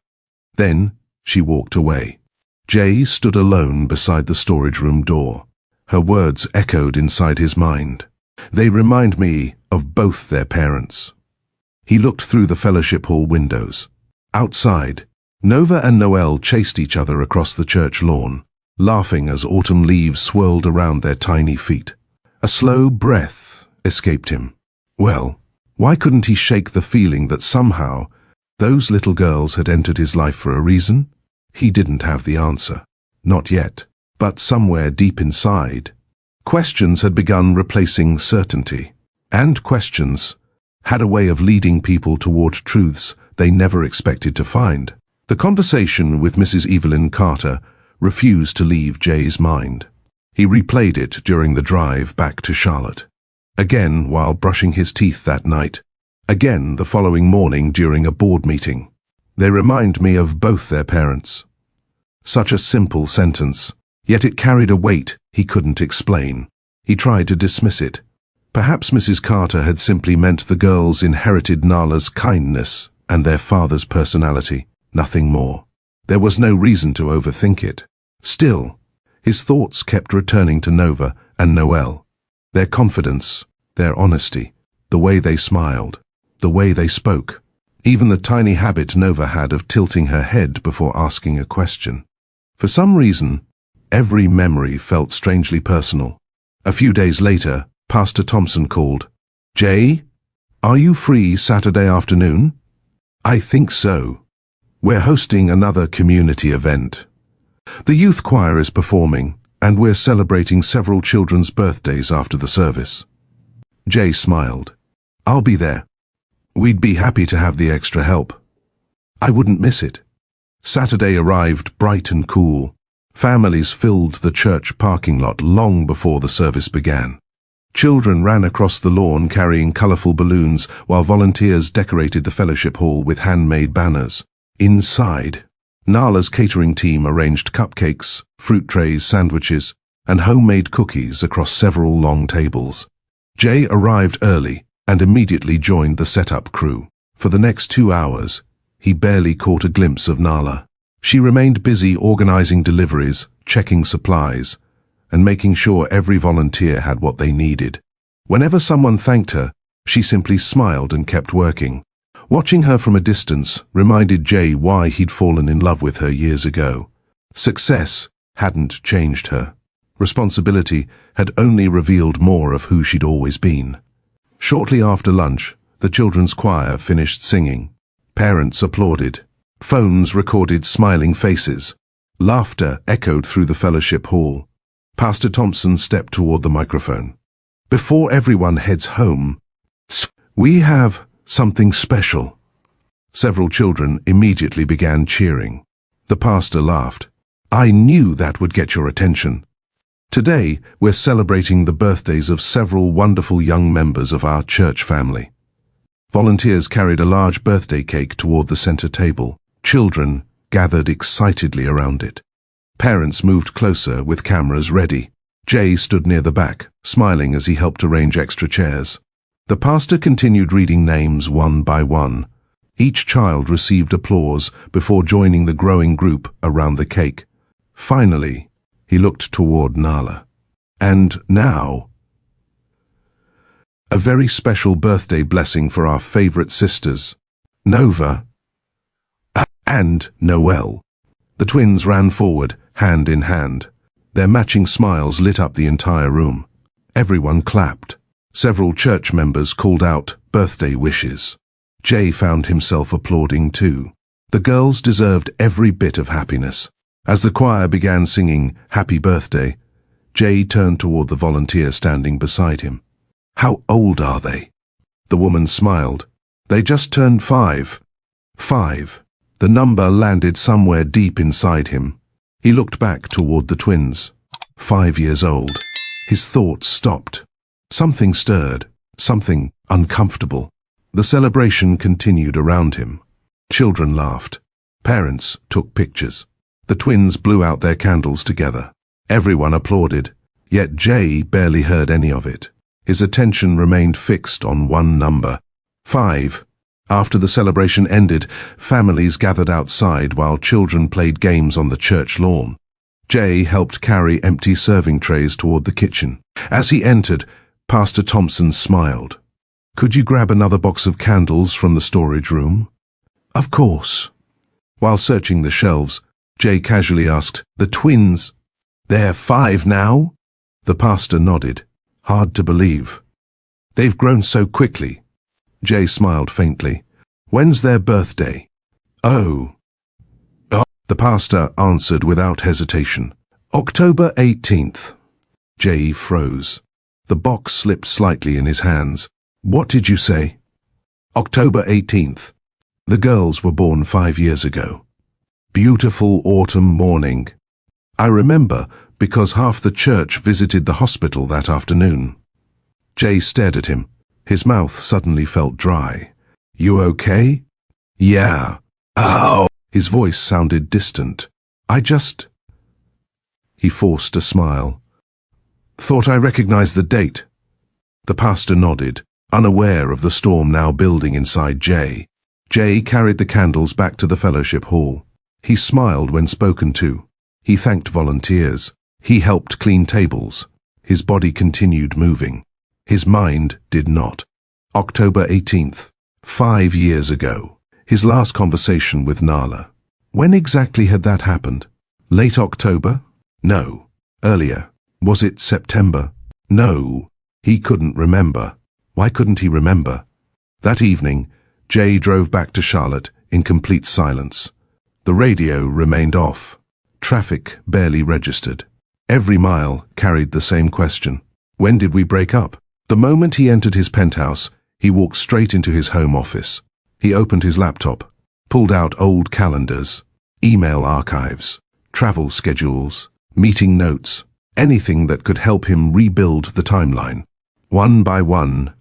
Then she walked away. Jay stood alone beside the storage room door. Her words echoed inside his mind. "They remind me of both their parents." He looked through the fellowship hall windows. Outside, Nova and Noelle chased each other across the church lawn, laughing as autumn leaves swirled around their tiny feet. A slow breath escaped him. Well, why couldn't he shake the feeling that somehow those little girls had entered his life for a reason? He didn't have the answer. Not yet. But somewhere deep inside, questions had begun replacing certainty. And questions had a way of leading people toward truths they never expected to find. The conversation with Mrs. Evelyn Carter refused to leave Jay's mind. He replayed it during the drive back to Charlotte. Again while brushing his teeth that night. Again the following morning during a board meeting. "They remind me of both their parents." Such a simple sentence, yet it carried a weight he couldn't explain. He tried to dismiss it. Perhaps Mrs. Carter had simply meant the girls inherited Nala's kindness and their father's personality, nothing more. There was no reason to overthink it. Still, his thoughts kept returning to Nova and Noelle. Their confidence, their honesty, the way they smiled, the way they spoke. Even the tiny habit Nova had of tilting her head before asking a question. For some reason, every memory felt strangely personal. A few days later, Pastor Thompson called. "Jay, are you free Saturday afternoon?" "I think so. We're hosting another community event. The youth choir is performing, and we're celebrating several children's birthdays after the service." Jay smiled. "I'll be there. We'd be happy to have the extra help." I wouldn't miss it. Saturday arrived bright and cool. Families filled the church parking lot long before the service began. Children ran across the lawn carrying colorful balloons while volunteers decorated the fellowship hall with handmade banners. Inside, Nala's catering team arranged cupcakes, fruit trays, sandwiches, and homemade cookies across several long tables. Jay arrived early and immediately joined the setup crew. For the next 2 hours, he barely caught a glimpse of Nala. She remained busy organizing deliveries, checking supplies, and making sure every volunteer had what they needed. Whenever someone thanked her, she simply smiled and kept working. Watching her from a distance reminded Jay why he'd fallen in love with her years ago. Success hadn't changed her. Responsibility had only revealed more of who she'd always been. Shortly after lunch, the children's choir finished singing. Parents applauded. Phones recorded smiling faces. Laughter echoed through the fellowship hall. Pastor Thompson stepped toward the microphone. "Before everyone heads home, we have something special." Several children immediately began cheering. The pastor laughed. "I knew that would get your attention. Today, we're celebrating the birthdays of several wonderful young members of our church family." Volunteers carried a large birthday cake toward the center table. Children gathered excitedly around it. Parents moved closer with cameras ready. Jay stood near the back, smiling as he helped arrange extra chairs. The pastor continued reading names one by one. Each child received applause before joining the growing group around the cake. Finally, he looked toward Nala. "And now, A very special birthday blessing for our favorite sisters, Nova and Noelle. The twins ran forward, hand in hand. Their matching smiles lit up the entire room. Everyone clapped. Several church members called out birthday wishes. Jay found himself applauding too. The girls deserved every bit of happiness. As the choir began singing Happy Birthday, Jay turned toward the volunteer standing beside him. How old are they? The woman smiled. They just turned 5. 5. The number landed somewhere deep inside him. He looked back toward the twins. 5 years old. His thoughts stopped. Something stirred, something uncomfortable. The celebration continued around him. Children laughed. Parents took pictures. The twins blew out their candles together. Everyone applauded, yet Jay barely heard any of it. His attention remained fixed on one number, 5. After the celebration ended, families gathered outside while children played games on the church lawn. Jay helped carry empty serving trays toward the kitchen. As he entered, Pastor Thompson smiled. "Could you grab another box of candles from the storage room?" "Of course." While searching the shelves, Jay casually asked, "The twins, they're 5 now?" The pastor nodded. Hard to believe. "They've grown so quickly." Jay smiled faintly. "When's their birthday?" Oh. The pastor answered without hesitation. "October 18th. Jay froze. The box slipped slightly in his hands. "What did you say?" "October 18th. The girls were born 5 years ago. Beautiful autumn morning. I remember because half the church visited the hospital that afternoon." Jay stared at him. His mouth suddenly felt dry. "You okay?" "Yeah." "Oh." His voice sounded distant. He forced a smile. "Thought I recognized the date." The pastor nodded, unaware of the storm now building inside Jay. Jay carried the candles back to the fellowship hall. He smiled when spoken to. He thanked volunteers. He helped clean tables. His body continued moving. His mind did not. October 18th, 5 years ago. His last conversation with Nala. When exactly had that happened? Late October? No. Earlier. Was it September? No. He couldn't remember. Why couldn't he remember? That evening, Jay drove back to Charlotte in complete silence. The radio remained off. Traffic barely registered. Every mile carried the same question. When did we break up? The moment he entered his penthouse, he walked straight into his home office. He opened his laptop, pulled out old calendars, email archives, travel schedules, meeting notes, anything that could help him rebuild the timeline. One by one,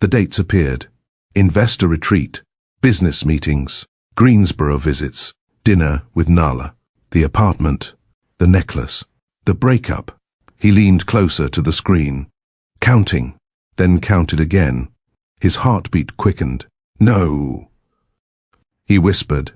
the dates appeared. Investor retreat, business meetings, Greensboro visits, dinner with Nala, the apartment, the necklace, the breakup. He leaned closer to the screen, counting, then counted again. His heartbeat quickened. "No." He whispered.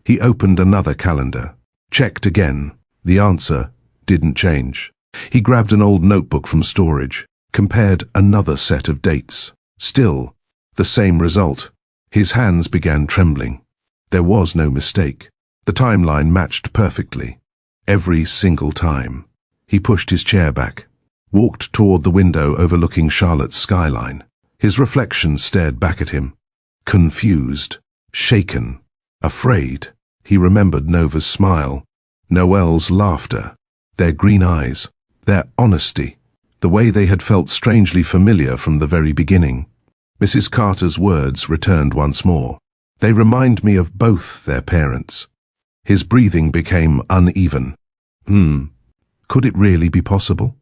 He opened another calendar, checked again. The answer didn't change. He grabbed an old notebook from storage, compared another set of dates. Still, the same result. His hands began trembling. There was no mistake. The timeline matched perfectly. Every single time. He pushed his chair back, walked toward the window overlooking Charlotte's skyline. His reflection stared back at him. Confused, shaken, afraid. He remembered Nova's smile, Noelle's laughter, their green eyes, their honesty, the way they had felt strangely familiar from the very beginning. Mrs. Carter's words returned once more. "They remind me of both their parents." His breathing became uneven. Could it really be possible?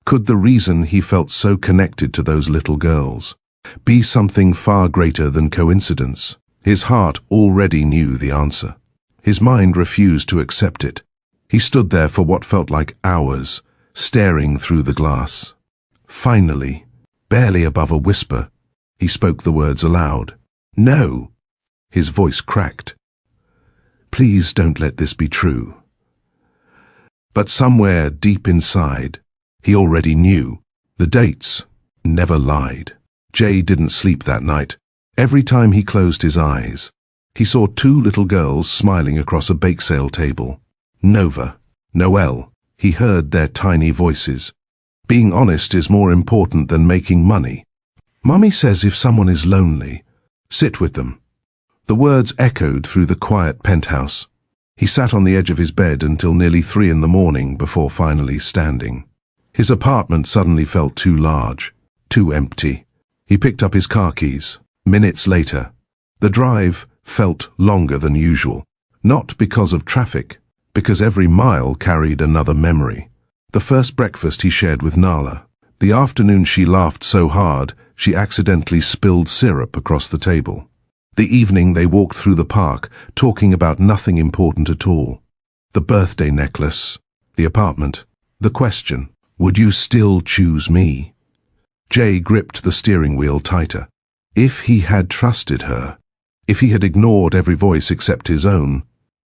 Could the reason he felt so connected to those little girls be something far greater than coincidence? His heart already knew the answer. His mind refused to accept it. He stood there for what felt like hours, staring through the glass. Finally, barely above a whisper, he spoke the words aloud. "No." His voice cracked. "Please don't let this be true." But somewhere deep inside, he already knew. The dates never lied. Jay didn't sleep that night. Every time he closed his eyes, he saw two little girls smiling across a bake sale table. Nova, Noelle, he heard their tiny voices. Being honest is more important than making money. Mummy says if someone is lonely, sit with them. The words echoed through the quiet penthouse. He sat on the edge of his bed until nearly 3 in the morning before finally standing. His apartment suddenly felt too large, too empty. He picked up his car keys. Minutes later, the drive felt longer than usual. Not because of traffic, because every mile carried another memory. The first breakfast he shared with Nala. The afternoon she laughed so hard, she accidentally spilled syrup across the table. The evening they walked through the park, talking about nothing important at all. The birthday necklace, the apartment, the question, would you still choose me? Jay gripped the steering wheel tighter. If he had trusted her, if he had ignored every voice except his own,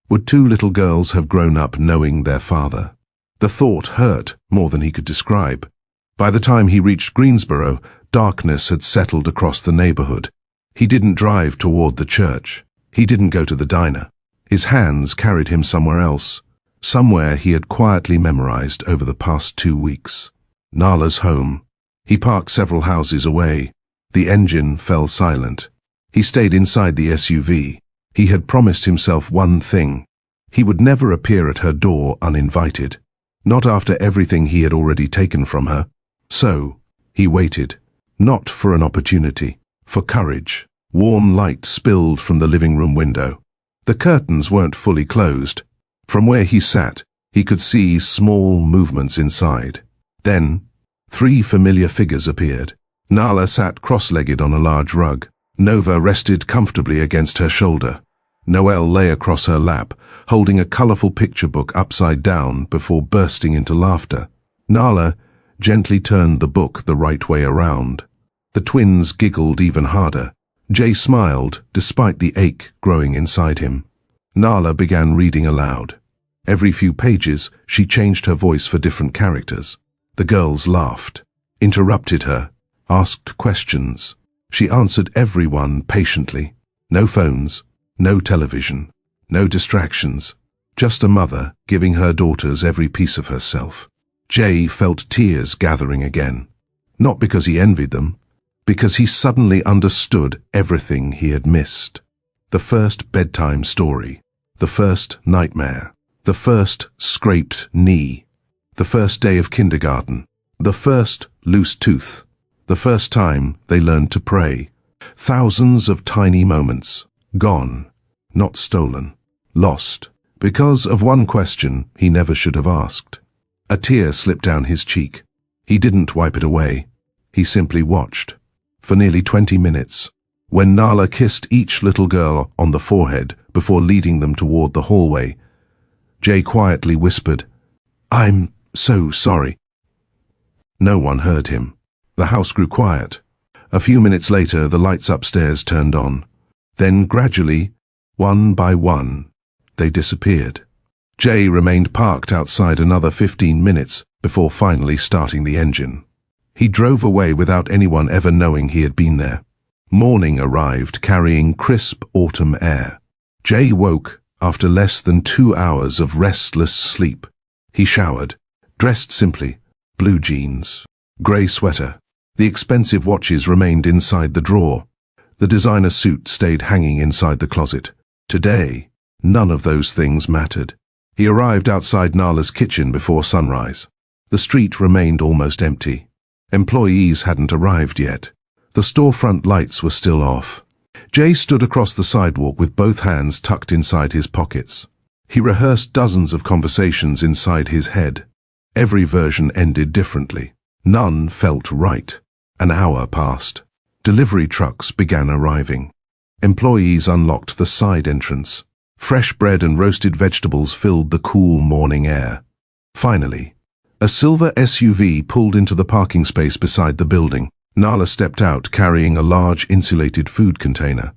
would two little girls have grown up knowing their father? The thought hurt more than he could describe. By the time he reached Greensboro, darkness had settled across the neighborhood. He didn't drive toward the church. He didn't go to the diner. His hands carried him somewhere else, somewhere he had quietly memorized over the past 2 weeks. Nala's home. He parked several houses away. The engine fell silent. He stayed inside the SUV. He had promised himself one thing. He would never appear at her door uninvited. Not after everything he had already taken from her. So, he waited. Not for an opportunity, for courage. Warm light spilled from the living room window. The curtains weren't fully closed. From where he sat, he could see small movements inside. Then, 3 familiar figures appeared. Nala sat cross-legged on a large rug. Nova rested comfortably against her shoulder. Noelle lay across her lap, holding a colorful picture book upside down before bursting into laughter. Nala gently turned the book the right way around. The twins giggled even harder. Jay smiled, despite the ache growing inside him. Nala began reading aloud. Every few pages, she changed her voice for different characters. The girls laughed, interrupted her, asked questions. She answered everyone patiently. No phones, no television, no distractions. Just a mother giving her daughters every piece of herself. Jay felt tears gathering again. Not because he envied them, because he suddenly understood everything he had missed. The first bedtime story, the first nightmare, the first scraped knee, the first day of kindergarten, the first loose tooth, the first time they learned to pray. Thousands of tiny moments, gone, not stolen, lost, because of one question he never should have asked. A tear slipped down his cheek. He didn't wipe it away. He simply watched. For nearly 20 minutes, when Nala kissed each little girl on the forehead before leading them toward the hallway, Jay quietly whispered, "I'm so sorry." No one heard him. The house grew quiet. A few minutes later, the lights upstairs turned on. Then gradually, one by one, they disappeared. Jay remained parked outside another 15 minutes before finally starting the engine. He drove away without anyone ever knowing he had been there. Morning arrived carrying crisp autumn air. Jay woke after less than 2 hours of restless sleep. He showered, dressed simply, blue jeans, grey sweater. The expensive watches remained inside the drawer. The designer suit stayed hanging inside the closet. Today, none of those things mattered. He arrived outside Nala's kitchen before sunrise. The street remained almost empty. Employees hadn't arrived yet. The storefront lights were still off. Jay stood across the sidewalk with both hands tucked inside his pockets. He rehearsed dozens of conversations inside his head. Every version ended differently. None felt right. An hour passed. Delivery trucks began arriving. Employees unlocked the side entrance. Fresh bread and roasted vegetables filled the cool morning air. Finally, a silver SUV pulled into the parking space beside the building. Nala stepped out carrying a large insulated food container.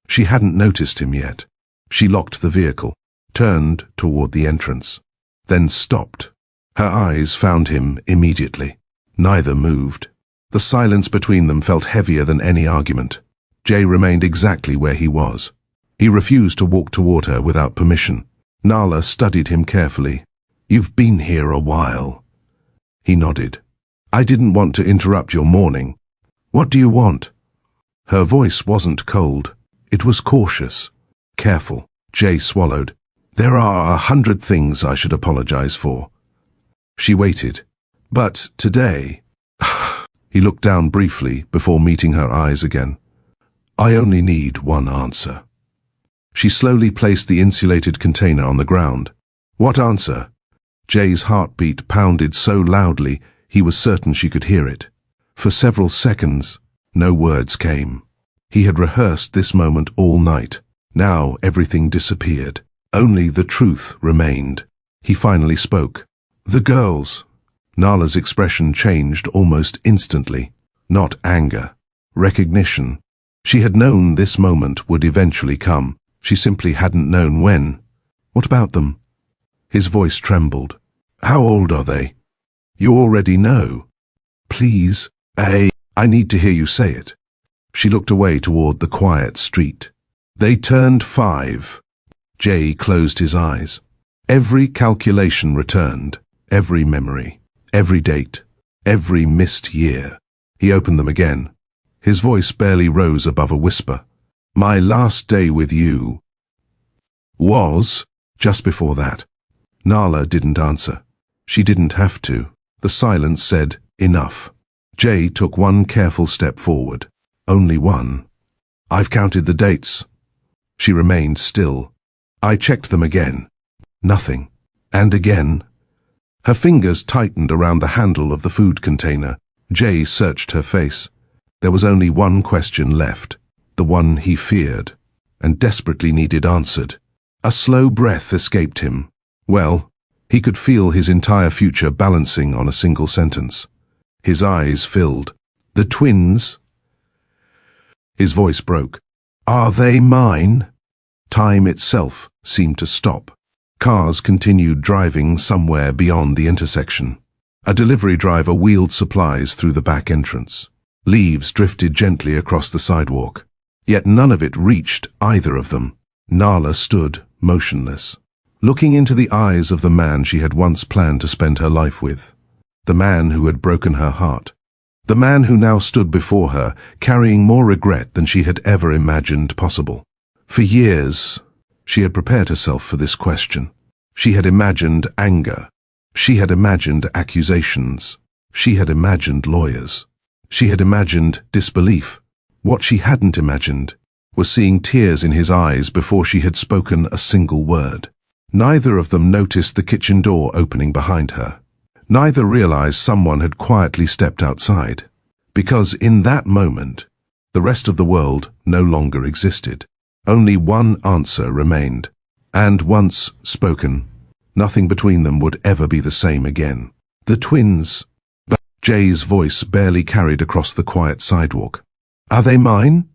She hadn't noticed him yet. She locked the vehicle, turned toward the entrance, then stopped. Her eyes found him immediately. Neither moved. The silence between them felt heavier than any argument. Jay remained exactly where he was. He refused to walk toward her without permission. Nala studied him carefully. "You've been here a while." He nodded. "I didn't want to interrupt your morning. What do you want?" Her voice wasn't cold. It was cautious. Careful. Jay swallowed. "There are 100 things I should apologize for." She waited. "But today..." He looked down briefly before meeting her eyes again. "I only need one answer." She slowly placed the insulated container on the ground. "What answer?" Jay's heartbeat pounded so loudly he was certain she could hear it. For several seconds, no words came. He had rehearsed this moment all night. Now everything disappeared. Only the truth remained. He finally spoke. "The girls." Nala's expression changed almost instantly. Not anger. Recognition. She had known this moment would eventually come. She simply hadn't known when. "What about them?" His voice trembled. "How old are they?" "You already know." "Please, I need to hear you say it." She looked away toward the quiet street. "They turned 5. Jay closed his eyes. Every calculation returned, every memory, every date, every missed year. He opened them again. His voice barely rose above a whisper. "My last day with you was just before that." Nala didn't answer. She didn't have to. The silence said, "Enough." Jay took one careful step forward. Only one. "I've counted the dates." She remained still. "I checked them again." Nothing. And again. Her fingers tightened around the handle of the food container. Jay searched her face. There was only one question left, the one he feared, and desperately needed answered. A slow breath escaped him. Well, he could feel his entire future balancing on a single sentence. His eyes filled. "The twins?" His voice broke. "Are they mine?" Time itself seemed to stop. Cars continued driving somewhere beyond the intersection. A delivery driver wheeled supplies through the back entrance. Leaves drifted gently across the sidewalk. Yet none of it reached either of them. Nala stood, motionless, looking into the eyes of the man she had once planned to spend her life with. The man who had broken her heart. The man who now stood before her, carrying more regret than she had ever imagined possible. For years, she had prepared herself for this question. She had imagined anger. She had imagined accusations. She had imagined lawyers. She had imagined disbelief. What she hadn't imagined was seeing tears in his eyes before she had spoken a single word. Neither of them noticed the kitchen door opening behind her. Neither realized someone had quietly stepped outside. Because in that moment, the rest of the world no longer existed. Only one answer remained. And once spoken, nothing between them would ever be the same again. The twins. But Jay's voice barely carried across the quiet sidewalk. "Are they mine?"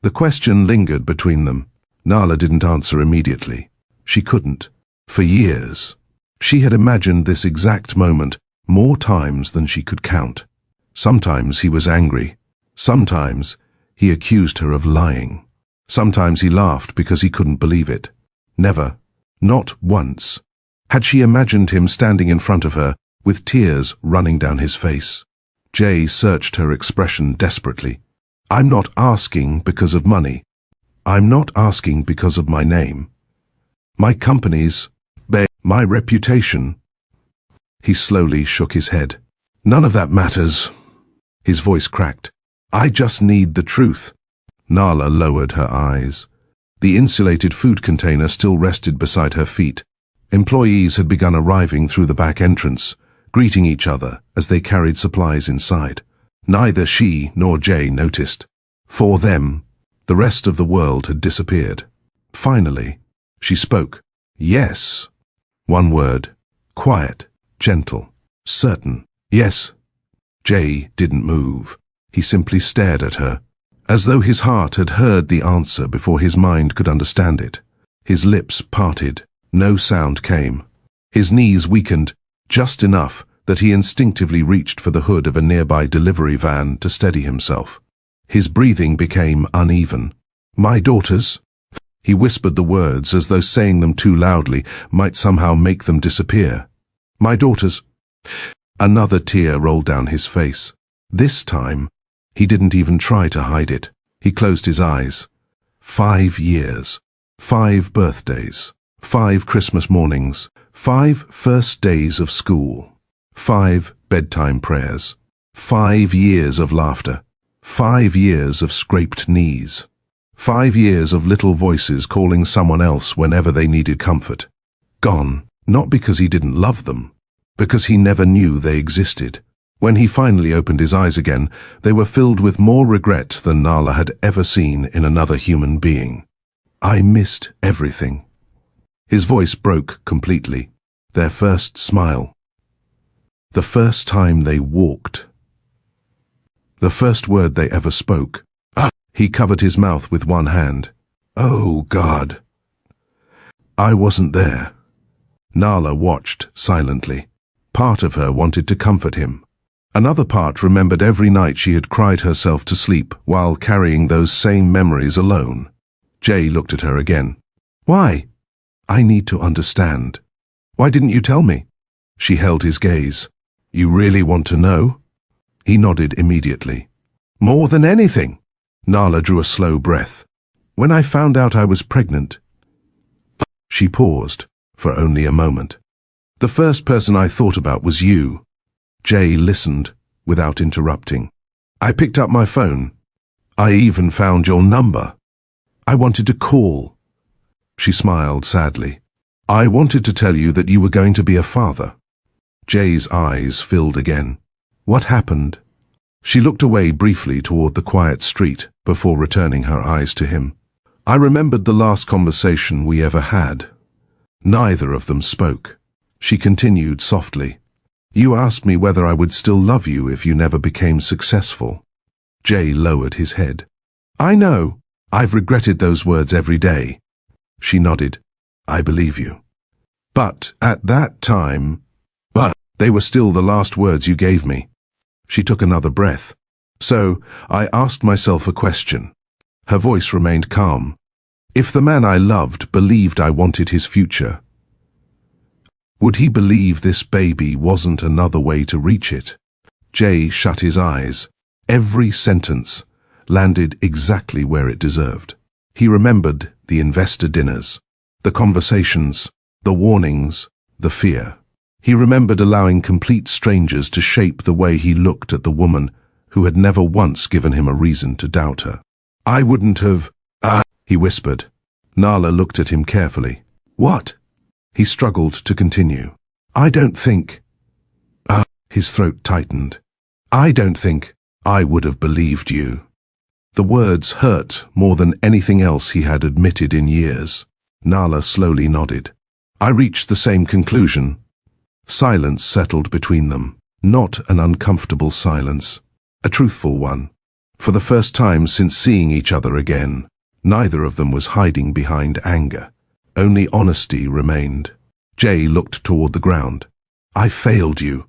The question lingered between them. Nala didn't answer immediately. She couldn't. For years, she had imagined this exact moment more times than she could count. Sometimes he was angry. Sometimes he accused her of lying. Sometimes he laughed because he couldn't believe it. Never, not once, had she imagined him standing in front of her with tears running down his face. Jay searched her expression desperately. "I'm not asking because of money. I'm not asking because of my name. My company's, my reputation." He slowly shook his head. "None of that matters." His voice cracked. "I just need the truth." Nala lowered her eyes. The insulated food container still rested beside her feet. Employees had begun arriving through the back entrance, greeting each other as they carried supplies inside. Neither she nor Jay noticed. For them, the rest of the world had disappeared. Finally, she spoke. "Yes." One word. Quiet, gentle, certain. "Yes." Jay didn't move. He simply stared at her, as though his heart had heard the answer before his mind could understand it. His lips parted. No sound came. His knees weakened, just enough that he instinctively reached for the hood of a nearby delivery van to steady himself. His breathing became uneven. "My daughters?" He whispered the words as though saying them too loudly might somehow make them disappear. "My daughters." Another tear rolled down his face. This time, he didn't even try to hide it. He closed his eyes. 5 years. 5 birthdays. 5 Christmas mornings. 5 first days of school. 5 bedtime prayers. 5 years of laughter. 5 years of scraped knees. 5 years of little voices calling someone else whenever they needed comfort. Gone, not because he didn't love them, because he never knew they existed. When he finally opened his eyes again, they were filled with more regret than Nala had ever seen in another human being. "I missed everything." His voice broke completely. Their first smile. The first time they walked. The first word they ever spoke. He covered his mouth with one hand. "Oh, God." "I wasn't there." Nala watched silently. Part of her wanted to comfort him. Another part remembered every night she had cried herself to sleep while carrying those same memories alone. Jay looked at her again. "Why?" "I need to understand." "Why didn't you tell me?" She held his gaze. "You really want to know?" He nodded immediately. "More than anything." Nala drew a slow breath. "When I found out I was pregnant..." She paused, for only a moment. "The first person I thought about was you." Jay listened, without interrupting. "I picked up my phone. I even found your number. I wanted to call." She smiled sadly. "I wanted to tell you that you were going to be a father." Jay's eyes filled again. "What happened?" She looked away briefly toward the quiet street before returning her eyes to him. "I remembered the last conversation we ever had." Neither of them spoke. She continued softly. "You asked me whether I would still love you if you never became successful." Jay lowered his head. "I know. I've regretted those words every day." She nodded. "I believe you. But at that time, they were still the last words you gave me." She took another breath. "So, I asked myself a question." Her voice remained calm. "If the man I loved believed I wanted his future, would he believe this baby wasn't another way to reach it?" Jay shut his eyes. Every sentence landed exactly where it deserved. He remembered the investor dinners, the conversations, the warnings, the fear. He remembered allowing complete strangers to shape the way he looked at the woman who had never once given him a reason to doubt her. "I wouldn't have..." he whispered. Nala looked at him carefully. "What?" He struggled to continue. "I don't think..." His throat tightened. "I don't think I would have believed you." The words hurt more than anything else he had admitted in years. Nala slowly nodded. "I reached the same conclusion." Silence settled between them. Not an uncomfortable silence. A truthful one. For the first time since seeing each other again, neither of them was hiding behind anger. Only honesty remained. Jay looked toward the ground. "I failed you."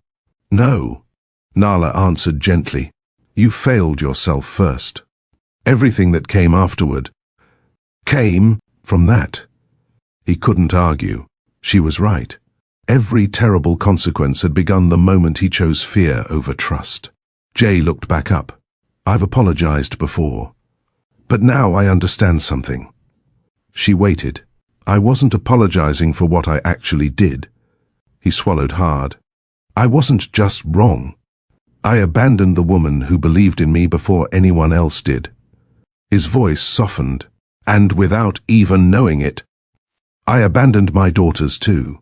"No," Nala answered gently. "You failed yourself first. Everything that came afterward came from that." He couldn't argue. She was right. Every terrible consequence had begun the moment he chose fear over trust. Jay looked back up. "I've apologized before. But now I understand something." She waited. "I wasn't apologizing for what I actually did." He swallowed hard. "I wasn't just wrong. I abandoned the woman who believed in me before anyone else did." His voice softened, and without even knowing it, "I abandoned my daughters too."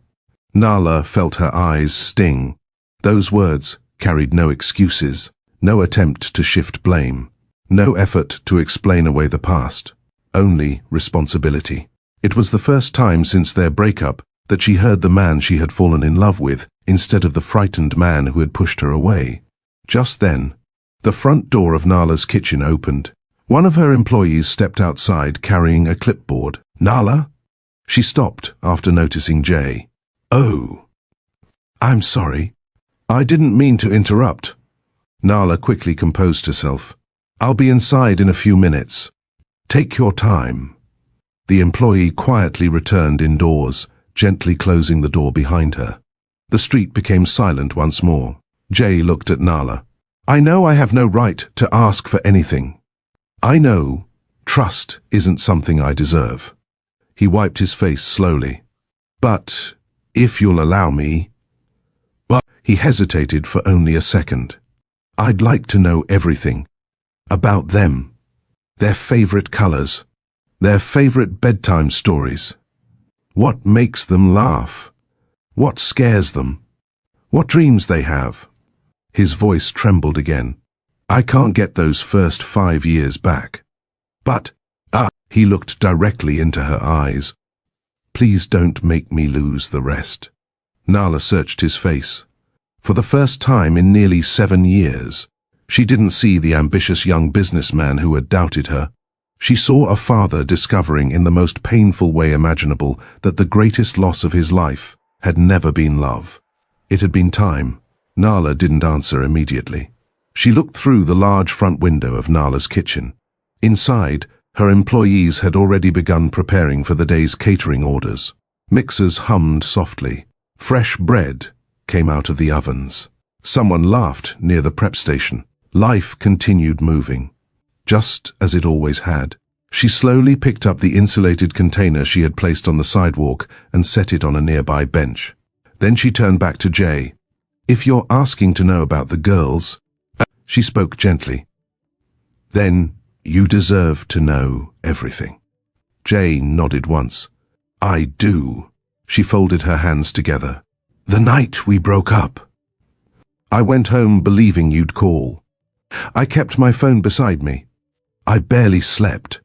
Nala felt her eyes sting. Those words carried no excuses, no attempt to shift blame, no effort to explain away the past, only responsibility. It was the first time since their breakup that she heard the man she had fallen in love with instead of the frightened man who had pushed her away. Just then, the front door of Nala's kitchen opened. One of her employees stepped outside carrying a clipboard. "Nala?" She stopped after noticing Jay. "Oh, I'm sorry." I didn't mean to interrupt. Nala quickly composed herself. I'll be inside in a few minutes. Take your time. The employee quietly returned indoors, gently closing the door behind her. The street became silent once more. Jay looked at Nala. I know I have no right to ask for anything. I know trust isn't something I deserve. He wiped his face slowly. But, if you'll allow me... But he hesitated for only a second. I'd like to know everything. About them. Their favorite colors. Their favorite bedtime stories. What makes them laugh? What scares them? What dreams they have? His voice trembled again. I can't get those first 5 years back. But, he looked directly into her eyes. Please don't make me lose the rest. Nala searched his face. For the first time in nearly 7 years, she didn't see the ambitious young businessman who had doubted her. She saw a father discovering in the most painful way imaginable that the greatest loss of his life had never been love. It had been time. Nala didn't answer immediately. She looked through the large front window of Nala's kitchen. Inside, her employees had already begun preparing for the day's catering orders. Mixers hummed softly. Fresh bread came out of the ovens. Someone laughed near the prep station. Life continued moving, just as it always had. She slowly picked up the insulated container she had placed on the sidewalk and set it on a nearby bench. Then she turned back to Jay. If you're asking to know about the girls, she spoke gently, then you deserve to know everything. Jay nodded once. I do. She folded her hands together. The night we broke up. I went home believing you'd call. I kept my phone beside me. I barely slept.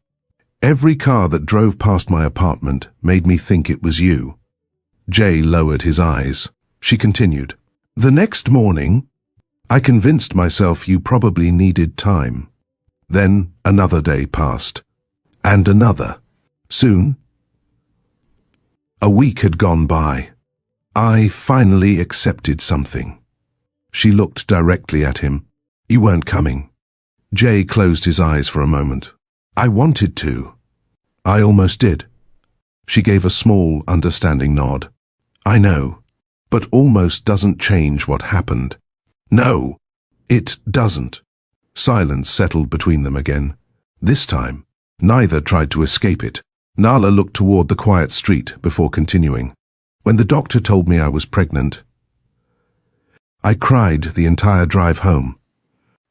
Every car that drove past my apartment made me think it was you. Jay lowered his eyes. She continued. The next morning, I convinced myself you probably needed time. Then another day passed. And another. Soon, a week had gone by. I finally accepted something. She looked directly at him. You weren't coming. Jay closed his eyes for a moment. I wanted to. I almost did. She gave a small, understanding nod. I know, but almost doesn't change what happened. No, it doesn't. Silence settled between them again. This time, neither tried to escape it. Nala looked toward the quiet street before continuing. When the doctor told me I was pregnant, I cried the entire drive home.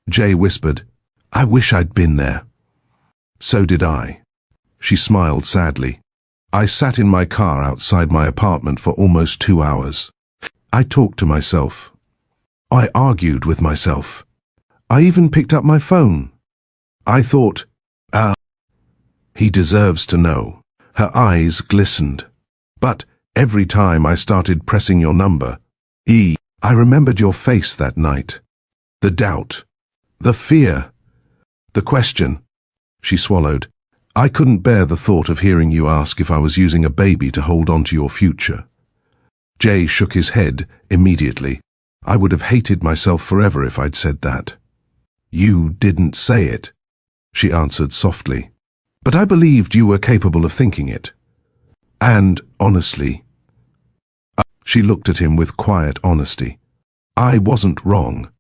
Jay whispered, I wish I'd been there. So did I. She smiled sadly. I sat in my car outside my apartment for almost 2 hours. I talked to myself. I argued with myself. I even picked up my phone. I thought, he deserves to know. Her eyes glistened. But every time I started pressing your number, I remembered your face that night. The doubt. The fear. The question. She swallowed. I couldn't bear the thought of hearing you ask if I was using a baby to hold on to your future. Jay shook his head immediately. I would have hated myself forever if I'd said that. You didn't say it, she answered softly. But I believed you were capable of thinking it. And, honestly, she looked at him with quiet honesty. I wasn't wrong.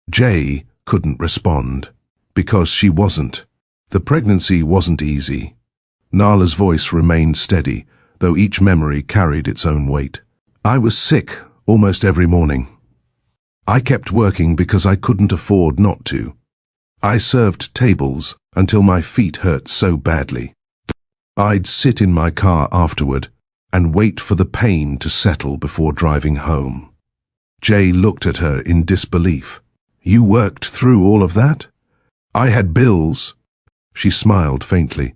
Jay couldn't respond, because she wasn't. The pregnancy wasn't easy. Nala's voice remained steady, though each memory carried its own weight. I was sick almost every morning. I kept working because I couldn't afford not to. I served tables until my feet hurt so badly. I'd sit in my car afterward and wait for the pain to settle before driving home. Jay looked at her in disbelief. You worked through all of that? I had bills. She smiled faintly.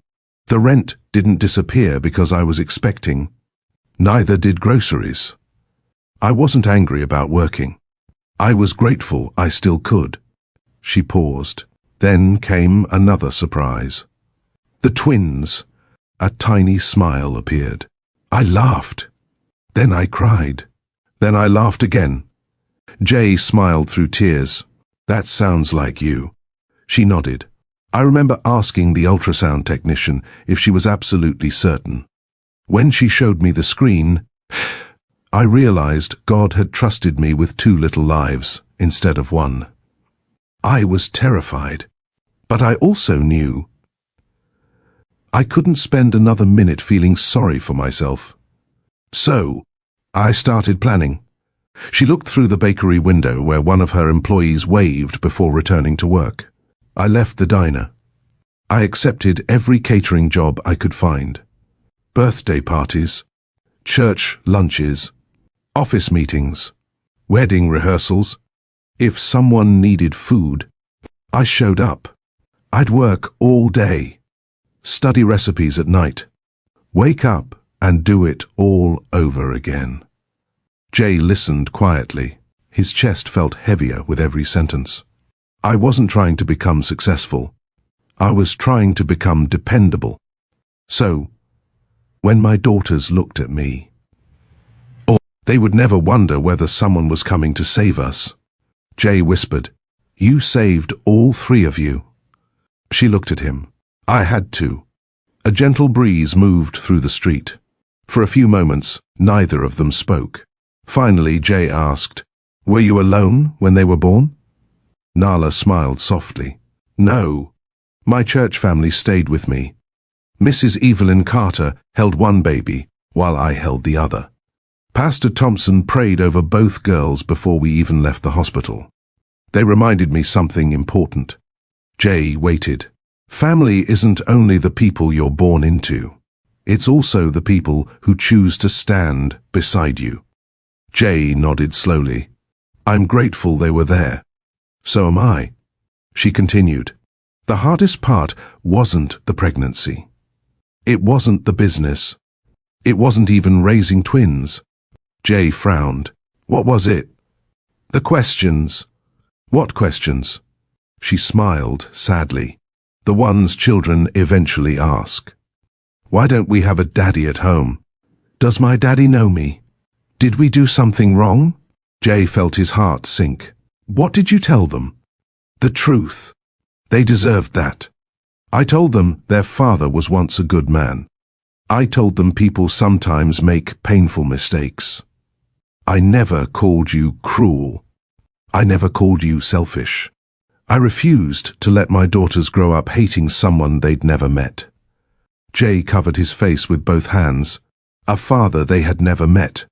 The rent didn't disappear because I was expecting. Neither did groceries. I wasn't angry about working. I was grateful I still could. She paused. Then came another surprise. The twins. A tiny smile appeared. I laughed. Then I cried. Then I laughed again. Jay smiled through tears. That sounds like you. She nodded. I remember asking the ultrasound technician if she was absolutely certain. When she showed me the screen, I realized God had trusted me with 2 little lives instead of 1. I was terrified, but I also knew I couldn't spend another minute feeling sorry for myself. So, I started planning. She looked through the bakery window where one of her employees waved before returning to work. I left the diner. I accepted every catering job I could find. Birthday parties, church lunches, office meetings, wedding rehearsals. If someone needed food, I showed up. I'd work all day, study recipes at night, wake up and do it all over again. Jay listened quietly. His chest felt heavier with every sentence. I wasn't trying to become successful. I was trying to become dependable. So, when my daughters looked at me, they would never wonder whether someone was coming to save us. Jay whispered, "You saved all 3 of you." She looked at him. I had to. A gentle breeze moved through the street. For a few moments, neither of them spoke. Finally, Jay asked, "Were you alone when they were born?" Nala smiled softly. "No. My church family stayed with me. Mrs. Evelyn Carter held one baby, while I held the other. Pastor Thompson prayed over both girls before we even left the hospital. They reminded me something important." Jay waited. Family isn't only the people you're born into. It's also the people who choose to stand beside you. Jay nodded slowly. "I'm grateful they were there. So am I." She continued. "The hardest part wasn't the pregnancy. It wasn't the business. It wasn't even raising twins." Jay frowned. "What was it?" "The questions." "What questions?" She smiled sadly. "The ones children eventually ask. Why don't we have a daddy at home? Does my daddy know me? Did we do something wrong?" Jay felt his heart sink. "What did you tell them?" "The truth. They deserved that. I told them their father was once a good man. I told them people sometimes make painful mistakes. I never called you cruel. I never called you selfish. I refused to let my daughters grow up hating someone they'd never met." Jay covered his face with both hands. A father they had never met.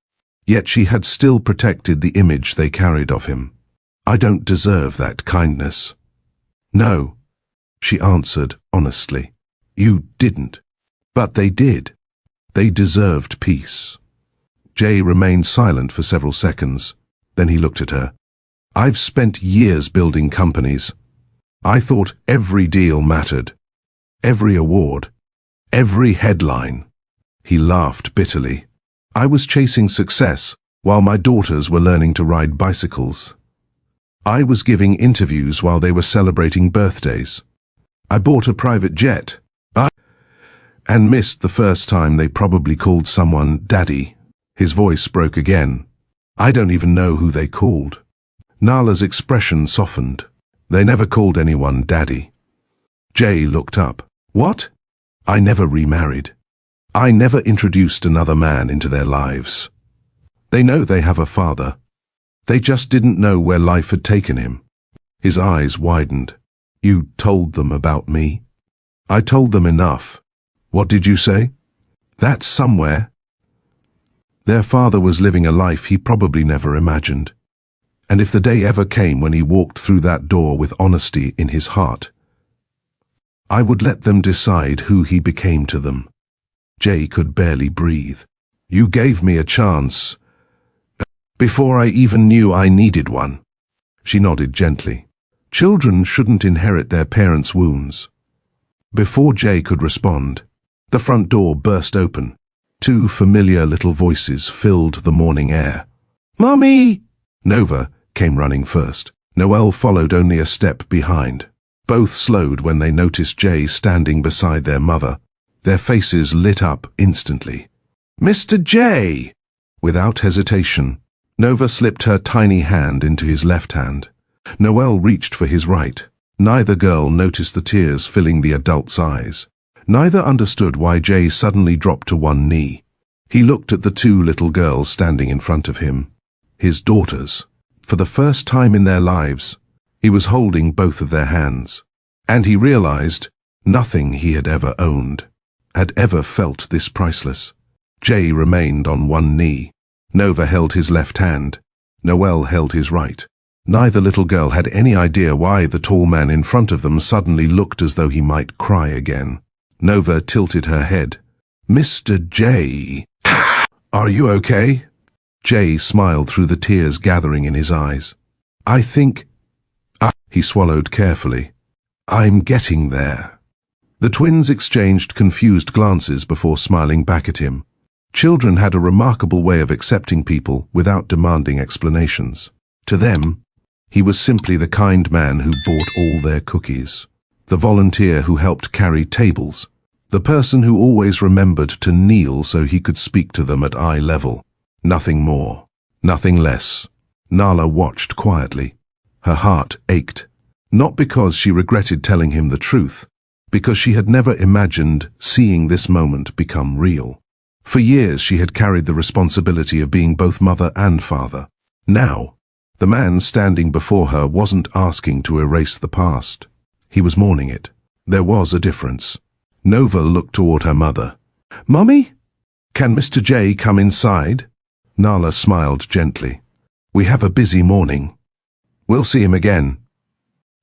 Yet she had still protected the image they carried of him. "I don't deserve that kindness." "No," she answered honestly. "You didn't. But they did. They deserved peace." Jay remained silent for several seconds. Then he looked at her. "I've spent years building companies. I thought every deal mattered. Every award. Every headline." He laughed bitterly. "I was chasing success while my daughters were learning to ride bicycles. I was giving interviews while they were celebrating birthdays. I bought a private jet. And missed the first time they probably called someone daddy." His voice broke again. "I don't even know who they called." Nala's expression softened. "They never called anyone daddy." Jay looked up. "What?" "I never remarried. I never introduced another man into their lives. They know they have a father. They just didn't know where life had taken him." His eyes widened. "You told them about me?" "I told them enough." "What did you say?" "That somewhere." Their father was living a life he probably never imagined. And if the day ever came when he walked through that door with honesty in his heart, I would let them decide who he became to them. Jay could barely breathe. "You gave me a chance. Before I even knew I needed one." She nodded gently. Children shouldn't inherit their parents' wounds. Before Jay could respond, the front door burst open. 2 familiar little voices filled the morning air. "Mommy!" Nova came running first. Noelle followed only a step behind. Both slowed when they noticed Jay standing beside their mother. Their faces lit up instantly. "Mr. Jay!" Without hesitation, Nova slipped her tiny hand into his left hand. Noelle reached for his right. Neither girl noticed the tears filling the adult's eyes. Neither understood why Jay suddenly dropped to one knee. He looked at the two little girls standing in front of him. His daughters. For the first time in their lives, he was holding both of their hands. And he realized nothing he had ever owned had ever felt this priceless. Jay remained on one knee. Nova held his left hand. Noelle held his right. Neither little girl had any idea why the tall man in front of them suddenly looked as though he might cry again. Nova tilted her head. "Mr. J, are you okay?" Jay smiled through the tears gathering in his eyes. "I think—" He swallowed carefully. "I'm getting there." The twins exchanged confused glances before smiling back at him. Children had a remarkable way of accepting people without demanding explanations. To them, he was simply the kind man who bought all their cookies, the volunteer who helped carry tables, the person who always remembered to kneel so he could speak to them at eye level. Nothing more, nothing less. Nala watched quietly. Her heart ached, not because she regretted telling him the truth, because she had never imagined seeing this moment become real. For years she had carried the responsibility of being both mother and father. Now, the man standing before her wasn't asking to erase the past. He was mourning it. There was a difference. Nova looked toward her mother. "Mummy? Can Mr. J come inside?" Nala smiled gently. "We have a busy morning. We'll see him again."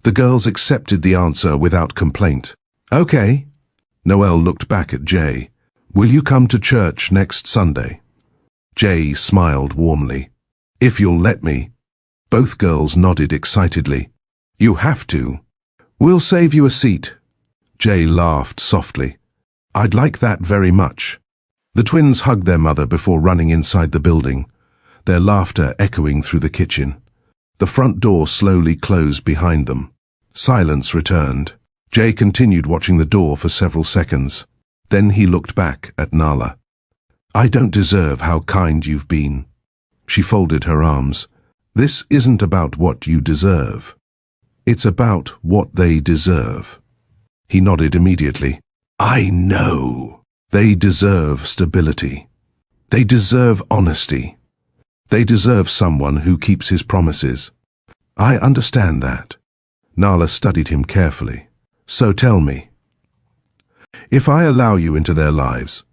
The girls accepted the answer without complaint. "Okay." Noelle looked back at Jay. "Will you come to church next Sunday?" Jay smiled warmly. "If you'll let me." Both girls nodded excitedly. "You have to. We'll save you a seat." Jay laughed softly. "I'd like that very much." The twins hugged their mother before running inside the building, their laughter echoing through the kitchen. The front door slowly closed behind them. Silence returned. Jay continued watching the door for several seconds. Then he looked back at Nala. "I don't deserve how kind you've been." She folded her arms. "This isn't about what you deserve. It's about what they deserve." He nodded immediately. "I know. They deserve stability. They deserve honesty. They deserve someone who keeps his promises." "I understand that." Nala studied him carefully. "So tell me, if I allow you into their lives,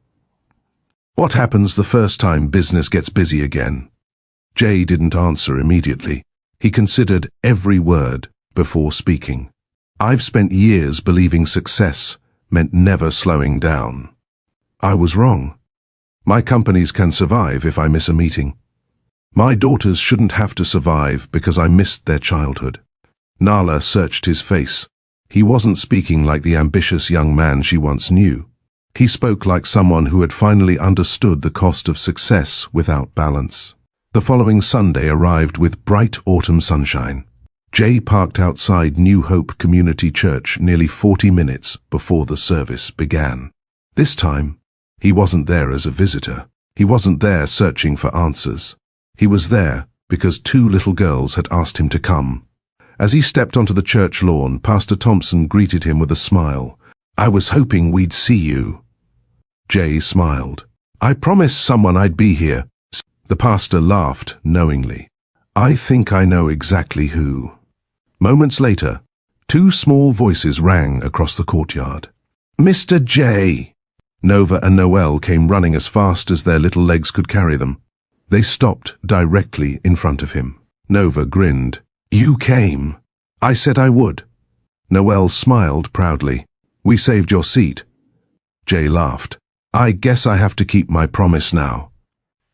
what happens the first time business gets busy again?" Jay didn't answer immediately. He considered every word before speaking. "I've spent years believing success meant never slowing down. I was wrong. My companies can survive if I miss a meeting. My daughters shouldn't have to survive because I missed their childhood." Nala searched his face. He wasn't speaking like the ambitious young man she once knew. He spoke like someone who had finally understood the cost of success without balance. The following Sunday arrived with bright autumn sunshine. Jay parked outside New Hope Community Church nearly 40 minutes before the service began. This time, he wasn't there as a visitor. He wasn't there searching for answers. He was there because two little girls had asked him to come. As he stepped onto the church lawn, Pastor Thompson greeted him with a smile. "I was hoping we'd see you." Jay smiled. "I promised someone I'd be here." The pastor laughed knowingly. "I think I know exactly who." Moments later, two small voices rang across the courtyard. "Mr. J!" Nova and Noelle came running as fast as their little legs could carry them. They stopped directly in front of him. Nova grinned. "You came. I said I would." Noelle smiled proudly. "We saved your seat." Jay laughed. "I guess I have to keep my promise now."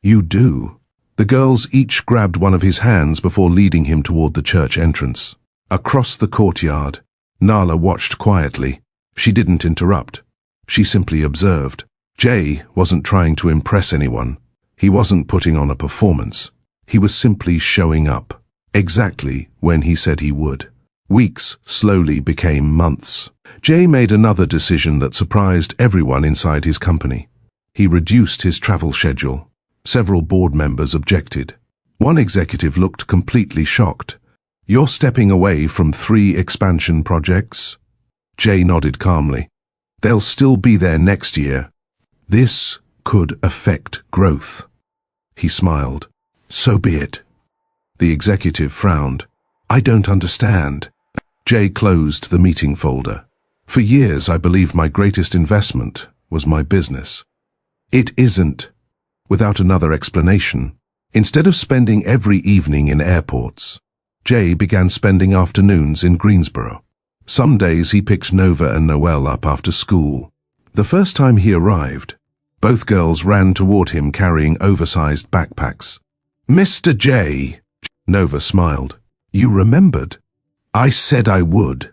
"You do." The girls each grabbed one of his hands before leading him toward the church entrance. Across the courtyard, Nala watched quietly. She didn't interrupt. She simply observed. Jay wasn't trying to impress anyone. He wasn't putting on a performance. He was simply showing up, exactly when he said he would. Weeks slowly became months. Jay made another decision that surprised everyone inside his company. He reduced his travel schedule. Several board members objected. One executive looked completely shocked. "You're stepping away from 3 expansion projects?" Jay nodded calmly. "They'll still be there next year. This could affect growth." He smiled. "So be it." The executive frowned. "I don't understand." Jay closed the meeting folder. "For years I believed my greatest investment was my business. It isn't." Without another explanation, instead of spending every evening in airports, Jay began spending afternoons in Greensboro. Some days he picked Nova and Noelle up after school. The first time he arrived, both girls ran toward him carrying oversized backpacks. "Mr. J," Nova smiled. "You remembered. I said I would."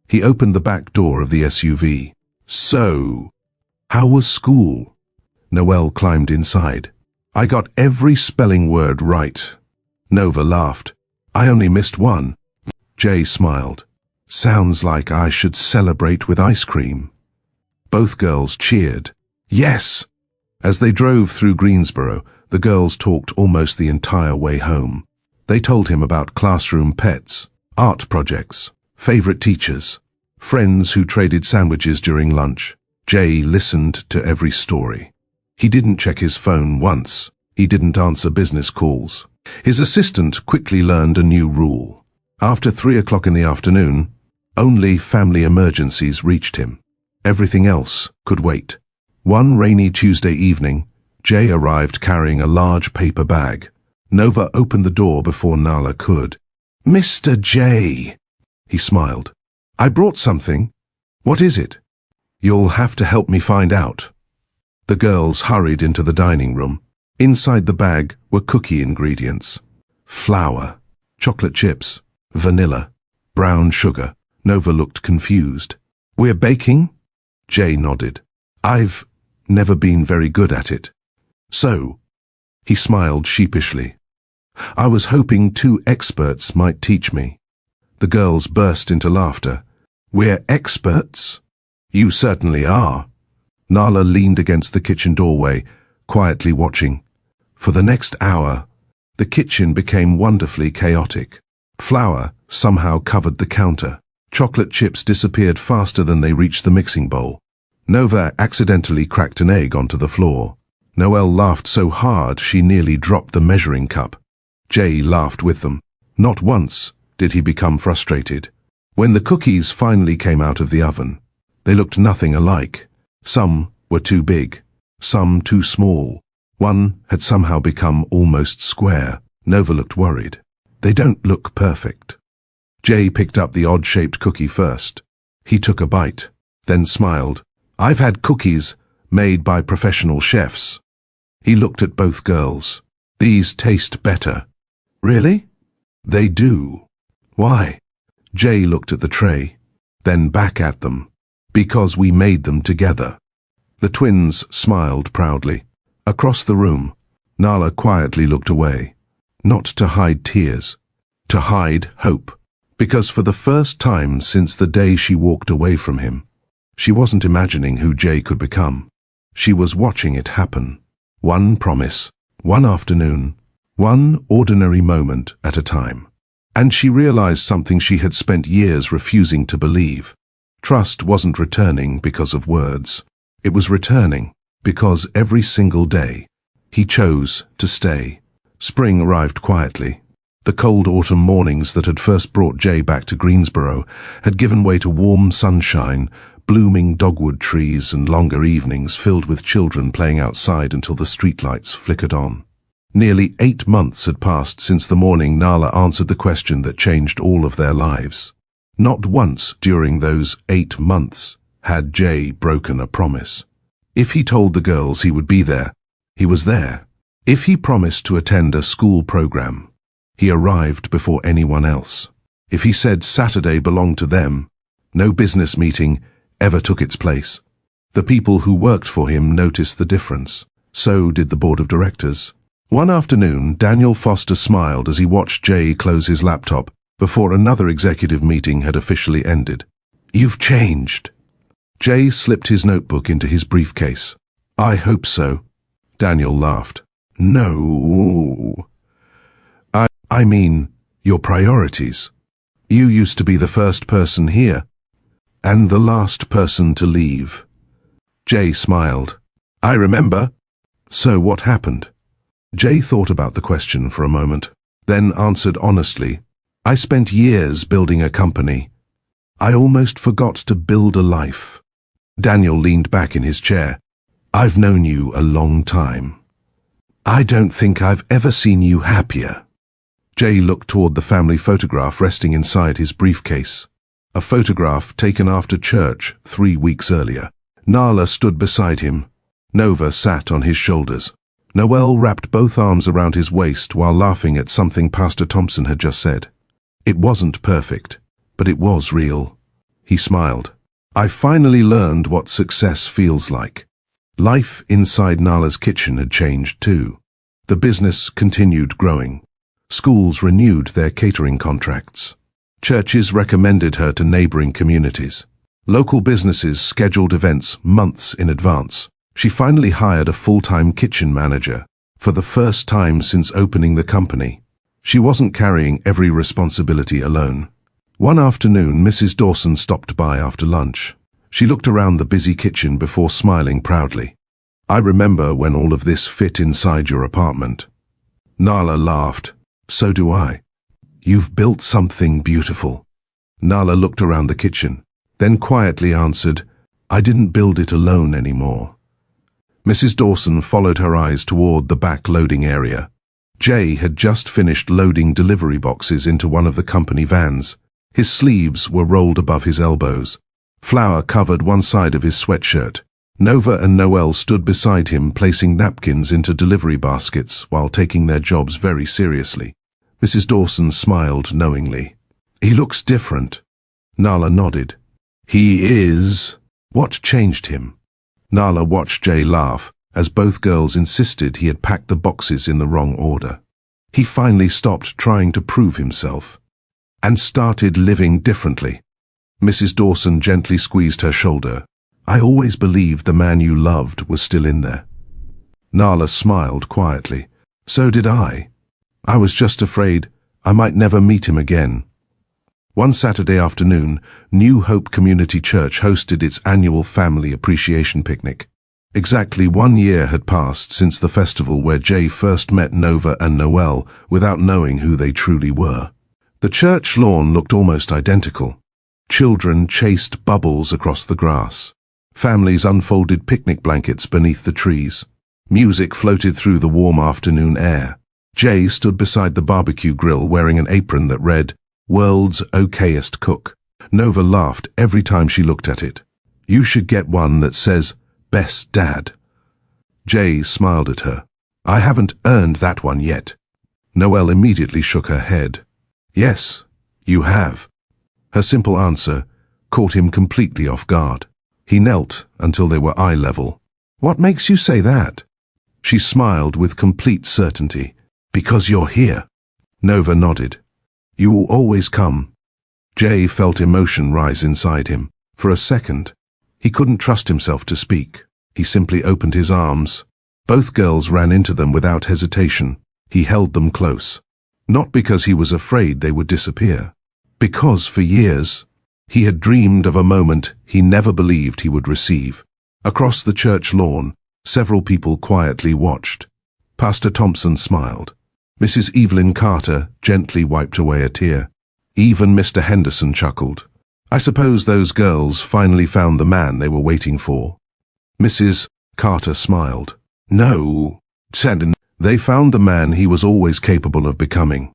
He opened the back door of the SUV. "So, how was school?" Noelle climbed inside. "I got every spelling word right." Nova laughed. "I only missed one." Jay smiled. "Sounds like I should celebrate with ice cream." Both girls cheered. "Yes!" As they drove through Greensboro, the girls talked almost the entire way home. They told him about classroom pets, art projects, favorite teachers, friends who traded sandwiches during lunch. Jay listened to every story. He didn't check his phone once. He didn't answer business calls. His assistant quickly learned a new rule. After 3 o'clock in the afternoon, only family emergencies reached him. Everything else could wait. One rainy Tuesday evening, Jay arrived carrying a large paper bag. Nova opened the door before Nala could. "Mr. J," he smiled. "I brought something. What is it?" "You'll have to help me find out." The girls hurried into the dining room. Inside the bag were cookie ingredients. Flour, chocolate chips, vanilla, brown sugar. Nova looked confused. "We're baking?" Jay nodded. "I've never been very good at it." "So?" He smiled sheepishly. "I was hoping 2 experts might teach me." The girls burst into laughter. "We're experts?" "You certainly are." Nala leaned against the kitchen doorway, quietly watching. For the next hour, the kitchen became wonderfully chaotic. Flour somehow covered the counter. Chocolate chips disappeared faster than they reached the mixing bowl. Nova accidentally cracked an egg onto the floor. Noelle laughed so hard she nearly dropped the measuring cup. Jay laughed with them. Not once did he become frustrated. When the cookies finally came out of the oven, they looked nothing alike. Some were too big, some too small. One had somehow become almost square. Nova looked worried. "They don't look perfect." Jay picked up the odd-shaped cookie first. He took a bite, then smiled. "I've had cookies made by professional chefs." He looked at both girls. "These taste better." "Really?" "They do." "Why?" Jay looked at the tray, then back at them. "Because we made them together." The twins smiled proudly. Across the room, Nala quietly looked away. Not to hide tears, to hide hope. Because for the first time since the day she walked away from him, she wasn't imagining who Jay could become. She was watching it happen. One promise, one afternoon, one ordinary moment at a time. And she realized something she had spent years refusing to believe. Trust wasn't returning because of words. It was returning because every single day he chose to stay. Spring arrived quietly. The cold autumn mornings that had first brought Jay back to Greensboro had given way to warm sunshine, blooming dogwood trees, and longer evenings filled with children playing outside until the streetlights flickered on. Nearly 8 months had passed since the morning Nala answered the question that changed all of their lives. Not once during those 8 months had Jay broken a promise. If he told the girls he would be there, he was there. If he promised to attend a school program, he arrived before anyone else. If he said Saturday belonged to them, no business meeting ever took its place. The people who worked for him noticed the difference. So did the board of directors. One afternoon, Daniel Foster smiled as he watched Jay close his laptop before another executive meeting had officially ended. "You've changed." Jay slipped his notebook into his briefcase. "I hope so." Daniel laughed. "No. I mean, your priorities. You used to be the first person here, and the last person to leave. Jay smiled. I remember. So what happened? Jay thought about the question for a moment, then answered honestly. I spent years building a company. I almost forgot to build a life. Daniel leaned back in his chair. I've known you a long time. I don't think I've ever seen you happier. Jay looked toward the family photograph resting inside his briefcase. A photograph taken after church 3 weeks earlier. Nala stood beside him. Nova sat on his shoulders. Noel wrapped both arms around his waist while laughing at something Pastor Thompson had just said. It wasn't perfect, but it was real. He smiled. I finally learned what success feels like. Life inside Nala's kitchen had changed too. The business continued growing. Schools renewed their catering contracts. Churches recommended her to neighboring communities. Local businesses scheduled events months in advance. She finally hired a full-time kitchen manager, for the first time since opening the company. She wasn't carrying every responsibility alone. One afternoon, Mrs. Dawson stopped by after lunch. She looked around the busy kitchen before smiling proudly. I remember when all of this fit inside your apartment. Nala laughed. So do I. You've built something beautiful. Nala looked around the kitchen, then quietly answered, I didn't build it alone anymore. Mrs. Dawson followed her eyes toward the back loading area. Jay had just finished loading delivery boxes into one of the company vans. His sleeves were rolled above his elbows. Flour covered one side of his sweatshirt. Nova and Noel stood beside him, placing napkins into delivery baskets while taking their jobs very seriously. Mrs. Dawson smiled knowingly. He looks different. Nala nodded. He is. What changed him? Nala watched Jay laugh as both girls insisted he had packed the boxes in the wrong order. He finally stopped trying to prove himself and started living differently. Mrs. Dawson gently squeezed her shoulder. I always believed the man you loved was still in there. Nala smiled quietly. So did I. I was just afraid I might never meet him again. One Saturday afternoon, New Hope Community Church hosted its annual Family Appreciation Picnic. Exactly 1 year had passed since the festival where Jay first met Nova and Noel without knowing who they truly were. The church lawn looked almost identical. Children chased bubbles across the grass. Families unfolded picnic blankets beneath the trees. Music floated through the warm afternoon air. Jay stood beside the barbecue grill wearing an apron that read, World's Okayest Cook. Nova laughed every time she looked at it. You should get one that says, Best Dad. Jay smiled at her. I haven't earned that one yet. Noelle immediately shook her head. Yes, you have. Her simple answer caught him completely off guard. He knelt until they were eye level. What makes you say that? She smiled with complete certainty. Because you're here. Nova nodded. You will always come. Jay felt emotion rise inside him. For a second, he couldn't trust himself to speak. He simply opened his arms. Both girls ran into them without hesitation. He held them close. Not because he was afraid they would disappear. Because for years, he had dreamed of a moment he never believed he would receive. Across the church lawn, several people quietly watched. Pastor Thompson smiled. Mrs. Evelyn Carter gently wiped away a tear. Even Mr. Henderson chuckled. I suppose those girls finally found the man they were waiting for. Mrs. Carter smiled. No, said they found the man he was always capable of becoming.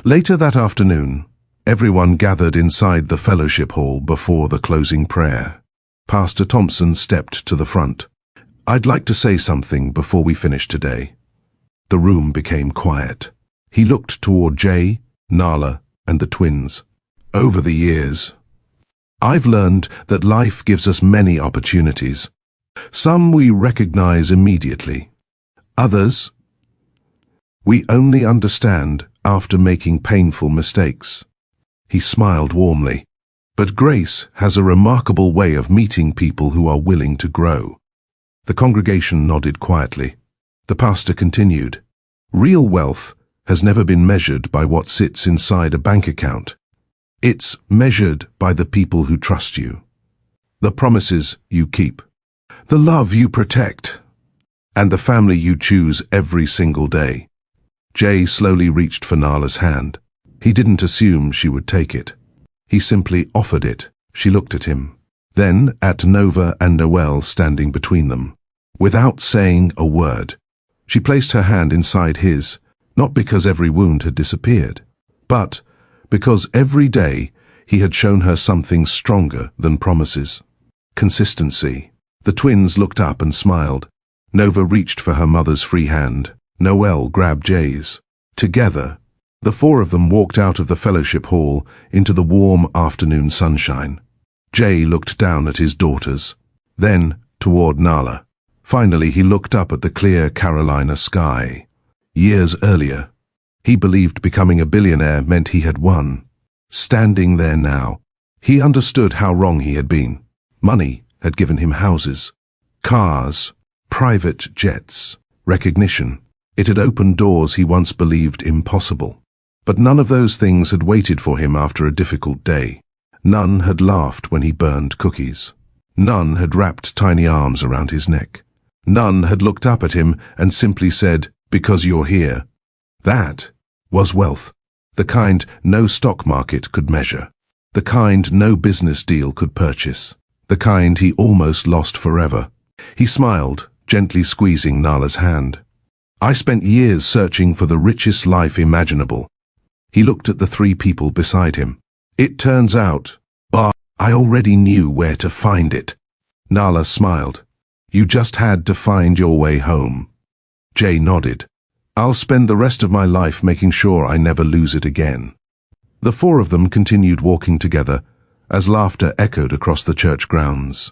Later that afternoon, everyone gathered inside the fellowship hall before the closing prayer. Pastor Thompson stepped to the front. I'd like to say something before we finish today. The room became quiet. He looked toward Jay, Nala, and the twins. Over the years, I've learned that life gives us many opportunities. Some we recognize immediately. Others, we only understand after making painful mistakes. He smiled warmly. But grace has a remarkable way of meeting people who are willing to grow. The congregation nodded quietly. The pastor continued, Real wealth has never been measured by what sits inside a bank account. It's measured by the people who trust you, the promises you keep, the love you protect, and the family you choose every single day. Jay slowly reached for Nala's hand. He didn't assume she would take it. He simply offered it. She looked at him, then at Nova and Noel standing between them. Without saying a word, she placed her hand inside his, not because every wound had disappeared, but because every day he had shown her something stronger than promises. Consistency. The twins looked up and smiled. Nova reached for her mother's free hand. Noel grabbed Jay's. Together, the four of them walked out of the fellowship hall into the warm afternoon sunshine. Jay looked down at his daughters, then toward Nala. Finally, he looked up at the clear Carolina sky. Years earlier, he believed becoming a billionaire meant he had won. Standing there now, he understood how wrong he had been. Money had given him houses, cars, private jets, recognition. It had opened doors he once believed impossible. But none of those things had waited for him after a difficult day. None had laughed when he burned cookies. None had wrapped tiny arms around his neck. None had looked up at him and simply said, "Because you're here." That was wealth. The kind no stock market could measure. The kind no business deal could purchase. The kind he almost lost forever. He smiled, gently squeezing Nala's hand. "I spent years searching for the richest life imaginable." He looked at the three people beside him. "It turns out, I already knew where to find it." Nala smiled. "You just had to find your way home." Jay nodded. "I'll spend the rest of my life making sure I never lose it again." The four of them continued walking together as laughter echoed across the church grounds.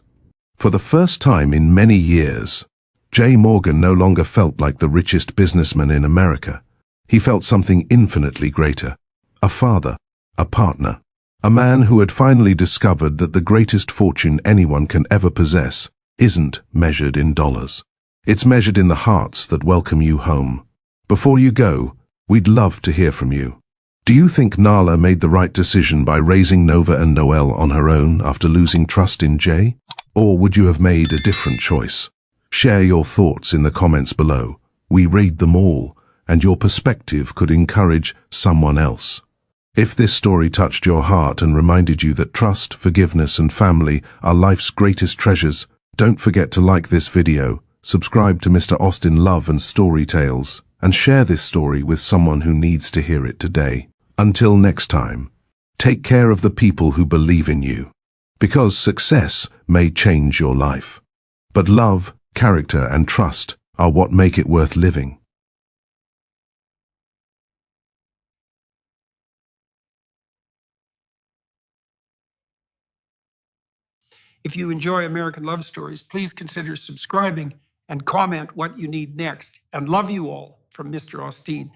For the first time in many years, Jay Morgan no longer felt like the richest businessman in America. He felt something infinitely greater. A father, a partner, a man who had finally discovered that the greatest fortune anyone can ever possess isn't measured in dollars. It's measured in the hearts that welcome you home. Before you go, we'd love to hear from you. Do you think Nala made the right decision by raising Nova and Noel on her own after losing trust in Jay? Or would you have made a different choice? Share your thoughts in the comments below. We read them all, and your perspective could encourage someone else. If this story touched your heart and reminded you that trust, forgiveness, and family are life's greatest treasures, don't forget to like this video, subscribe to Mr. Austin Love and Story Tales, and share this story with someone who needs to hear it today. Until next time, take care of the people who believe in you, because success may change your life, but love, character, and trust are what make it worth living. If you enjoy American Love Stories, please consider subscribing and comment what you need next. And love you all from Mr. Austin.